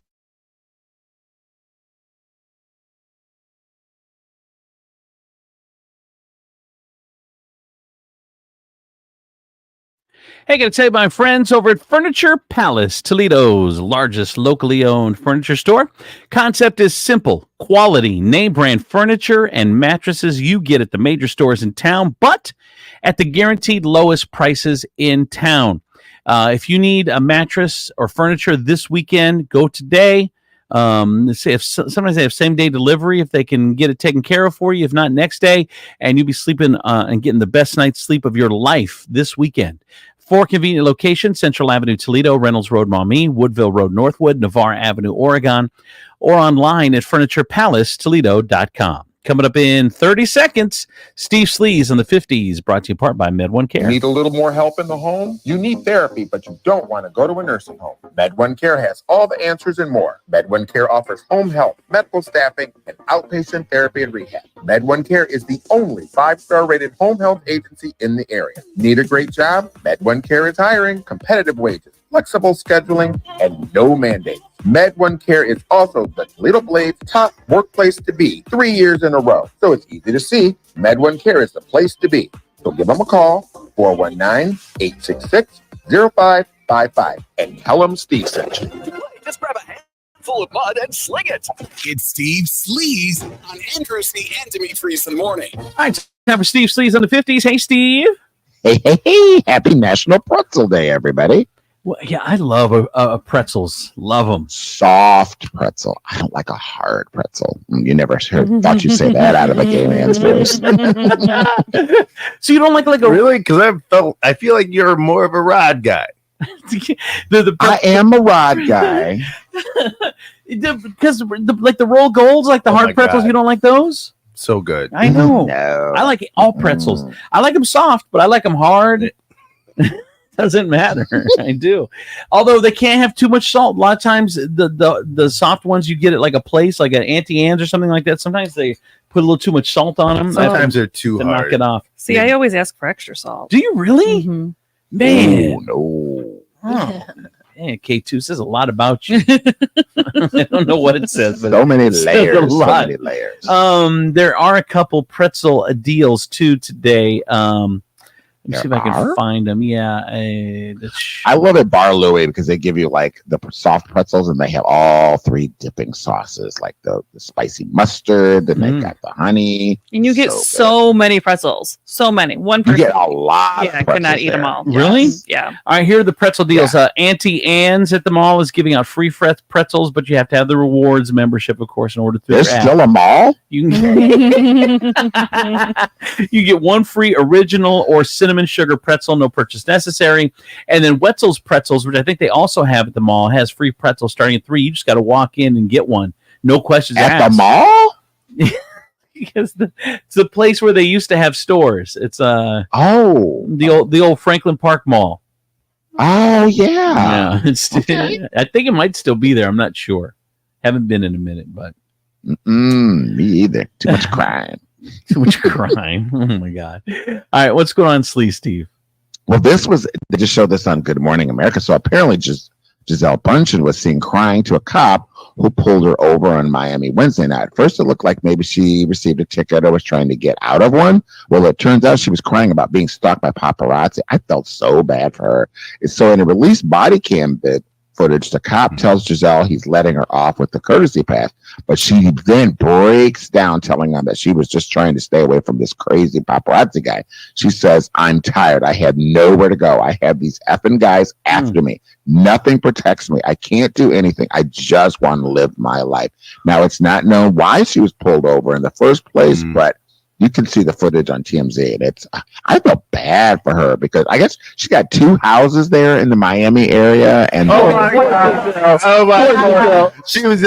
Hey, got to tell you, my friends over at Furniture Palace, Toledo's largest locally owned furniture store. Concept is simple: quality, name brand furniture and mattresses you get at the major stores in town, but at the guaranteed lowest prices in town. If you need a mattress or furniture this weekend, go today. Let's say sometimes they have same day delivery if they can get it taken care of for you. If not, next day, and you'll be sleeping and getting the best night's sleep of your life this weekend. 4 convenient locations: Central Avenue, Toledo; Reynolds Road, Maumee; Woodville Road, Northwood; Navarre Avenue, Oregon, or online at FurniturePalaceToledo.com. Coming up in 30 seconds, Steve Sleaze on the 50s, brought to you in part by Med1 Care. Need a little more help in the home? You need therapy, but you don't want to go to a nursing home. Med1 Care has all the answers and more. Med1 Care offers home health, medical staffing, and outpatient therapy and rehab. Med1 Care is the only 5-star rated home health agency in the area. Need a great job? Med1 Care is hiring, competitive wages, flexible scheduling, and no mandates. Med1 Care is also the Toledo Blade's top workplace to be 3 years in a row. So it's easy to see. Med1 Care is the place to be. So give them a call, 419-866-0555, and tell them Steve sent you. Just grab a handful of mud and sling it. It's Steve Sleaze on Andrews and Demetrius in the morning. All right, time for Steve Sleaze on the 50s. Hey, Steve. Hey, hey, hey. Happy National Pretzel Day, everybody. Well, yeah, I love pretzels. Love them. Soft pretzel. I don't like a hard pretzel. You never thought you'd say that out of a gay man's voice. So you don't like a really? Because I feel like you're more of a rod guy. I am a rod guy. Because the roll golds, like the hard pretzels, God. you don't like those? So good. I know. No. I like all pretzels. I like them soft, but I like them hard. Doesn't matter. I do. Although they can't have too much salt. A lot of times the soft ones you get at like a place like an Auntie Anne's or something like that. Sometimes they put a little too much salt on them. Sometimes they're too to hard. knock it off. See, I always ask for extra salt. Do you really? Mm-hmm. Man. No. Oh. Man, K2 says a lot about you. I don't know what it says, but So many it says layers. a So lot. many layers. There are a couple pretzel deals too today. Let me see if I can are? find them. Yeah, I love it Bar Louie because they give you like the soft pretzels and they have all three dipping sauces, like the spicy mustard, and they've got the honey. And you get So so many pretzels. So many. One You person. get a lot. Yeah, I of could not pretzels eat them there. all. Really? Yeah. All right, here are the pretzel deals. Auntie Anne's at the mall is giving out free pretzels, but you have to have the rewards membership, of course, in order to. There's still a mall? You can you get one free original or cinnamon sugar pretzel, no purchase necessary. And then Wetzel's Pretzels, which I think they also have at the mall, has free pretzels starting at $3. You just got to walk in and get one. No questions At asked. the mall? Because it's the place where they used to have stores. It's the old Franklin Park Mall. Oh yeah. Yeah, I think it might still be there. I'm not sure. Haven't been in a minute, but me either. Too much crime. Too much crime. Oh my god. All right, what's going on, Slee Steve? Well, they just showed this on Good Morning America. So apparently Gisele Bundchen was seen crying to a cop who pulled her over on Miami Wednesday night. At first, it looked like maybe she received a ticket or was trying to get out of one. Well, it turns out she was crying about being stalked by paparazzi. I felt so bad for her. So in a released body cam footage, the cop tells Gisele he's letting her off with the courtesy pass, but she then breaks down telling him that she was just trying to stay away from this crazy paparazzi guy. She says, "I'm tired. I have nowhere to go. I have these effing guys after me. Nothing protects me. I can't do anything. I just want to live my life." Now, it's not known why she was pulled over in the first place, but you can see the footage on TMZ, and I felt bad for her because I guess she got 2 houses there in the Miami area, and She's going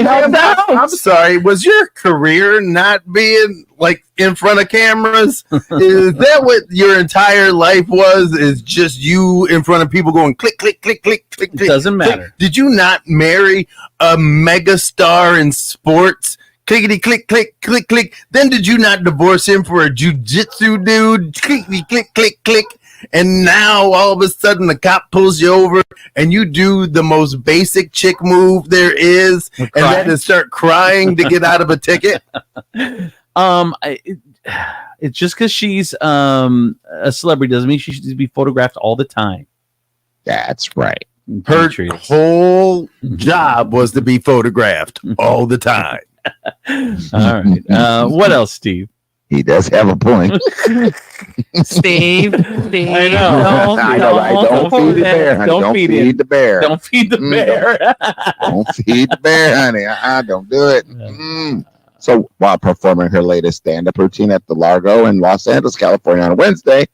I'm sorry. Was your career not being like in front of cameras? Is that what your entire life was? Is just you in front of people going click, click, click, click, click, click? Doesn't matter. Click. Did you not marry a mega star in sports? Clickety click, click, click, click. Then did you not divorce him for a jujitsu dude? Clickety click, click, click. And now all of a sudden the cop pulls you over and you do the most basic chick move there is, and that is start crying to get out of a ticket. It's just because she's a celebrity doesn't mean she should be photographed all the time. That's right. Her whole job was to be photographed all the time. All right. What else, Steve? He does have a point. Steve. I know. I know, right? Don't feed the bear, honey. Don't feed the bear. Don't feed the bear. Don't feed the bear, honey. Don't do it. So while performing her latest stand-up routine at the Largo in Los Angeles, California on Wednesday,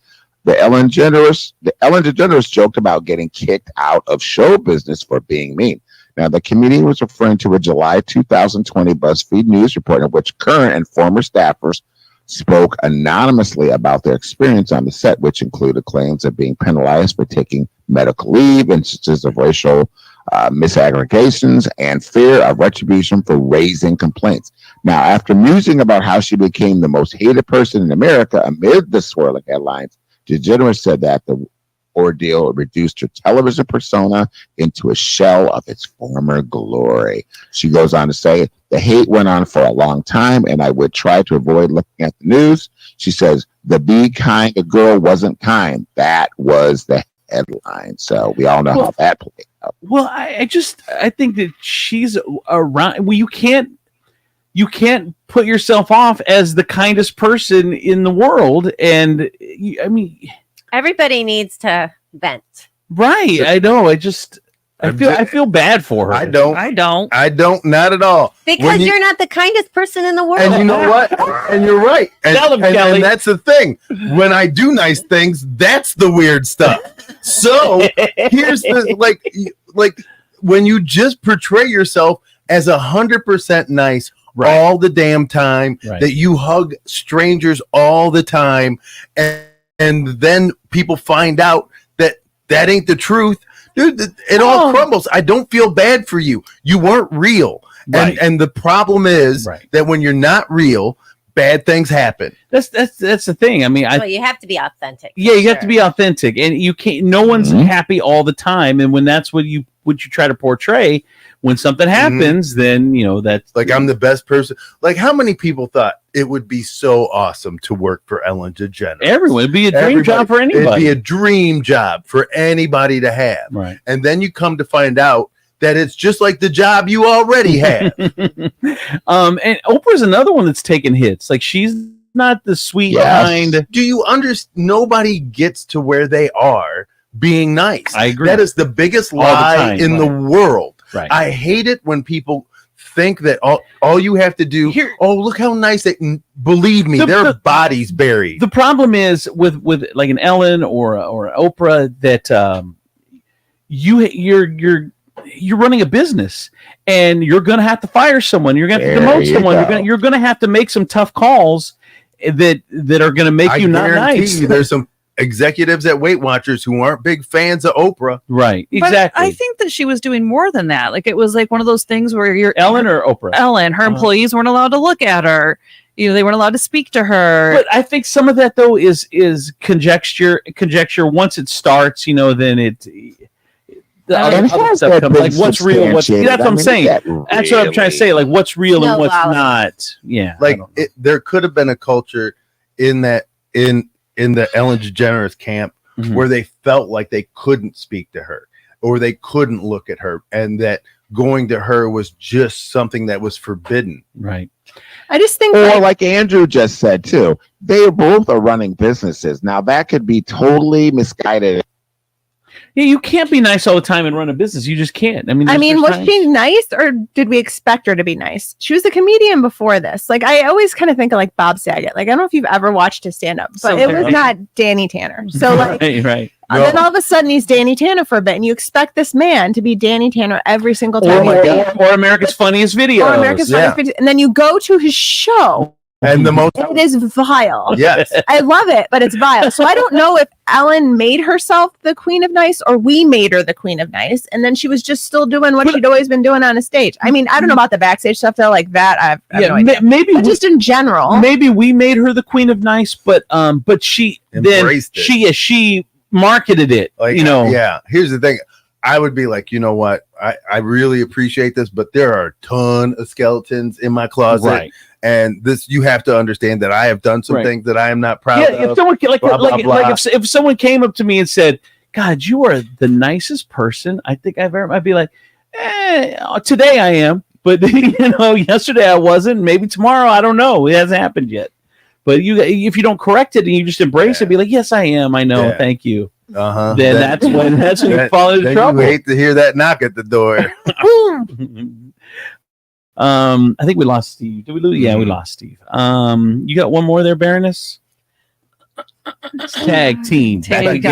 the Ellen DeGeneres joked about getting kicked out of show business for being mean. Now, the comedian was referring to a July 2020 BuzzFeed News report in which current and former staffers spoke anonymously about their experience on the set, which included claims of being penalized for taking medical leave, instances of racial misaggregations, and fear of retribution for raising complaints. Now, after musing about how she became the most hated person in America amid the swirling headlines, DeGeneres said that the ordeal reduced her television persona into a shell of its former glory. She goes on to say, "The hate went on for a long time, and I would try to avoid looking at the news." She says, "The be kind girl wasn't kind." That was the headline. So we all know how that played out. Well, I think that she's around. Well, you can't put yourself off as the kindest person in the world. And I mean, everybody needs to vent. Right. I know. I feel bad for her. I don't. Not at all. Because you're not the kindest person in the world. And you know what? And you're right. And, Tell him, and Kelly. that's the thing. When I do nice things, that's the weird stuff. So here's the like when you just portray yourself as 100% nice all the damn time, that you hug strangers all the time, and then people find out that ain't the truth. Dude, it all crumbles. I don't feel bad for you. You weren't real. And the problem is that when you're not real, bad things happen. That's the thing. I mean, well, you have to be authentic. Yeah, you have to be authentic, and you can't. No one's happy all the time, and when that's what you try to portray, when something happens, then that's like I'm the best person. Like, how many people thought it would be so awesome to work for Ellen DeGeneres? Everyone, it'd be a dream job for anybody. It'd be a dream job for anybody to have. Right. And then you come to find out that it's just like the job you already have. And Oprah's another one that's taken hits. Like, she's not the sweet kind. Do you understand? Nobody gets to where they are being nice. I agree. That is the biggest All the lie time, in the world. Right. I hate it when people think that all you have to do, look how nice they, believe me, their body's buried. The problem is with like an Ellen or Oprah that you're running a business, and you're going to have to fire someone. You're going to have to demote someone. You're going to have to make some tough calls that are going to make you not nice. There's some executives at Weight Watchers who aren't big fans of Oprah. Right. But I think that she was doing more than that. Like, it was like one of those things where you're Ellen or Oprah. Ellen, her employees weren't allowed to look at her. They weren't allowed to speak to her. But I think some of that though is conjecture. Once it starts, then it. The other stuff comes, like what's real, that's what I'm saying. That's what I'm trying to say. Like, what's real and what's not. Yeah. Like, there could have been a culture in that in the Ellen DeGeneres camp where they felt like they couldn't speak to her or they couldn't look at her, and that going to her was just something that was forbidden. Right. I just think, like Andrew just said too, they both are running businesses. Now that could be totally misguided. Yeah, you can't be nice all the time and run a business. You just can't. I mean, was she nice, or did we expect her to be nice? She was a comedian before this. Like, I always kind of think of like Bob Saget. Like, I don't know if you've ever watched his stand up, but it was not Danny Tanner. So like, right. Then all of a sudden he's Danny Tanner for a bit, and you expect this man to be Danny Tanner every single time. Or America's Funniest Videos. Or America's Funniest Videos. And then you go to his show. And the most it is vile. Yes. I love it, but it's vile. So I don't know if Ellen made herself the queen of nice or we made her the queen of nice, and then she was just still doing what she'd always been doing on a stage. I mean, I don't know about the backstage stuff though, like that. I have no idea. Maybe just in general. Maybe we made her the queen of nice, but she embraced then she marketed it. Like, yeah. Here's the thing. I would be like, you know what? I really appreciate this, but there are a ton of skeletons in my closet. Right. And this, you have to understand that I have done some things that I am not proud of. If someone if someone came up to me and said, "God, you are the nicest person I think I've ever," I'd be like, today I am, but yesterday I wasn't. Maybe tomorrow, I don't know. It hasn't happened yet. But if you don't correct it and you just embrace it, be like, "Yes, I am. I know. Thank you." Then that's when you fall into trouble. You hate to hear that knock at the door. I think we lost Steve. Did we lose? Yeah, we lost Steve. You got one more there, Baroness? Tag team. Check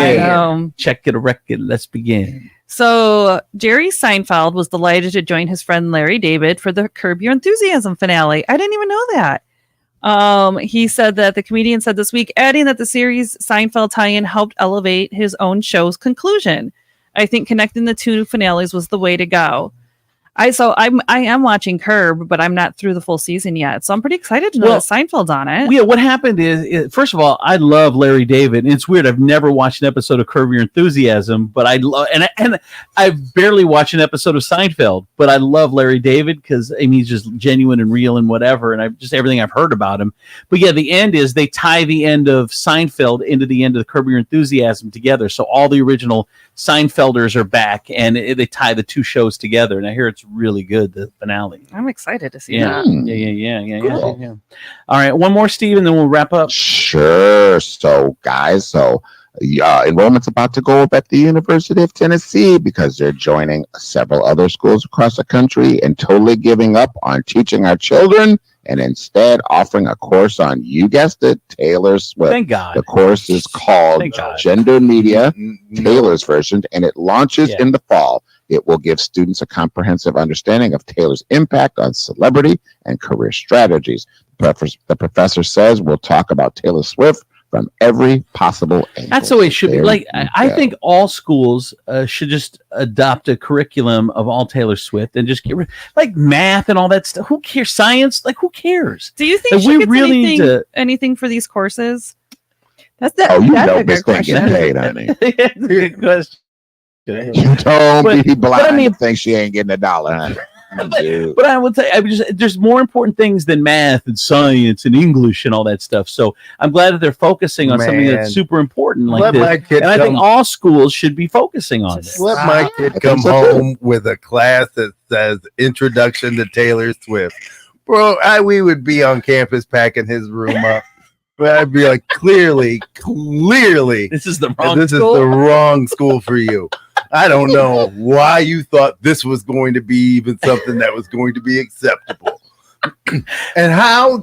it a record. Let's begin. So Jerry Seinfeld was delighted to join his friend Larry David for the Curb Your Enthusiasm finale. I didn't even know that. He said that the comedian said this week, adding that the series Seinfeld tie-in helped elevate his own show's conclusion. I think connecting the two finales was the way to go. I am watching Curb, but I'm not through the full season yet, so I'm pretty excited to know that Seinfeld's on it. Yeah, what happened is first of all, I love Larry David, and it's weird. I've never watched an episode of Curb Your Enthusiasm, but I love and I've barely watched an episode of Seinfeld, but I love Larry David because he's just genuine and real and whatever, and just everything I've heard about him. But yeah, the end is they tie the end of Seinfeld into the end of the Curb Your Enthusiasm together, so all the original Seinfelders are back, and they tie the two shows together, and I hear it's really good, the finale. I'm excited to see that. that. Yeah. All right, one more, Steve, and then we'll wrap up. Sure. So, guys, Enrollment's about to go up at the University of Tennessee because they're joining several other schools across the country and totally giving up on teaching our children and instead offering a course on, you guessed it, Taylor Swift. Thank God. The course is called Gender Media, Taylor's version, and it launches in the fall. It will give students a comprehensive understanding of Taylor's impact on celebrity and career strategies. The professor says we'll talk about Taylor Swift from every possible angle. That's the way it should be. Like, I think all schools should just adopt a curriculum of all Taylor Swift and just get rid, like math and all that stuff. Who cares? Science? Like, who cares? Do you think Like, she gets anything for these courses? That's that's a good question. Paid, honey. That's a good question. You don't be blind and think she ain't getting $1, honey. But I would say there's more important things than math and science and English and all that stuff. So I'm glad that they're focusing on something that's super important like this. And I think all schools should be focusing on this. Let my kid come home with a class that says Introduction to Taylor Swift. Bro, we would be on campus packing his room up. But I'd be like, clearly, this is the wrong school for you. I don't know why you thought this was going to be even something that was going to be acceptable. And how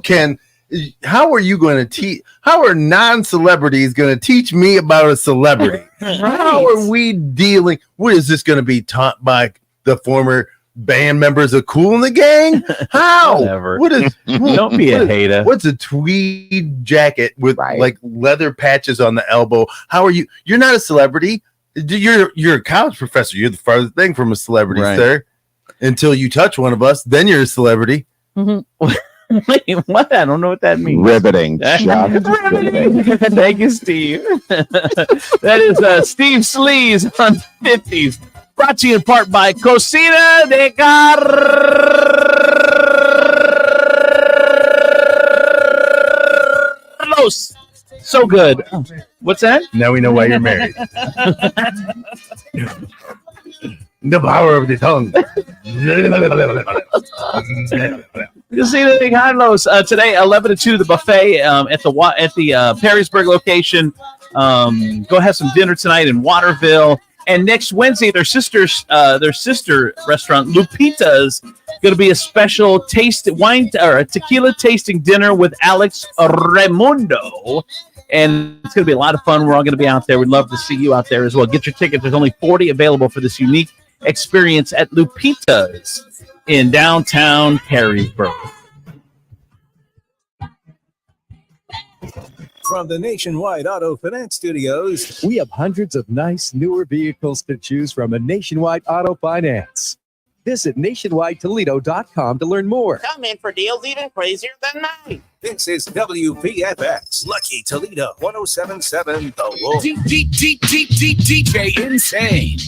are you going to teach? How are non-celebrities going to teach me about a celebrity? Right. How are we dealing? What is this going to be taught by the former band members of Kool and the Gang? How? Whatever. What is? Don't be a hater. What's a tweed jacket with like leather patches on the elbow? How are you? You're not a celebrity. You're a college professor. You're the farthest thing from a celebrity, sir. Until you touch one of us, then you're a celebrity. Mm-hmm. Wait, what? I don't know what that means. Riveting. Riveting. Thank you, Steve. That is Steve Sleaze on 50s. Brought to you in part by Cocina de Carlos. So good. What's that? Now we know why you're married. The power of the tongue. Cocina de Carlos. Today, 11 to 2, the buffet at the Perrysburg location. Go have some dinner tonight in Waterville. And next Wednesday, their sister restaurant, Lupita's, going to be a special tequila tasting dinner with Alex Raimundo. And it's going to be a lot of fun. We're all going to be out there. We'd love to see you out there as well. Get your tickets. There's only 40 available for this unique experience at Lupita's in downtown Perrysburg. From the Nationwide Auto Finance Studios, we have hundreds of nice, newer vehicles to choose from at Nationwide Auto Finance. Visit nationwidetoledo.com to learn more. Come in for deals even crazier than mine. This is WPFX, Lucky Toledo, 1077 The Wolf. DJ Insane.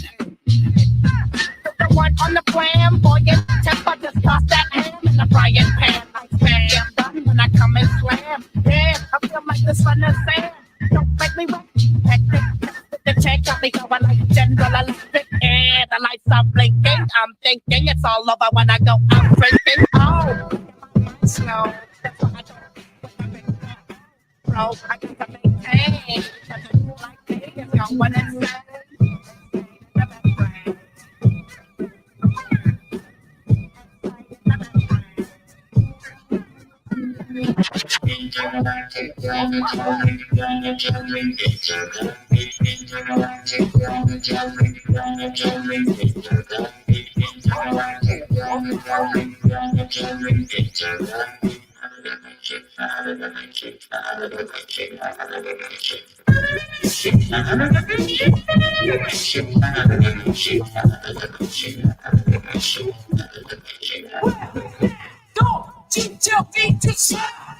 The one on the flamboyant temper, just toss that ham in the frying pan. Like bam, done when I come and slam. Yeah, I feel like the sun is sand. Don't make me wet. Hectic, the check got me going like General Electric. Yeah, the lights are blinking. I'm thinking it's all over when I go out drinking. Oh, my slow. That's why I don't. Bro, I got to maintain. Because you like me, it's going insane.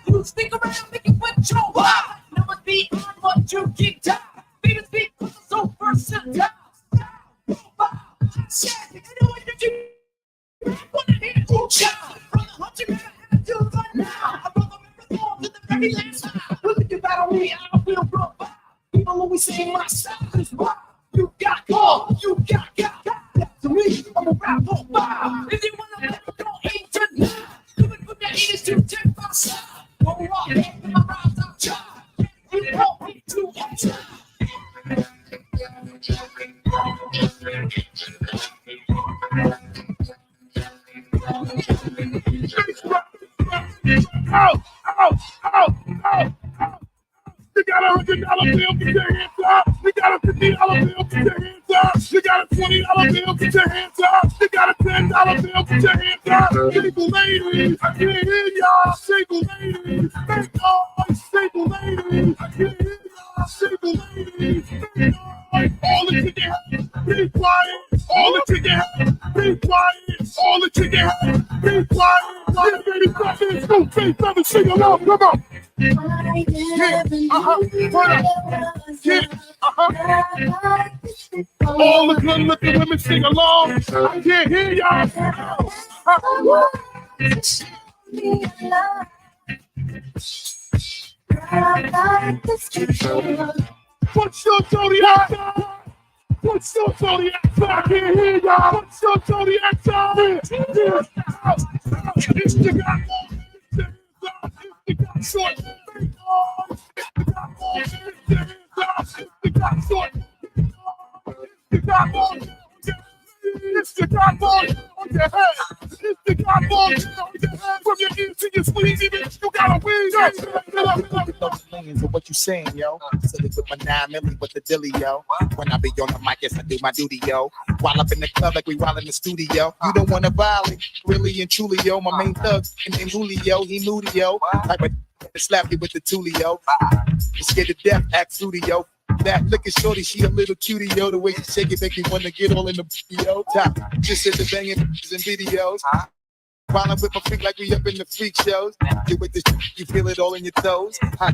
You stick around, make it what you want. Never be on what you keep down. Beat a speak, so versatile. Shit, you know what you do. Wanna hear it, good job. Brother, hunt you have to run now. A brother marathon to the very last mile. When you battle me, I feel real bad. People always say my style is wild. You got call, you got. To me, I'm a rap on fire. If you wanna let me go, ain't tonight. Coming from the 80s to 10 outside. Go rock, my rhymes I'm charged. You want me to enter. got a $100 bill, get your hands up. You got a $50 bill, get your hands up. You got a $20 bill, get your hands up. You got a $10 bill, get your hands up. Single ladies, I can't hear y'all. Single ladies, make noise. Single ladies, I can't hear y'all. Single ladies, make noise. All the chicken heads, be quiet. All the chicken heads, be quiet. All the chicken heads, be quiet. All the baby crackers, go face, never sing along. Come on. Yeah, turn up. Yeah, all the good looking women sing along. I can't hear y'all. What's your zodiac sign? What's your zodiac sign? I can't hear y'all. What's your zodiac sign? It's the guy. It's the guy short. It's the God on your head. It's the God on your head. From your ears to your sleeves, even you gotta win. Millions of what you saying, yo. Silly with my 9 milli with the dilly, yo. When I be on the mic, yes, I do my duty, yo. While up in the club, like we while in the studio. You don't wanna violate, really and truly, yo. My main thug, named Julio, he moody, yo. Like a slap you with the tulio. You scared to death, act fruity, yo. That looking shorty, she a little cutie, yo. The way she shake it make me wanna get all in the yo. Top, just in the banging and videos. While I'm with my freak like we up in the freak shows. You with this, you feel it all in your toes. I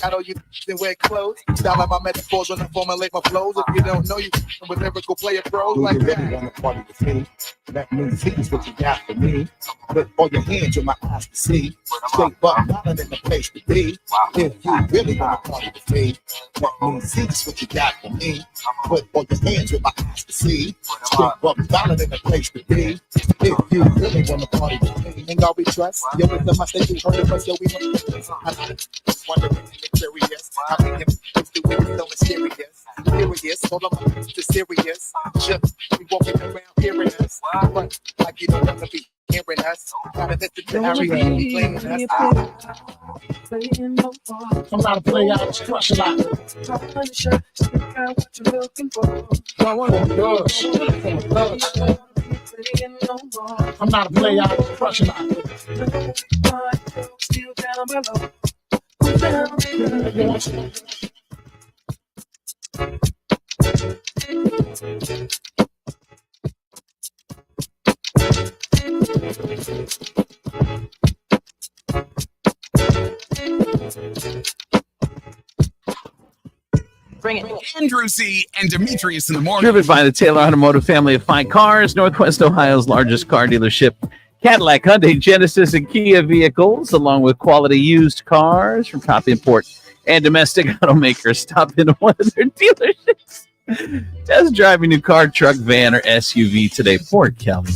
know you then wear clothes. Style out my metaphors when I formulate my flows. If you don't know, you with lyrical player pros like that. You wanna party with me? That means he's what you got for me. Put all your hands in my eyes to see. Straight buck mountain in the place to be. If you really wanna party with me, that means he's what you got for me. Put all your hands in my eyes to see. Straight buck mountain in the place to be. If you really wanna party with me. Ain't all we trust. Yo, with the must you heard of us, yo, we must wondering and curious. How we can do it so mysterious. Serious, hold on, the serious. Just we walking around hearing us. But like you don't want to be hearing us. Gotta let the clarity playing us. I'm not a player, I was crush a lot. I'm not a player, I was crush a lot. Still down below. Bring it. Andrew C. and Demetrius in the morning. Driven by the Taylor Automotive family of fine cars, Northwest Ohio's largest car dealership. Cadillac, Hyundai, Genesis, and Kia vehicles, along with quality used cars from top import and domestic automakers. Stop into one of their dealerships. Test drive a new car, truck, van, or SUV today. Poor Kelly.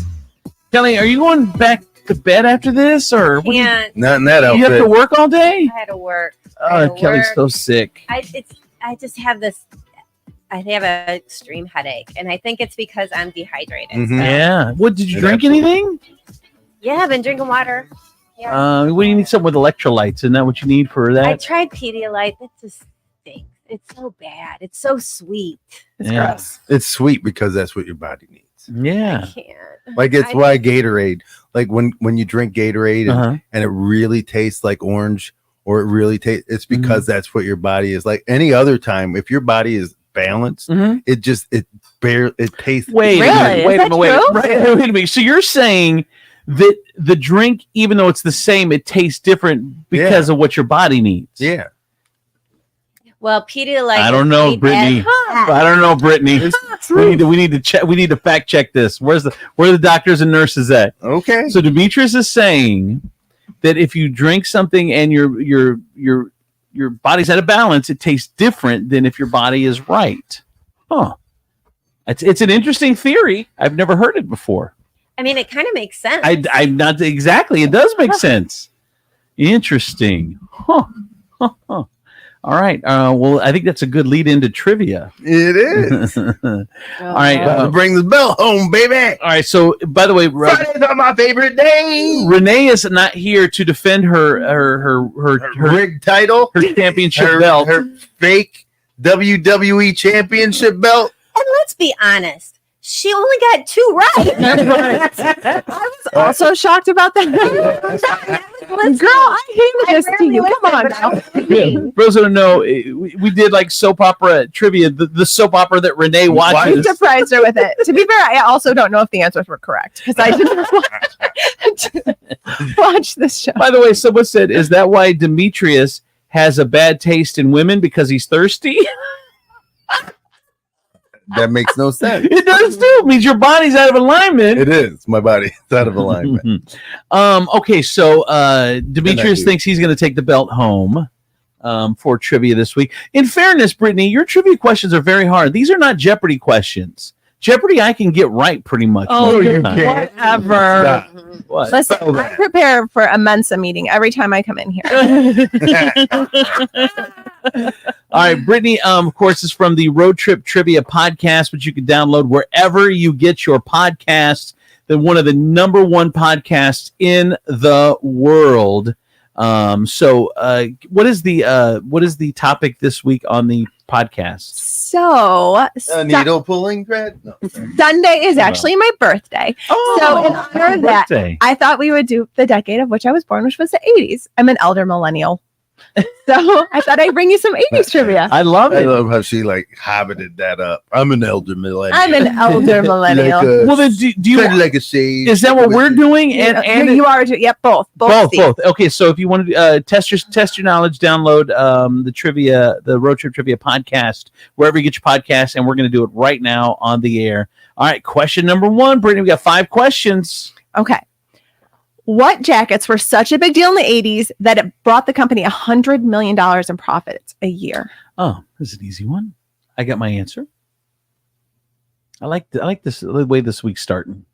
Kelly, are you going back to bed after this, or what? Not in that outfit. You have to work all day? I had to work. Oh, Kelly's so sick. I just have this. I have an extreme headache, and I think it's because I'm dehydrated. Mm-hmm. So. Yeah. What, did you drink anything? Yeah, I've been drinking water. Yeah. What do you need? Something with electrolytes? Isn't that what you need for that? I tried Pedialyte. It just stinks. It's so bad. It's so sweet. It's gross. It's sweet because that's what your body needs. Yeah. I can't. Like it's why Gatorade. Like when you drink Gatorade and it really tastes like orange, or it really tastes. It's because that's what your body is like. Any other time, if your body is balanced, it tastes. Wait a minute. So you're saying that the drink, even though it's the same, it tastes different because of what your body needs. Yeah. Well, Pedialyte. I don't know, Brittany. I don't know, Brittany. We need to check. We need to fact check this. Where are the doctors and nurses at? Okay. So Demetrius is saying that if you drink something and your body's out of balance, it tastes different than if your body is right. Huh. It's an interesting theory. I've never heard it before. I mean, it kind of makes sense. I'm not exactly. It does make sense. Interesting. Huh. All right. Well, I think that's a good lead into trivia. It is. All right. Bring the bell home, baby. All right. So, by the way, Fridays are my favorite day. Renee is not here to defend her rig title, her championship belt, her fake WWE championship belt. And let's be honest, she only got 2 right. I was also shocked about that. Girl, I hated this to you. Come on now. For those who don't know, we did like soap opera trivia, the soap opera that Renee I watches. surprised her with it. To be fair, I also don't know if the answers were correct because I didn't watch this show. By the way, someone said, "Is that why Demetrius has a bad taste in women because he's thirsty?" That makes no sense. It does too. It means your body's out of alignment. It is. My body is out of alignment. Okay, so Demetrius thinks he's going to take the belt home for trivia this week. In fairness, Brittany, your trivia questions are very hard. These are not Jeopardy questions. Jeopardy, I can get right pretty much. Oh, you can't. whatever. What? Listen, I prepare for a Mensa meeting every time I come in here. All right, Brittany, of course, is from the Road Trip Trivia podcast, which you can download wherever you get your podcasts. They're one of the number 1 podcasts in the world. So what is the topic this week on the podcast? So, needle pulling thread? No. Sunday is actually my birthday. So, in honor of that, birthday. I thought we would do the decade of which I was born, which was the 80s. I'm an elder millennial. So, I thought I'd bring you some 80s trivia. I love I it. love how she like hobbited that up. I'm an elder millennial. I'm an elder millennial. Well, then do you like a shade? Is that what we're doing? And you are, yep, both. Both. Steve. Okay, so if you want to test your knowledge, download the Road Trip Trivia podcast wherever you get your podcasts, and we're going to do it right now on the air. All right, question number 1, Brittany. We got 5 questions. Okay. What jackets were such a big deal in the 80s that it brought the company $100 million in profits a year? Oh, this is an easy one. I got my answer. I like this the way this week's starting.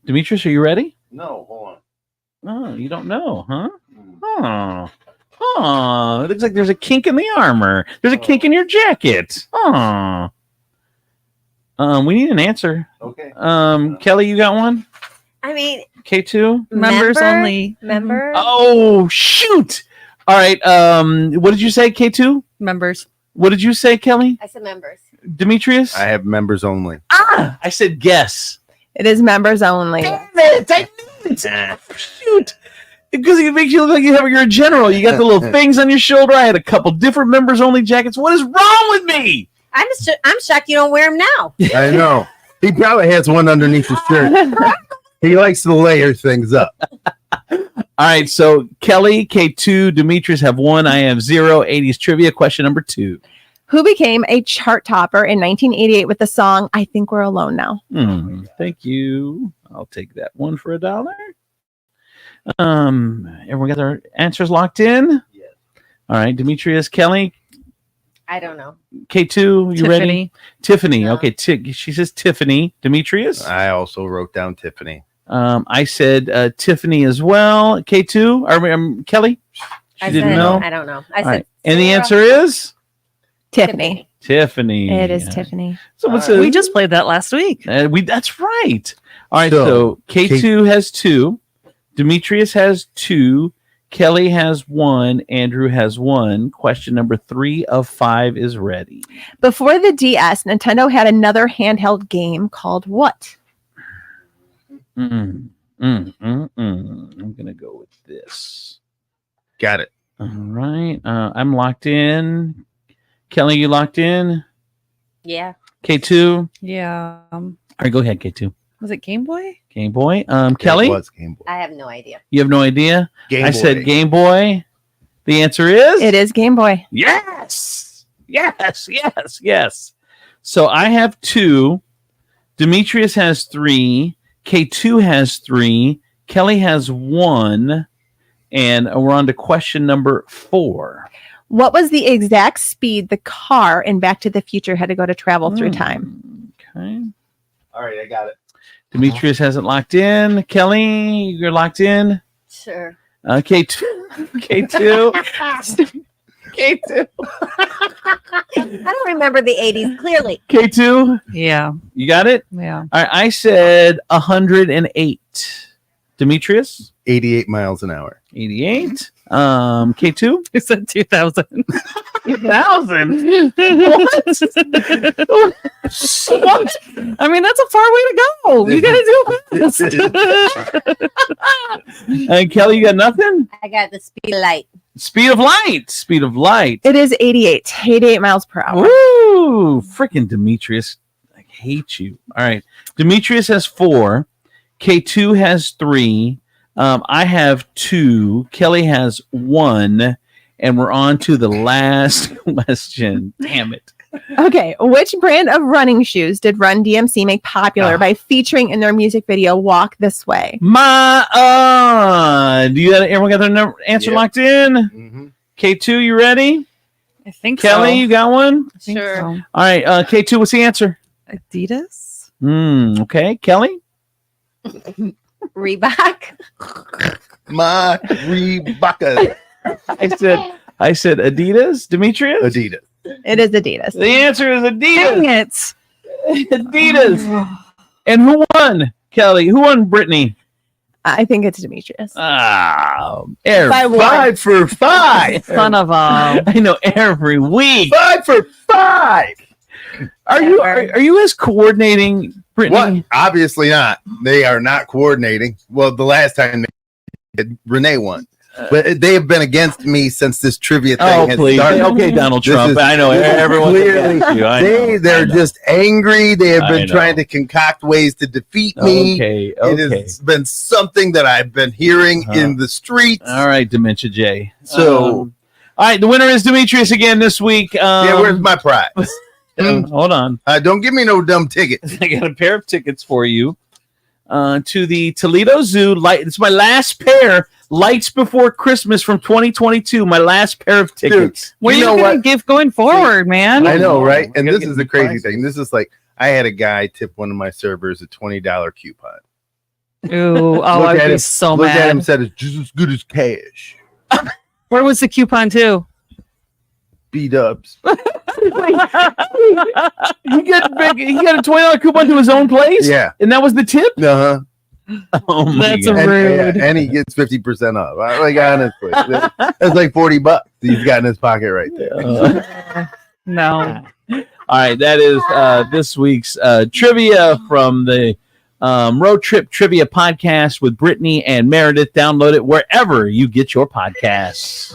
Demetrius, are you ready? No, hold on. Oh, you don't know, huh? Oh, it looks like there's a kink in the armor. There's a kink in your jacket. Oh. We need an answer. Okay. Kelly, you got one? I mean, K2? Members only. Member? Oh, shoot. All right. What did you say, K2? Members. What did you say, Kelly? I said members. Demetrius? I have members only. I said guess. It is members only. Damn it. I knew it. Shoot. Because it makes you look like you're a general. You got the little things on your shoulder. I had a couple different members only jackets. What is wrong with me? I'm shocked you don't wear them now. I know. He probably has one underneath his shirt. He likes to layer things up. All right. So Kelly, K2, Demetrius have 1. I have 0. 80s trivia. Question number 2. Who became a chart topper in 1988 with the song I Think We're Alone Now? Thank you. I'll take that one for $1. Everyone got their answers locked in? Yes. All right. Demetrius, Kelly, I don't know. K2, you ready? Tiffany. Okay. She says Tiffany. Demetrius? I also wrote down Tiffany. I said Tiffany as well. K2? Or Kelly? She didn't know? I don't know. All right. And the answer is? Tiffany. Tiffany. It is Tiffany. So we just played that last week. That's right. All right. So K2 has 2. Demetrius has 2. Kelly has 1. Andrew has 1. Question number 3 of 5 is ready. Before the DS, Nintendo had another handheld game called what? I'm going to go with this. Got it. All right. I'm locked in. Kelly, you locked in? Yeah. K2? Yeah. All right, go ahead, K2. Was it Game Boy? Game Boy. Kelly? It was Game Boy. I have no idea. You have no idea? Game I Boy. said Game Boy. The answer is? It is Game Boy. Yes. Yes. So I have 2. Demetrius has 3. K2 has 3. Kelly has 1. And we're on to question number 4. What was the exact speed the car in Back to the Future had to go to travel through time? Okay. All right, I got it. Demetrius hasn't locked in. Kelly, you're locked in? Sure. K2. K2. I don't remember the 80s clearly. K2? Yeah. You got it? Yeah. All right, I said 108. Demetrius? 88 miles an hour. 88. K2? You said 2,000. 2,000? What? I mean, that's a far way to go. You got to do it. And Kelly, you got nothing? I got the speed of light. Speed of light. Speed of light. It is 88 miles per hour. Woo! Freaking Demetrius. I hate you. All right. Demetrius has 4. K2 has 3. I have 2. Kelly has 1. And we're on to the last question. Damn it. Okay, which brand of running shoes did Run DMC make popular by featuring in their music video "Walk This Way"? Do you got everyone got their answer locked in? K2, you ready? I think Kelly, so. you got one? Sure. All right, K2, what's the answer? Adidas. Okay, Kelly. Reebok. My Reebok. I said Adidas. Demetrius? Adidas. It is Adidas. The answer is Adidas. Dang it. Adidas. And who won? Kelly. Who won? Brittany. I think it's Demetrius. Every 5 for 5. Son of a. I know every week. 5 for 5. Are you guys coordinating, Brittany? What? Obviously not. They are not coordinating. Well, the last time they did, Renee won. But they have been against me since this trivia thing has please. started. Okay, Donald Trump. I know everyone's clearly against you. They're just angry. They have been trying to concoct ways to defeat me. Okay. It has been something that I've been hearing in the streets. All right, Dementia J. So, all right, the winner is Demetrius again this week. Yeah, where's my prize? Hold on. Don't give me no dumb tickets. I got a pair of tickets for you to the Toledo Zoo. It's my last pair. Lights Before Christmas from 2022. My last pair of tickets. What are you going to give going forward, man? I know, right? And this is the crazy thing. This is like, I had a guy tip one of my servers a $20 coupon. Ooh, I'd be so Look mad. at him and said it's just as good as cash. Where was the coupon to? B-dubs. He got a $20 coupon to his own place? Yeah. And that was the tip? Uh-huh. Oh my That's God. rude. And he gets 50% off. Like, honestly, that's like $40 he's got in his pocket right there. No. All right, that is this week's trivia from the Road Trip Trivia Podcast with Brittany and Meredith. Download it wherever you get your podcasts.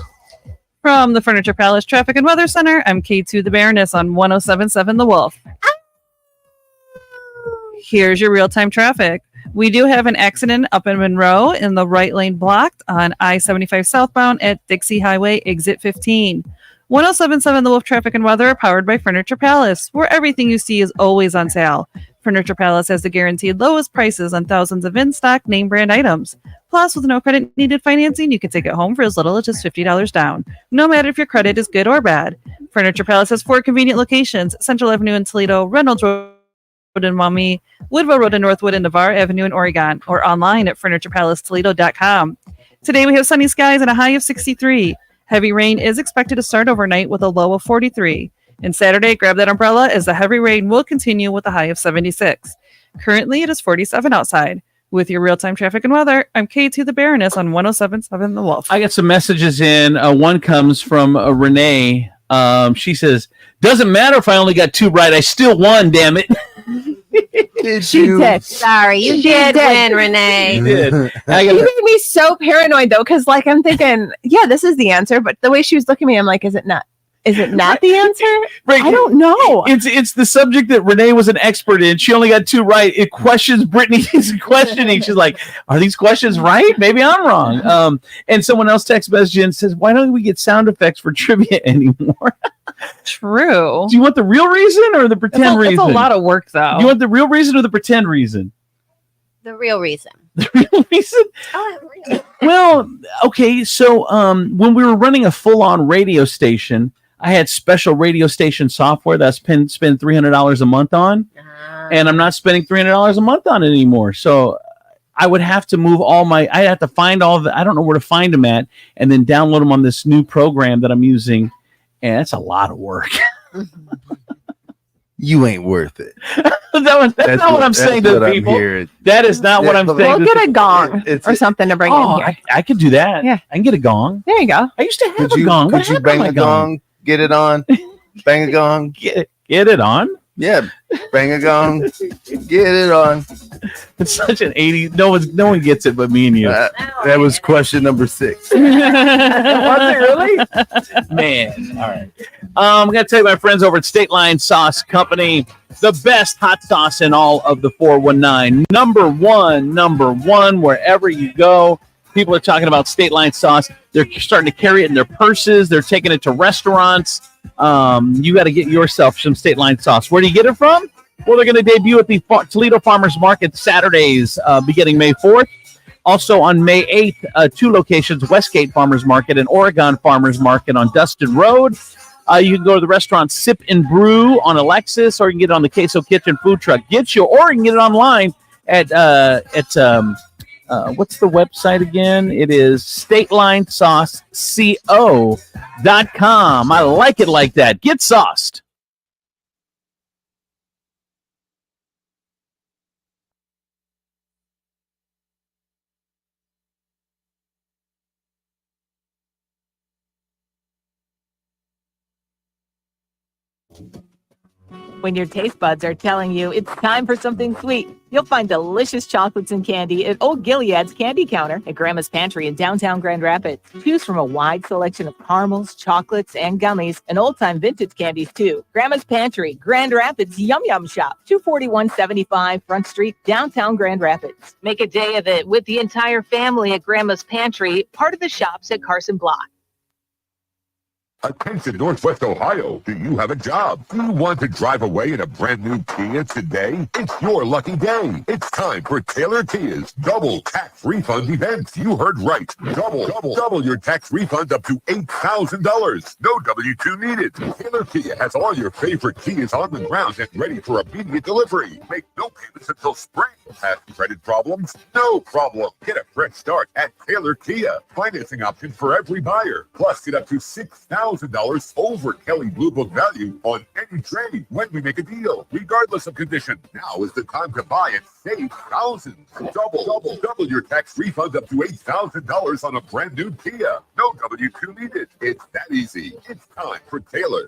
From the Furniture Palace Traffic and Weather Center, I'm K2 the Baroness on 107.7 The Wolf. Here's your real-time traffic. We do have an accident up in Monroe in the right lane blocked on I-75 southbound at Dixie Highway, exit 15. 107.7 The Wolf Traffic and Weather are powered by Furniture Palace, where everything you see is always on sale. Furniture Palace has the guaranteed lowest prices on thousands of in-stock name brand items. Plus, with no credit needed financing, you can take it home for as little as just $50 down, no matter if your credit is good or bad. Furniture Palace has 4 convenient locations: Central Avenue in Toledo, Reynolds Road in Maumee, Woodville Road in Northwood, and Navarre Avenue in Oregon, or online at FurniturePalaceToledo.com. Today we have sunny skies and a high of 63. Heavy rain is expected to start overnight with a low of 43. And Saturday, grab that umbrella as the heavy rain will continue with a high of 76. Currently, it is 47 outside. With your real-time traffic and weather, I'm K2 the Baroness on 107.7 The Wolf. I got some messages in. One comes from Renee. She says, "Doesn't matter if I only got 2 right. I still won, damn it." She did. Sorry, you She did did. win, Renee. You did. You made me so paranoid though, because like I'm thinking, yeah, this is the answer, but the way she was looking at me, I'm like, is it not? Is it not the answer? Right. I don't know. It's the subject that Renee was an expert in. She only got 2 right. It questions Brittany's questioning. She's like, "Are these questions right? Maybe I'm wrong." And someone else text message and says, "Why don't we get sound effects for trivia anymore?" True. Do you want the real reason or the pretend reason? It's a lot of work, though. Do you want the real reason or the pretend reason? The real reason. Reason? Well, okay. So when we were running a full-on radio station, I had special radio station software that I spend $300 a month on, and I'm not spending $300 a month on it anymore. So I would have to move I'd have to find all the, I don't know where to find them at, and then download them on this new program that I'm using And that's a lot of work. You ain't worth it. That's not what I'm saying to the people. That is not what I'm saying. We'll get a gong or something to bring in here. I could do that. Yeah. I can get a gong. There you go. I used to have a gong. Could you bang a gong? Get it on. Bang a gong. Get it on. Yeah, bang a gong. Get it on. It's such an 80s. No one gets it but me and you. That was question number 6. Was it really? Man. All right. I'm going to tell you my friends over at State Line Sauce Company, the best hot sauce in all of the 419. Number one, wherever you go. People are talking about State Line Sauce. They're starting to carry it in their purses. They're taking it to restaurants. You got to get yourself some State Line Sauce. Where do you get it from? Well, they're going to debut at the Toledo Farmers Market Saturdays beginning May 4th. Also on May 8th, 2 locations, Westgate Farmers Market and Oregon Farmers Market on Dustin Road. You can go to the restaurant Sip and Brew on Alexis, or you can get it on the Queso Kitchen food truck. Or you can get it online at what's the website again? It is StatelineSauceCO.com. I like it like that. Get sauced. When your taste buds are telling you it's time for something sweet, you'll find delicious chocolates and candy at Old Gilead's Candy Counter at Grandma's Pantry in downtown Grand Rapids. Choose from a wide selection of caramels, chocolates, and gummies, and old-time vintage candies, too. Grandma's Pantry, Grand Rapids Yum Yum Shop, 24175 Front Street, downtown Grand Rapids. Make a day of it with the entire family at Grandma's Pantry, part of the shops at Carson Block. Attention Northwest Ohio, do you have a job? Do you want to drive away in a brand new Kia today? It's your lucky day. It's time for Taylor Kia's double tax refund event. You heard right. Double your tax refund up to $8,000. No W-2 needed. Taylor Kia has all your favorite Kias on the ground and ready for immediate delivery. Make no payments until spring. Have credit problems? No problem. Get a fresh start at Taylor Kia. Financing options for every buyer. Plus, get up to $6,000 over Kelly Blue Book value on any trade when we make a deal, regardless of condition. Now is the time to buy and save thousands. Double your tax refund up to $8,000 on a brand new Kia. No W-2 needed. It's that easy. It's time for Taylor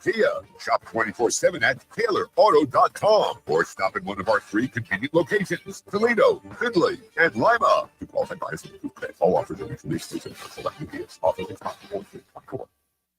Kia. Shop 24/7 at TaylorAuto.com or stop in one of our 3 convenient locations: Toledo, Findlay, and Lima. To qualify buyers and all offers are mutually exclusive for select Kias. Offer is not for 24.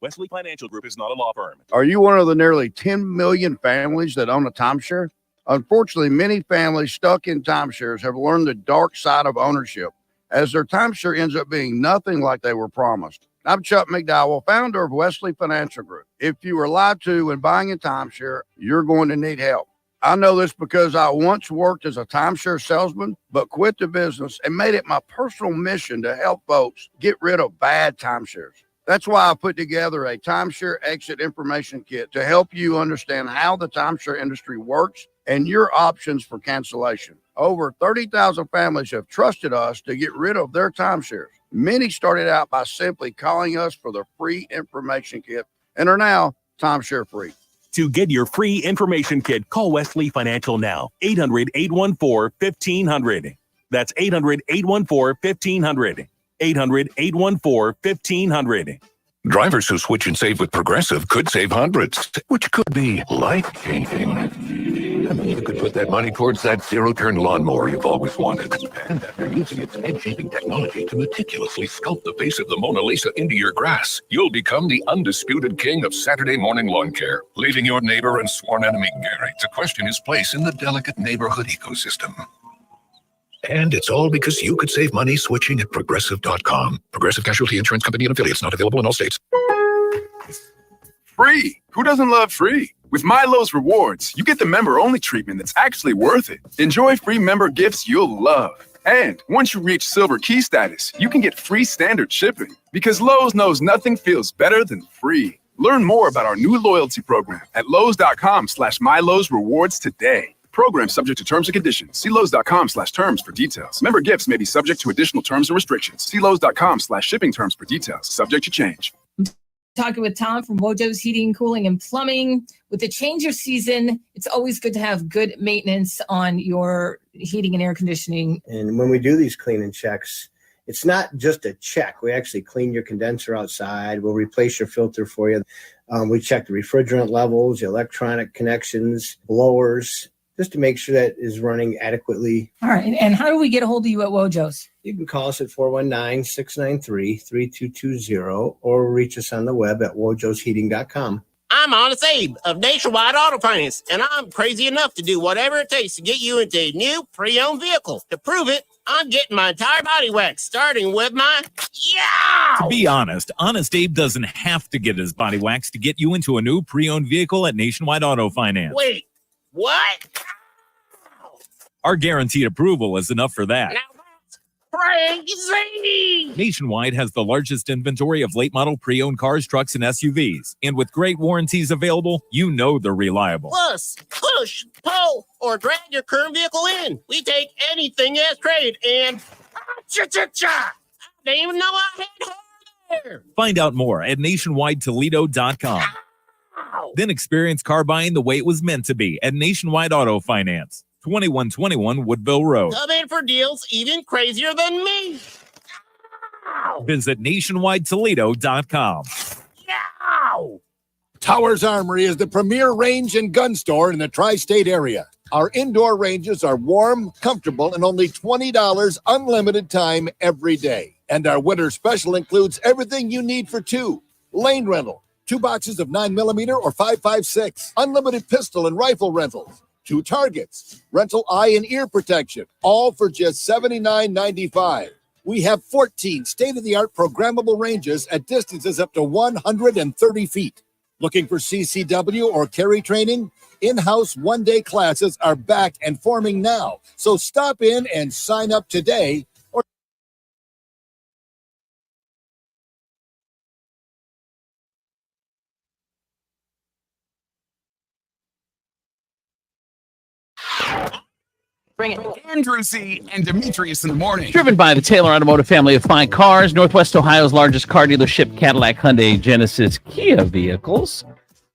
Wesley Financial Group is not a law firm. Are you one of the nearly 10 million families that own a timeshare? Unfortunately, many families stuck in timeshares have learned the dark side of ownership, as their timeshare ends up being nothing like they were promised. I'm Chuck McDowell, founder of Wesley Financial Group. If you were lied to when buying a timeshare, you're going to need help. I know this because I once worked as a timeshare salesman, but quit the business and made it my personal mission to help folks get rid of bad timeshares. That's why I put together a timeshare exit information kit to help you understand how the timeshare industry works and your options for cancellation. Over 30,000 families have trusted us to get rid of their timeshares. Many started out by simply calling us for the free information kit and are now timeshare free. To get your free information kit, call Wesley Financial now. 800-814-1500. That's 800-814-1500. 800-814-1500. Drivers who switch and save with Progressive could save hundreds, which could be life-changing. I mean, you could put that money towards that zero-turn lawnmower you've always wanted. And after using its head-shaping technology to meticulously sculpt the face of the Mona Lisa into your grass, you'll become the undisputed king of Saturday morning lawn care, leaving your neighbor and sworn enemy Gary to question his place in the delicate neighborhood ecosystem. And it's all because you could save money switching at Progressive.com. Progressive Casualty Insurance Company and affiliates, not available in all states. Free! Who doesn't love free? With MyLowe's Rewards, you get the member-only treatment that's actually worth it. Enjoy free member gifts you'll love. And once you reach Silver Key status, you can get free standard shipping. Because Lowe's knows nothing feels better than free. Learn more about our new loyalty program at Lowe's.com/MyLowe's Rewards today. Program subject to terms and conditions. See Lowe's.com/terms for details. Member gifts may be subject to additional terms and restrictions. See Lowe's.com/shipping terms for details. Subject to change. Talking with Tom from Wojo's Heating, Cooling, and Plumbing. With the change of season, it's always good to have good maintenance on your heating and air conditioning. And when we do these cleaning checks, it's not just a check. We actually clean your condenser outside. We'll replace your filter for you. We check the refrigerant levels, the electronic connections, blowers, just to make sure that is running adequately. All right. And how do we get a hold of you at Wojo's? You can call us at 419-693-3220 or reach us on the web at wojosheating.com. I'm Honest Abe of Nationwide Auto Finance, and I'm crazy enough to do whatever it takes to get you into a new pre-owned vehicle. To prove it, I'm getting my entire body waxed, starting with my To be honest, Honest Abe doesn't have to get his body waxed to get you into a new pre-owned vehicle at Nationwide Auto Finance. Wait, what? Our guaranteed approval is enough for that. Crazy! Nationwide has the largest inventory of late model pre-owned cars, trucks, and SUVs. And with great warranties available, you know they're reliable. Plus, push, pull, or drag your current vehicle in. We take anything as trade and cha-cha-cha! I didn't even know I had hair there. Find out more at nationwidetoledo.com. Then experience car buying the way it was meant to be at Nationwide Auto Finance. 2121 Woodville Road. Come in for deals even crazier than me. Visit nationwidetoledo.com. Towers Armory is the premier range and gun store in the tri-state area. Our indoor ranges are warm, comfortable, and only $20 unlimited time every day. And our winter special includes everything you need for two. Lane rental, 2 boxes of 9mm or 5.56, unlimited pistol and rifle rentals. 2 targets, rental eye and ear protection, all for just $79.95. We have 14 state-of-the-art programmable ranges at distances up to 130 feet. Looking for CCW or carry training? In-house one-day classes are back and forming now. So stop in and sign up today. Bring it. Andrew C. and Demetrius in the morning. Driven by the Taylor Automotive family of fine cars, Northwest Ohio's largest car dealership, Cadillac, Hyundai, Genesis, Kia vehicles.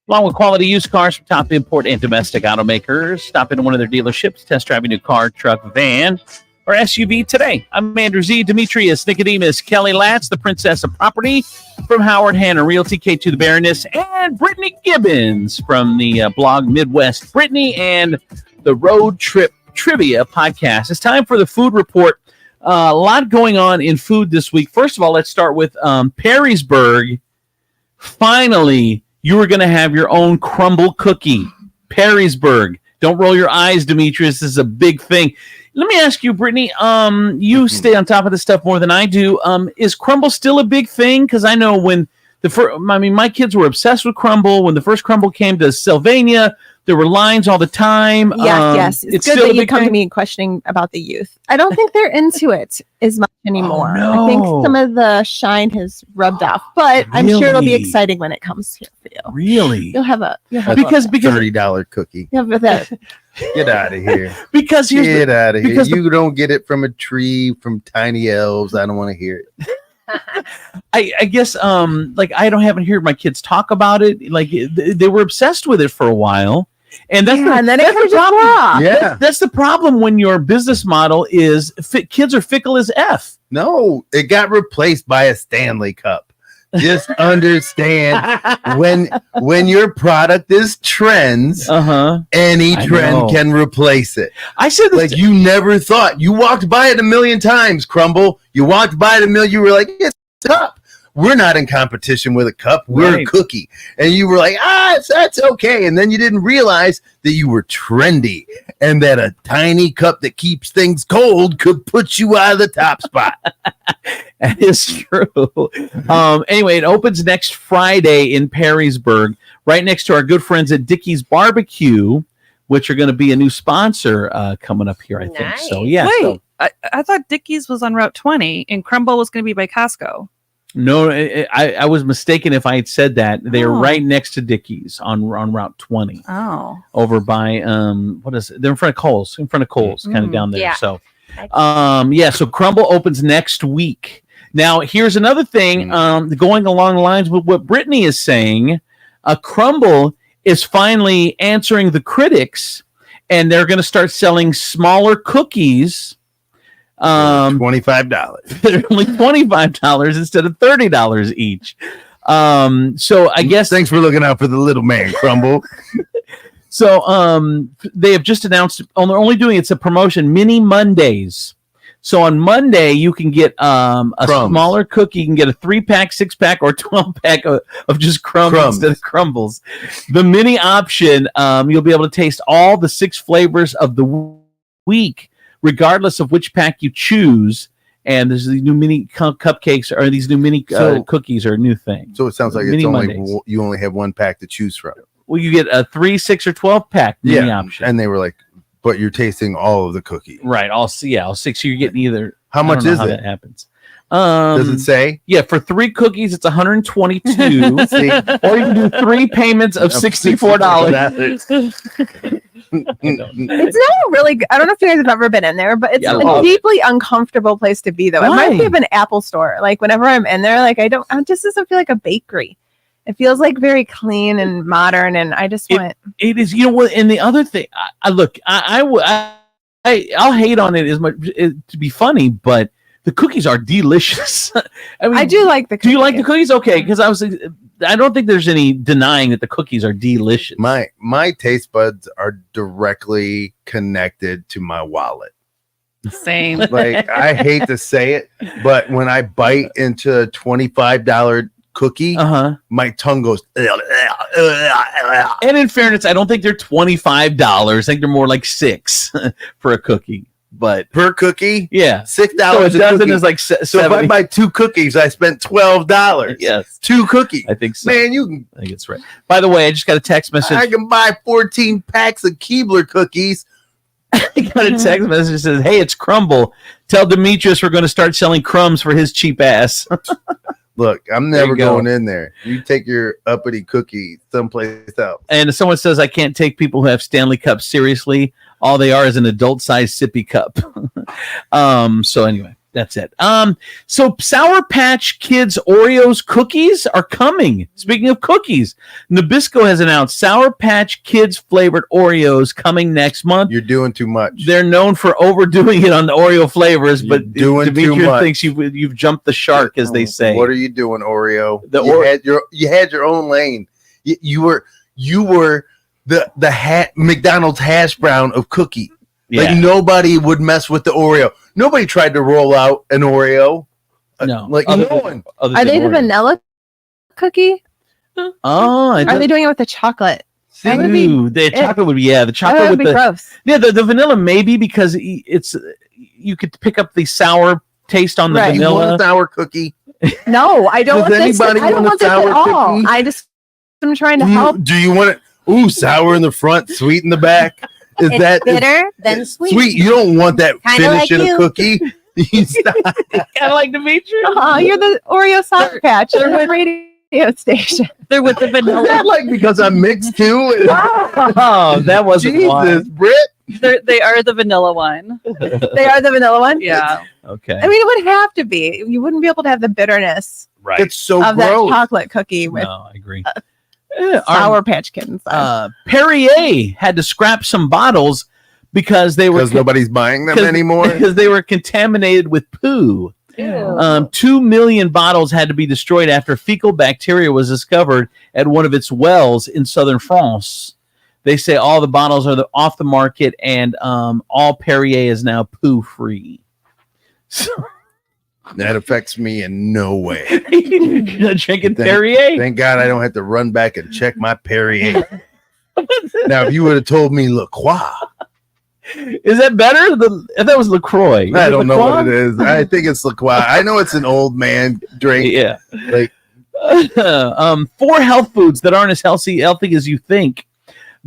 Along with quality used cars from top import and domestic automakers. Stop into one of their dealerships, test drive a new car, truck, van, or SUV today. I'm Andrew Z. Demetrius, Nicodemus, Kelly Latz, the Princess of Property from Howard Hanna Realty, K2 the Baroness, and Brittany Gibbons from the blog Midwest Brittany and the Road Trip Trivia podcast. It's time for the food report. A lot going on in food this week. First of all, let's start with Perrysburg. Finally, you are going to have your own crumble cookie. Perrysburg. Don't roll your eyes, Demetrius. This is a big thing. Let me ask you, Brittany. You stay on top of this stuff more than I do. Is crumble still a big thing? Because I know when my kids were obsessed with crumble. When the first crumble came to Sylvania, there were lines all the time. Yes. It's good that you come to me questioning about the youth. I don't think they're into it as much anymore. no. I think some of the shine has rubbed off, but I'm sure it'll be exciting when it comes here for you. Really? You'll have because $30 cookie. You'll have that. Get out of here. Because get out of here. You don't get it from a tree from tiny elves. I don't want to hear it. I guess I haven't heard my kids talk about it. Like they were obsessed with it for a while. And that's the problem. Yeah. That's the problem when your business model is kids are fickle as F. No, it got replaced by a Stanley Cup. Just understand when your product is trends, any trend can replace it. I said this you never thought. You walked by it a million times, Crumble. You walked by it a million. You were like, it's a cup. We're not in competition with a cup. We're a cookie. And you were like, that's okay. And then you didn't realize that you were trendy and that a tiny cup that keeps things cold could put you out of the top spot. That is true. Anyway, it opens next Friday in Perrysburg, right next to our good friends at Dickey's Barbecue, which are going to be a new sponsor coming up here, I think. So, yeah. Wait, I thought Dickey's was on Route 20 and Crumble was going to be by Costco. No, I was mistaken if I had said that. They are right next to Dickey's on Route 20. Oh. Over by, what is it? They're in front of Kohl's, kind of down there. Yeah. So, so Crumble opens next week. Now, here's another thing going along the lines with what Brittany is saying. Crumble is finally answering the critics, and they're going to start selling smaller cookies. $25. They're only $25 instead of $30 each. So I guess thanks for looking out for the little man, Crumble. So they have just announced they're only doing it's a promotion, Mini Mondays. So on Monday you can get a smaller cookie. You can get a 3-pack, 6-pack, or 12-pack of just crumbs instead of crumbles. The mini option, you'll be able to taste all the 6 flavors of the week, regardless of which pack you choose. And there's these new mini cupcakes or these new mini cookies are a new thing. So it sounds like Mini it's Mondays. you only have one pack to choose from. Well, you get a 3, 6, or 12-pack mini option. And they were like, but you're tasting all of the cookies. Right. All 6. You're getting either. How much is how it? That happens. Does it say? Yeah, for 3 cookies, it's $122. Or you can do 3 payments of $64. It's not really good. I don't know if you guys have ever been in there, but it's a deeply uncomfortable place to be, though. It reminds me of an Apple store. Like, whenever I'm in there, like, it just doesn't feel like a bakery. It feels like very clean and modern, and I just want. It is, you know what? And the other thing, I'll hate on it as much to be funny, but the cookies are delicious. I mean, I do like the cookies. Do you like the cookies? Okay, because I don't think there's any denying that the cookies are delicious. My taste buds are directly connected to my wallet. Same. Like, I hate to say it, but when I bite into a $25 cookie, my tongue goes. And in fairness, I don't think they're $25. I think they're more like $6 for a cookie. But per cookie, yeah, $6. So a dozen cookie. is like so if I buy 2 cookies, I spent $12. Yes, 2 cookies. I think so. Man, you can. I think it's right. By the way, I just got a text message. I can buy 14 packs of Keebler cookies. I got a text message that says, "Hey, it's Crumble. Tell Demetrius we're going to start selling crumbs for his cheap ass." Look, I'm never going in there. You take your uppity cookie someplace else. And someone says, I can't take people who have Stanley Cups seriously. All they are is an adult-sized sippy cup. So anyway, that's it. So Sour Patch Kids Oreos cookies are coming. Speaking of cookies, Nabisco has announced Sour Patch Kids flavored Oreos coming next month. You're doing too much. They're known for overdoing it on the Oreo flavors, but doing too much. thinks you've jumped the shark, as they say. What are you doing, Oreo? You had your own lane. You were the McDonald's hash brown of cookie. Yeah. Like, nobody would mess with the Oreo. Nobody tried to roll out an Oreo. No. No one. Are they the vanilla cookie? Oh, are they doing it with the chocolate? The chocolate would be the chocolate would with be the gross. Yeah, the vanilla maybe because it's you could pick up the sour taste on the vanilla. You want a sour cookie? No, I don't. Does anybody I don't want a want this sour at all. cookie? I just am trying to help. Do you want it? Ooh, sour in the front, sweet in the back. Is It's that bitter, then sweet. Sweet. You don't want that Kinda finish like in a you. cookie. Kind of like Demetrius. You're the Oreo Sour Patch. They're with radio station. They're with the vanilla. Is that like because I'm mixed too? Oh, that wasn't Jesus, Britt. They are the vanilla one. They are the vanilla one? Yeah. Okay. I mean, it would have to be. You wouldn't be able to have the bitterness Right. It's so of gross. that chocolate cookie with No, I agree. Sour Patch Kid inside. Perrier had to scrap some bottles because they were Because nobody's buying them anymore. because they were contaminated with poo. 2 million bottles had to be destroyed after fecal bacteria was discovered at one of its wells in southern France. They say all the bottles are off the market, and all Perrier is now poo free. So That affects me in no way. you're not drinking Perrier. Thank God I don't have to run back and check my Perrier. Now, if you would have told me LaCroix, Is that better? If that was LaCroix. I don't know what it is. I think it's LaCroix. I know it's an old man drink. Yeah. Like 4 health foods that aren't as healthy as you think.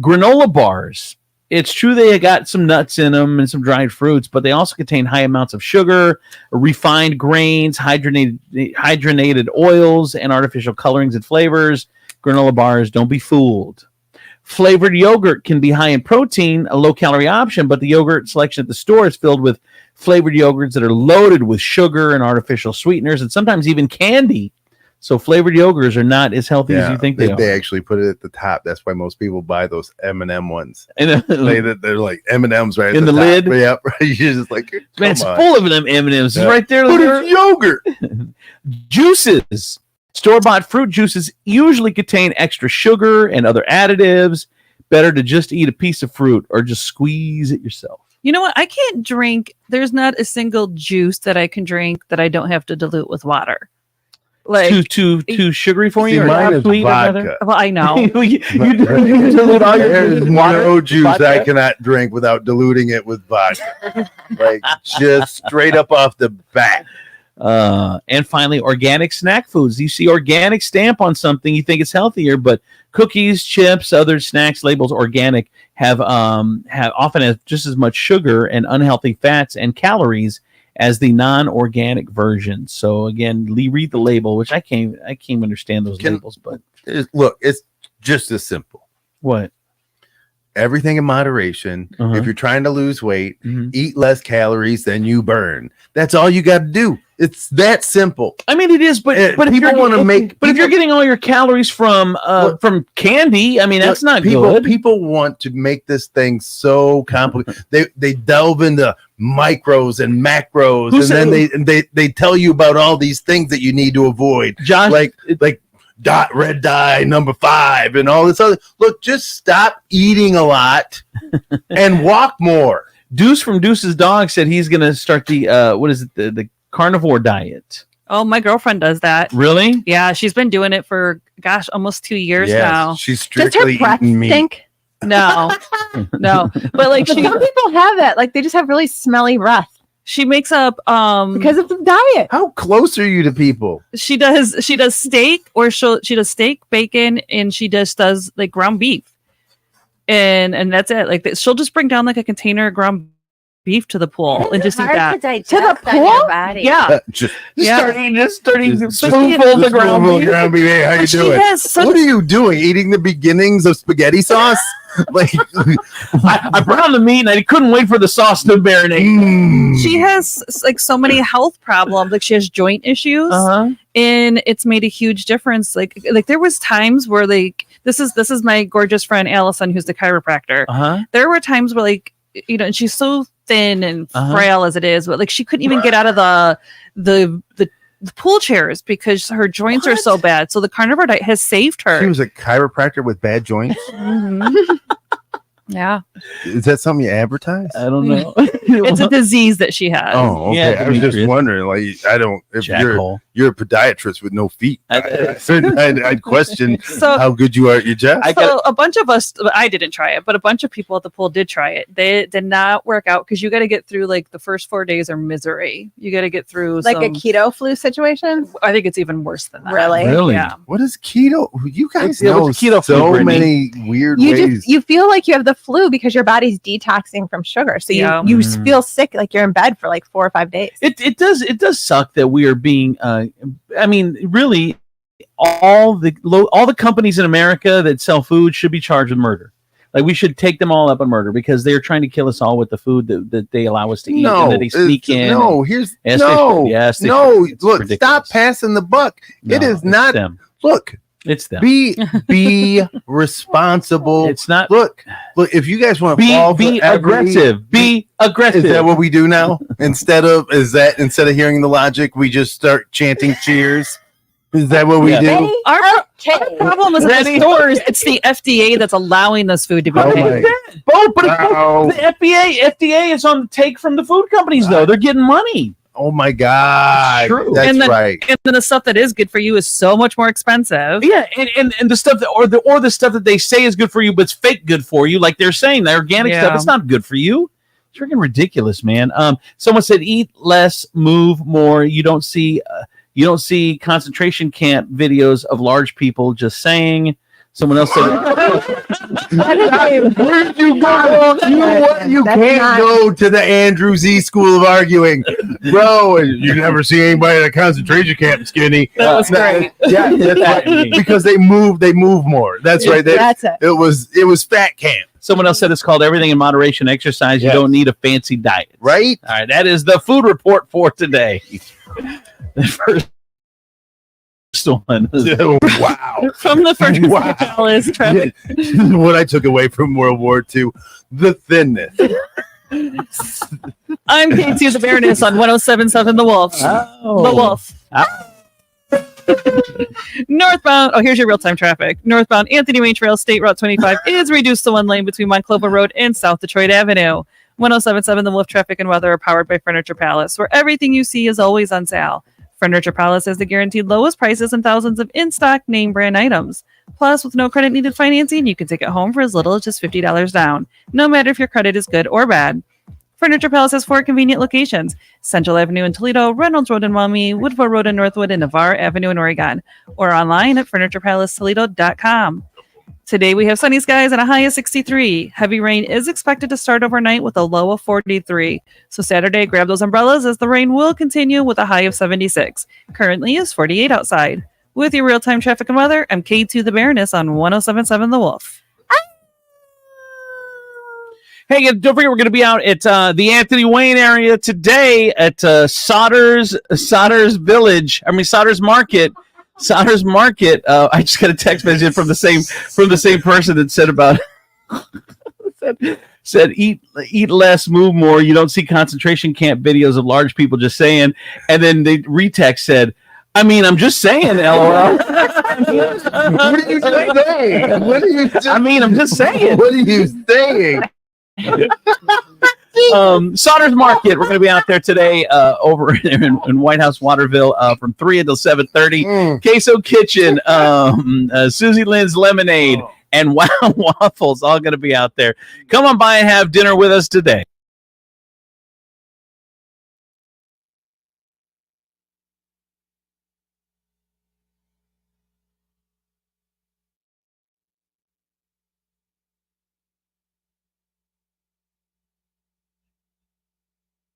Granola bars. It's true they got some nuts in them and some dried fruits, but they also contain high amounts of sugar, refined grains, hydrogenated oils, and artificial colorings and flavors. Granola bars, don't be fooled. Flavored yogurt can be high in protein, a low-calorie option, but the yogurt selection at the store is filled with flavored yogurts that are loaded with sugar and artificial sweeteners and sometimes even candy. So flavored yogurts are not as healthy as you think they are. They actually put it at the top. That's why most people buy those M&M ones. And they're like M&Ms right in at the top. lid. Yep. You're just like, man, it's on. full of them M&Ms. Yeah. It's right there. But it's yogurt. Juices. Store-bought fruit juices usually contain extra sugar and other additives. Better to just eat a piece of fruit or just squeeze it yourself. You know what? I can't drink. There's not a single juice that I can drink that I don't have to dilute with water. Like too sugary for See, you? Or mine is sweet or vodka. rather? Well, I know. you dilute all your There's water, no juice vodka? I cannot drink without diluting it with vodka. Like just straight up off the bat. And finally, organic snack foods. You see organic stamp on something, you think it's healthier, but cookies, chips, other snacks labels organic have often have just as much sugar and unhealthy fats and calories as the non-organic version. So again, read the label, which I can't understand those labels, but Look, it's just as simple. What? Everything in moderation. Uh-huh. If you're trying to lose weight, eat less calories than you burn. That's all you got to do. It's that simple. I mean, it is, but if people you're want to make. But if you're getting all your calories from candy, I mean, that's not good. People want to make this thing so complicated. They delve into micros and macros, and then they tell you about all these things that you need to avoid. Josh, like red dye number 5 and all this other. Look, just stop eating a lot and walk more. Deuce from Deuce's Dog said he's going to start the the carnivore diet. Oh, my girlfriend does that. Really? Yeah, she's been doing it for almost 2 years now. She's strictly eating meat. Stink? No, no. But like Some people have that. Like they just have really smelly breath. She makes up because of the diet. How close are you to people? She does steak, or she does steak, bacon, and she just does like ground beef, and that's it. Like she'll just bring down like a container of ground beef to the pool and just eat that to the pool. Yeah, just start eating spoonfuls of ground beef. beef. Hey, how you But she doing? has such- What are you doing? Eating the beginnings of spaghetti sauce? Like I browned the meat and I couldn't wait for the sauce to marinate. She has like so many health problems. Like she has joint issues, and it's made a huge difference. Like there was times where like this is my gorgeous friend Allison, who's the chiropractor. There were times where like and she's so thin and frail as it is, but like she couldn't even get out of the pool chairs because her joints are so bad. So the carnivore diet has saved her. she was a chiropractor with bad joints. Yeah. Is that something you advertise? I don't know. It's a disease that she has. Oh, okay. Yeah, I was just Demetrius. wondering, like, I don't. If Jackhole. you're a podiatrist with no feet, I'd question So- how good you are at your job. So a bunch of us, I didn't try it, but a bunch of people at the pool did try it. They did not work out because you got to get through like the first 4 days are misery. You got to get through Like a keto flu situation. I think it's even worse than that. Really? Yeah. What is keto? You guys Yeah, know what's keto so food, many weird You ways. you feel like you have the flu because your body's detoxing from sugar. So Yeah. you feel sick, like you're in bed for like 4 or 5 days. It does suck that we are being I mean, really, all the companies in America that sell food should be charged with murder. Like we should take them all up on murder because they're trying to kill us all with the food that they allow us to eat and that they sneak in. No, Yes, no, they no. should. It's Look, ridiculous. stop passing the buck. No, it is it's not. them. Look, It's them. be responsible. It's not. Look. If you guys want to fall Be for every- aggressive. Be aggressive. Is that what we do now? Instead of hearing the logic, we just start chanting cheers. Is that what we do? Our problem is at the stores. It's the FDA that's allowing this food to be made. The FDA is on the take from the food companies, though. They're getting money. Oh my God. True. That's and then, right. And then the stuff that is good for you is so much more expensive. Yeah, and the stuff that or the stuff that they say is good for you, but it's fake good for you. Like they're saying, the organic Yeah. stuff, it's not good for you. It's freaking ridiculous, man. Someone said, eat less, move more. You don't see concentration camp videos of large people just saying. Someone else said Where'd you go? You can't go to the Andrew Z School of Arguing, bro. And you never see anybody at a concentration camp skinny. That was great. Yeah, that's right. Because they move more. That's right. That's it. It was fat camp. Someone else said it's called everything in moderation exercise. You don't need a fancy diet. Right? All right. That is the food report for today. The first one. Wow. From the Furniture Palace traffic. What I took away from World War II, the thinness. I'm Katie the Baroness on 107.7 The Wolf. Oh. The Wolf. Northbound, here's your real-time traffic. Northbound Anthony Wayne Trail State Route 25 is reduced to 1 lane between Monclova Road and South Detroit Avenue. 107.7 The Wolf traffic and weather are powered by Furniture Palace, where everything you see is always on sale. Furniture Palace has the guaranteed lowest prices and thousands of in-stock name brand items. Plus, with no credit needed financing, you can take it home for as little as just $50 down, no matter if your credit is good or bad. Furniture Palace has 4 convenient locations: Central Avenue in Toledo, Reynolds Road in Maumee, Woodville Road in Northwood, and Navarre Avenue in Oregon, or online at FurniturePalaceToledo.com. Today we have sunny skies and a high of 63. Heavy rain is expected to start overnight with a low of 43. So Saturday, grab those umbrellas as the rain will continue with a high of 76. Currently is 48 outside. With your real-time traffic and weather, I'm K2 the Baroness on 107.7 The Wolf. Hey, don't forget we're going to be out at the Anthony Wayne area today at Sodders Market. Sodders Market. I just got a text message from the same person that said about said eat less, move more. You don't see concentration camp videos of large people, just saying. And then the retext said, I mean, I'm just saying, LOL. What are you saying? I mean, I'm just saying. What are you saying? Sodders Market. We're going to be out there today over in White House, Waterville, from 3 until 7:30. Queso Kitchen, Susie Lynn's Lemonade, and Wow Waffles, all going to be out there. Come on by and have dinner with us today.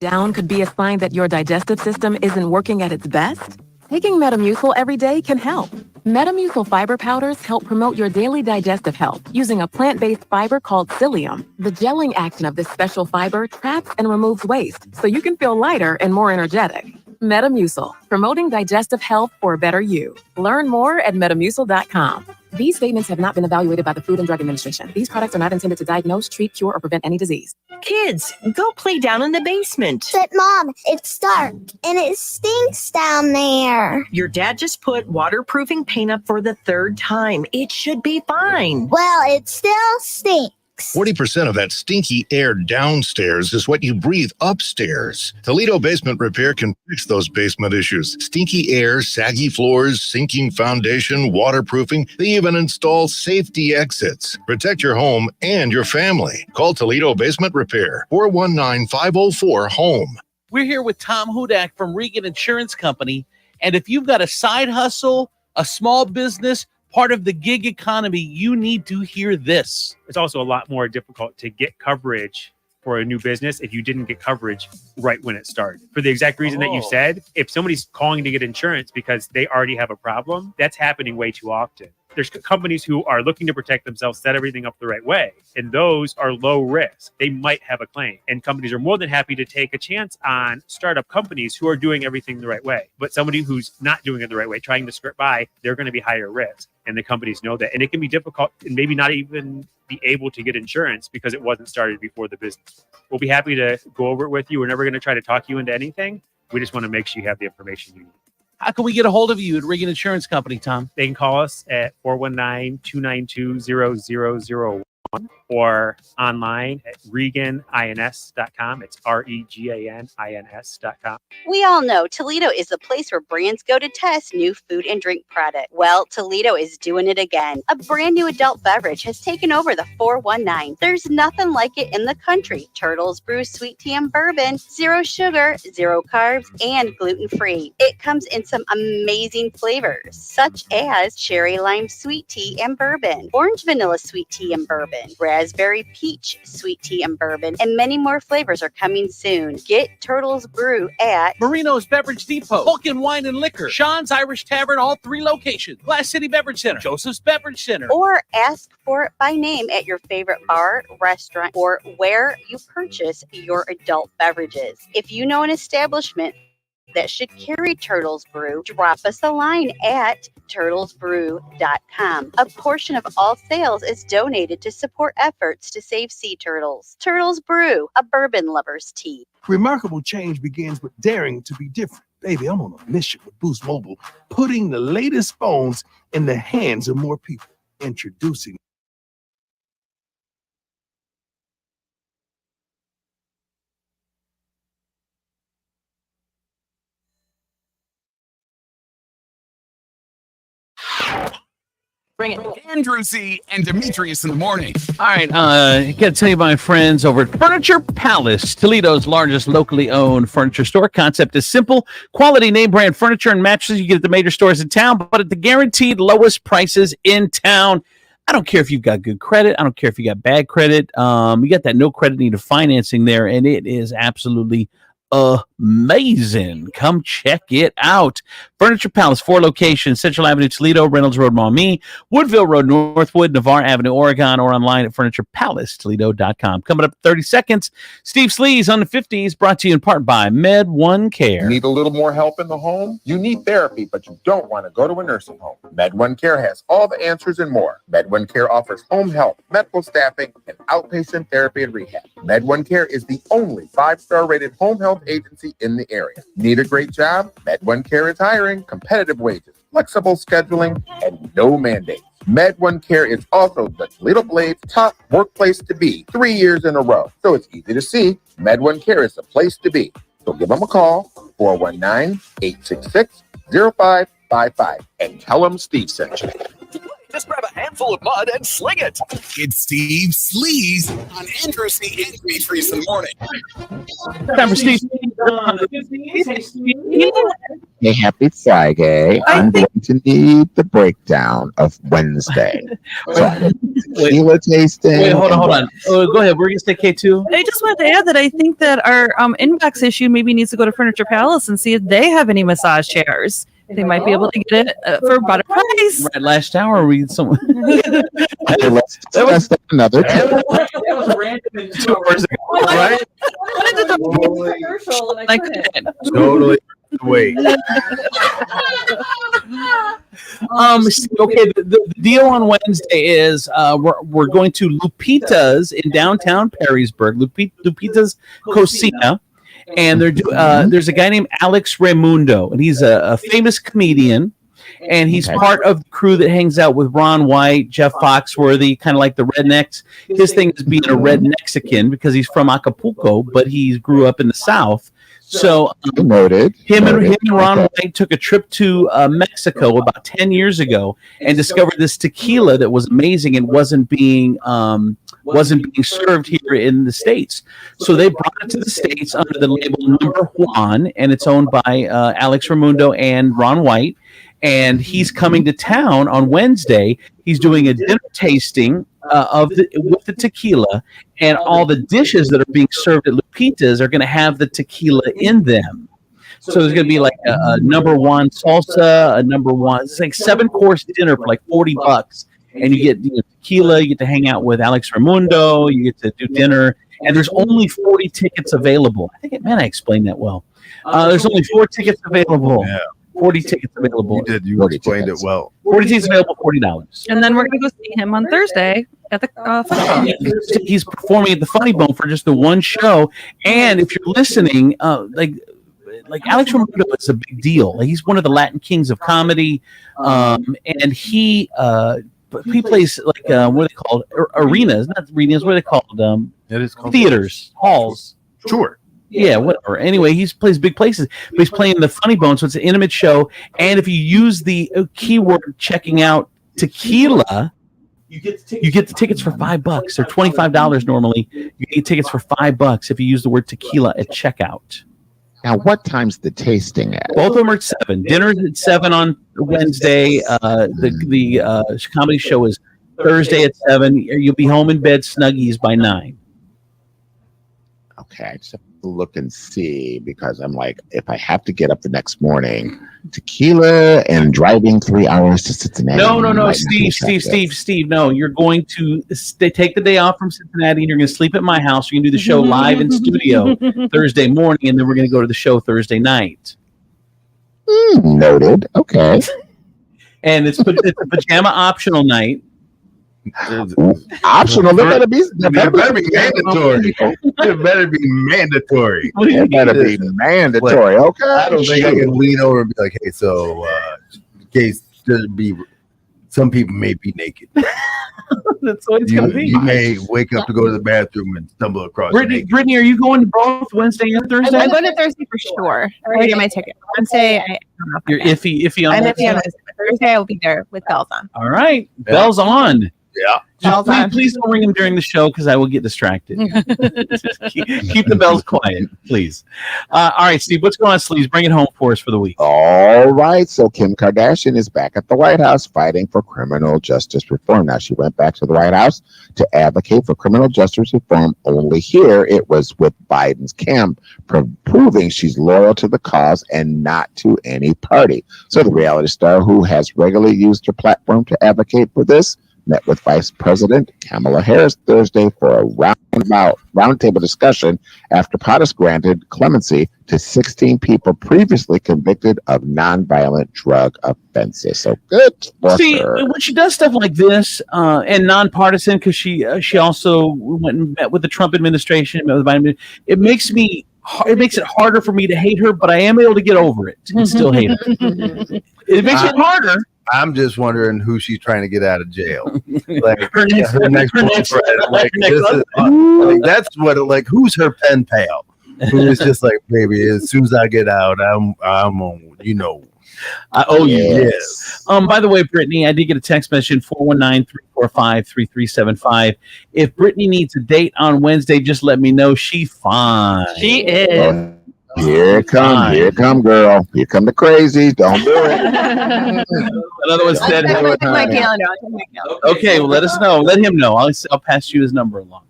Down could be a sign that your digestive system isn't working at its best. Taking Metamucil every day can help. Metamucil fiber powders help promote your daily digestive health using a plant-based fiber called psyllium. The gelling action of this special fiber traps and removes waste, so you can feel lighter and more energetic. Metamucil, promoting digestive health for a better you. Learn more at metamucil.com. These statements have not been evaluated by the Food and Drug Administration. These products are not intended to diagnose, treat, cure, or prevent any disease. Kids, go play down in the basement. But Mom, it's dark and it stinks down there. Your dad just put waterproofing paint up for the 3rd time. It should be fine. Well, it still stinks. 40% of that stinky air downstairs is what you breathe upstairs. Toledo Basement Repair can fix those basement issues. Stinky air, saggy floors, sinking foundation, waterproofing. They even install safety exits. Protect your home and your family. Call Toledo Basement Repair, 419-504-HOME. We're here with Tom Hudak from Regan Insurance Company. And if you've got a side hustle, a small business, part of the gig economy, you need to hear this. It's also a lot more difficult to get coverage for a new business if you didn't get coverage right when it started. For the exact reason that you said, if somebody's calling to get insurance because they already have a problem, that's happening way too often. There's companies who are looking to protect themselves, set everything up the right way, and those are low risk. They might have a claim, and companies are more than happy to take a chance on startup companies who are doing everything the right way. But somebody who's not doing it the right way, trying to skirt by, they're going to be higher risk, and the companies know that. And it can be difficult and maybe not even be able to get insurance because it wasn't started before the business. We'll be happy to go over it with you. We're never going to try to talk you into anything. We just want to make sure you have the information you need. How can we get a hold of you at Regan Insurance Company, Tom? They can call us at 419-292-0001. or online at reganins.com. It's REGANINS.com. We all know Toledo is the place where brands go to test new food and drink product. Well, Toledo is doing it again. A brand new adult beverage has taken over the 419. There's nothing like it in the country. Turtles Brew Sweet Tea and Bourbon, 0 sugar, 0 carbs, and gluten-free. It comes in some amazing flavors, such as cherry lime sweet tea and bourbon, orange vanilla sweet tea and bourbon, raspberry peach sweet tea and bourbon, and many more flavors are coming soon. Get Turtles Brew at Marino's Beverage Depot, Vulcan Wine and Liquor, Sean's Irish Tavern, all 3 locations, Glass City Beverage Center, Joseph's Beverage Center. or ask for it by name at your favorite bar, restaurant, or where you purchase your adult beverages. If you know an establishment that should carry Turtles Brew, drop us a line at turtlesbrew.com. A portion of all sales is donated to support efforts to save sea turtles. Turtles Brew, a bourbon lover's tea. Remarkable change begins with daring to be different. Baby, I'm on a mission with Boost Mobile, putting the latest phones in the hands of more people. Introducing Bring it. Andrew Z and Demetrius in the morning. All right, I got to tell you, my friends over at Furniture Palace, Toledo's largest locally owned furniture store. Concept is simple: quality name brand furniture and mattresses you get at the major stores in town, but at the guaranteed lowest prices in town. I don't care if you've got good credit. I don't care if you got bad credit. You got that no credit needed financing there, and it is absolutely amazing. Come check it out. Furniture Palace, 4 locations: Central Avenue, Toledo; Reynolds Road, Maumee; Woodville Road, Northwood; Navarre Avenue, Oregon; or online at FurniturePalaceToledo.com. Coming up in 30 seconds, Steve Slees on the 50s, brought to you in part by Med One Care. Need a little more help in the home? You need therapy, but you don't want to go to a nursing home. Med One Care has all the answers and more. Med One Care offers home health, medical staffing, and outpatient therapy and rehab. Med One Care is the only 5-star rated home health agency in the area. Need a great job? Med One Care is hiring, competitive wages, flexible scheduling, and no mandates. Med One Care is also the Toledo Blade's top workplace to be 3 years in a row. So it's easy to see. Med One Care is the place to be. So give them a call, 419-866-0555, and tell them Steve sent you. Just grab a handful of mud and sling it. It's Steve Slees on Andrew C and Demetrius in the morning. Time for Steve. Hey, happy Friday. I'm going to need the breakdown of Wednesday. So, tequila tasting. Wait, hold on. Oh, go ahead. We're going to say K2. I just wanted to add that I think that our inbox issue maybe needs to go to Furniture Palace and see if they have any massage chairs. They might be able to get it for a better price. Right, last hour we had someone. Hey, let's discuss that another time. That was random 2 hours ago, right? I couldn't. Totally. Wait. Okay. The deal on Wednesday is we're going to Lupita's in downtown Perrysburg. Lupita's Cocina. And there's a guy named Alex Raimundo, and he's a famous comedian, and he's part of the crew that hangs out with Ron White, Jeff Foxworthy, kind of like the Rednecks. His thing is being a Red Mexican because he's from Acapulco, but he grew up in the South. So noted. Him and Ron White took a trip to Mexico about 10 years ago and discovered this tequila that was amazing and wasn't being served here in the States. So they brought it to the States under the label Number Juan, and it's owned by Alex Raimundo and Ron White. And he's coming to town on Wednesday. He's doing a dinner tasting with the tequila, and all the dishes that are being served at Lupita's are going to have the tequila in them. So there's going to be like a number one salsa, a number one. It's like 7-course dinner for like $40, and you get tequila. You get to hang out with Alex Raimundo. You get to do dinner, and there's only 40 tickets available. I I explained that well. There's only 4 tickets available. Yeah. 40 tickets available. You did. You explained it well. 40 tickets available, $40. And then we're going to go see him on Thursday at the Funny Bone. He's performing at the Funny Bone for just the one show. And if you're listening, like Alex Raimundo is a big deal. Like, he's one of the Latin kings of comedy. And he he plays like what are they called? Arenas, not arenas. What are they called? It is called theaters, halls. Sure. Yeah, whatever. Anyway, he plays big places, but he's playing the Funny Bone, so it's an intimate show. And if you use the keyword checking out tequila, you get the tickets for $5. They're $25 normally. You get tickets for $5 if you use the word tequila at checkout. Now, what time's the tasting at? Both of them are at 7. Dinner's at 7 on Wednesday. The comedy show is Thursday at 7. You'll be home in bed snuggies by 9. Okay, I just have to look and see because I'm like, if I have to get up the next morning, tequila and driving 3 hours to Cincinnati. No, Steve. No, you're going to take the day off from Cincinnati and you're going to sleep at my house. You're going to do the show live in studio Thursday morning, and then we're going to go to the show Thursday night. Noted. Okay. And it's a pajama optional night. Optional? It better be mandatory. It better be mandatory. It better be mandatory. Okay. I don't think I can lean over and be like, hey, so in case there'd be some people may be naked. That's what it's going to be. You may wake up to go to the bathroom and stumble across. Brittany, are you going to both Wednesday and Thursday? I'm going to Thursday for sure. I already get my ticket. Wednesday, I don't know. You're iffy on I'm Wednesday? iffy on Wednesday. Thursday, I will be there with bells on. All right. Bells on. Yeah. Please don't ring them during the show because I will get distracted. keep the bells quiet, please. All right, Steve, what's going on, Sleeves? Bring it home for us for the week. All right. So Kim Kardashian is back at the White House fighting for criminal justice reform. Now, she went back to the White House to advocate for criminal justice reform. Only here it was with Biden's camp, proving she's loyal to the cause and not to any party. So the reality star, who has regularly used her platform to advocate for this, met with Vice President Kamala Harris Thursday for a roundtable discussion after POTUS granted clemency to 16 people previously convicted of nonviolent drug offenses. So good for her. When she does stuff like this and nonpartisan, because she also went and met with the Trump administration, met with the Biden, it makes it harder for me to hate her, but I am able to get over it and still hate her. It makes it harder. I'm just wondering who she's trying to get out of jail. Like her next boyfriend. Like that's what who's her pen pal? Who is just like, baby, as soon as I get out, I'm on, I owe you. Yes. By the way, Brittany, I did get a text message 419-345-3375. If Brittany needs a date on Wednesday, just let me know. She's fine. She is. Here come, girl. Here come the crazies. Don't do it. Another one said, okay, well, let us know. Let him know. I'll pass you his number along.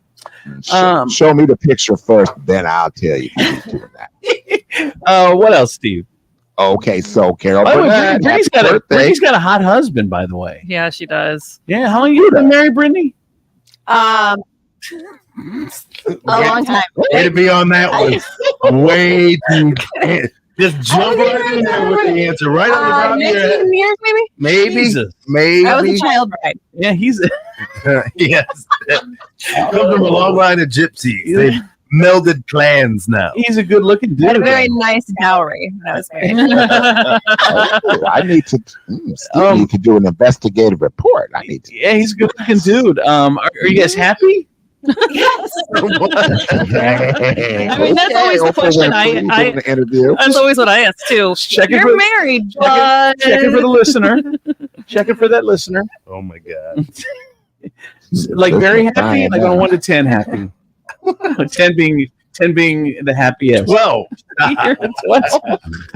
Show me the picture first, then I'll tell you who's doing that. What else, Steve? Okay, so Carol, Brittany's got a hot husband, by the way. Yeah, she does. Yeah, how long you been married, Brittany? A long time. Way to be on that one. Way too. Just jump right in there with the answer. Right on the top of your head. 19 years, maybe? Maybe. I was a child bride. Yeah, he's yes. Come from a long line of gypsies. They melded clans now. He's a good looking dude. I had a very nice dowry when I was married. I need to need to do an investigative report. Yeah, he's a good looking dude. Are you guys happy? Yes. I mean, that's always the question. That's always what I ask too. You're married, but checking for the listener. Checking for that listener. Oh my god! Like very happy. Like on 1 to 10 happy. 10 being the happiest. 12. 12.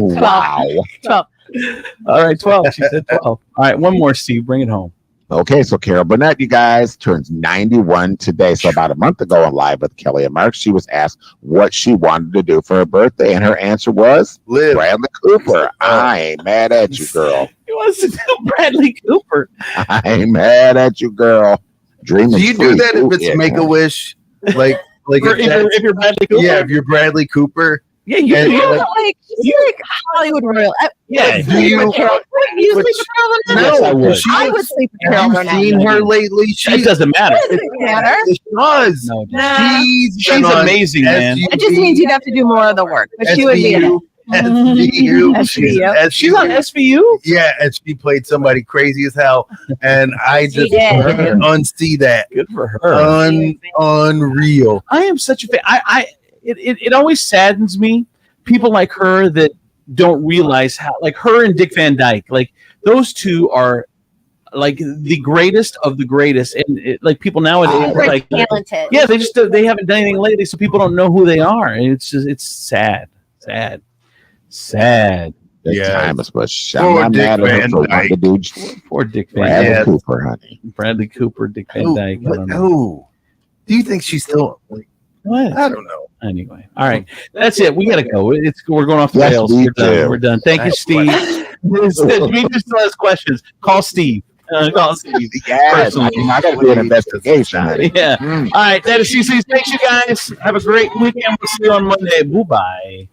Wow. 12. All right, 12. She said 12. All right, one more, Steve. Bring it home. Okay, so Carol Burnett, you guys, turns 91 today. So about a month ago on Live with Kelly and Mark, she was asked what she wanted to do for her birthday, and her answer was live. Bradley Cooper. I ain't mad at you, girl. He wants to do Bradley Cooper. I ain't mad at you, girl. Dreaming. Do you do that if it's Make-A-Wish? Like if you're Bradley Cooper? Yeah, if you're Bradley Cooper. Yeah, you like Hollywood royal. Yeah, do you sleep with Carol? Yes, I would. I would sleep with Carol. Have you seen her lately? It doesn't matter. It doesn't matter. It does. No, Nah. she's amazing, man. It just means you'd have to do more of the work, but she would be in it. SVU. She's on SVU? Yeah, and she played somebody crazy as hell. And I She just did. unsee that. Good for her. Unreal. I am such a fan. It always saddens me. People like her that don't realize how, like her and Dick Van Dyke, like those two are like the greatest of the greatest. And like people nowadays, Super like talented. yeah, they haven't done anything lately, so people don't know who they are. And it's sad. This time is much. I'm Poor not Dick mad at her Van for wanting Dyke. to do Poor Dick Van Bradley Dyke. Cooper, honey. Bradley Cooper, Dick Van Dyke. I don't know. Who? Do you think she's still? What? I don't know. Anyway, all right, that's it. We gotta go. We're going off the Yes, rails. we We're done. do. We're done. Thank you, Steve. Demetrius still has questions. Call Steve. Call Steve. Yes, Personally. I got to do an investigation, honey. Yeah. All right, that is CC. Thanks, you guys. Have a great weekend. We'll see you on Monday. Bye bye.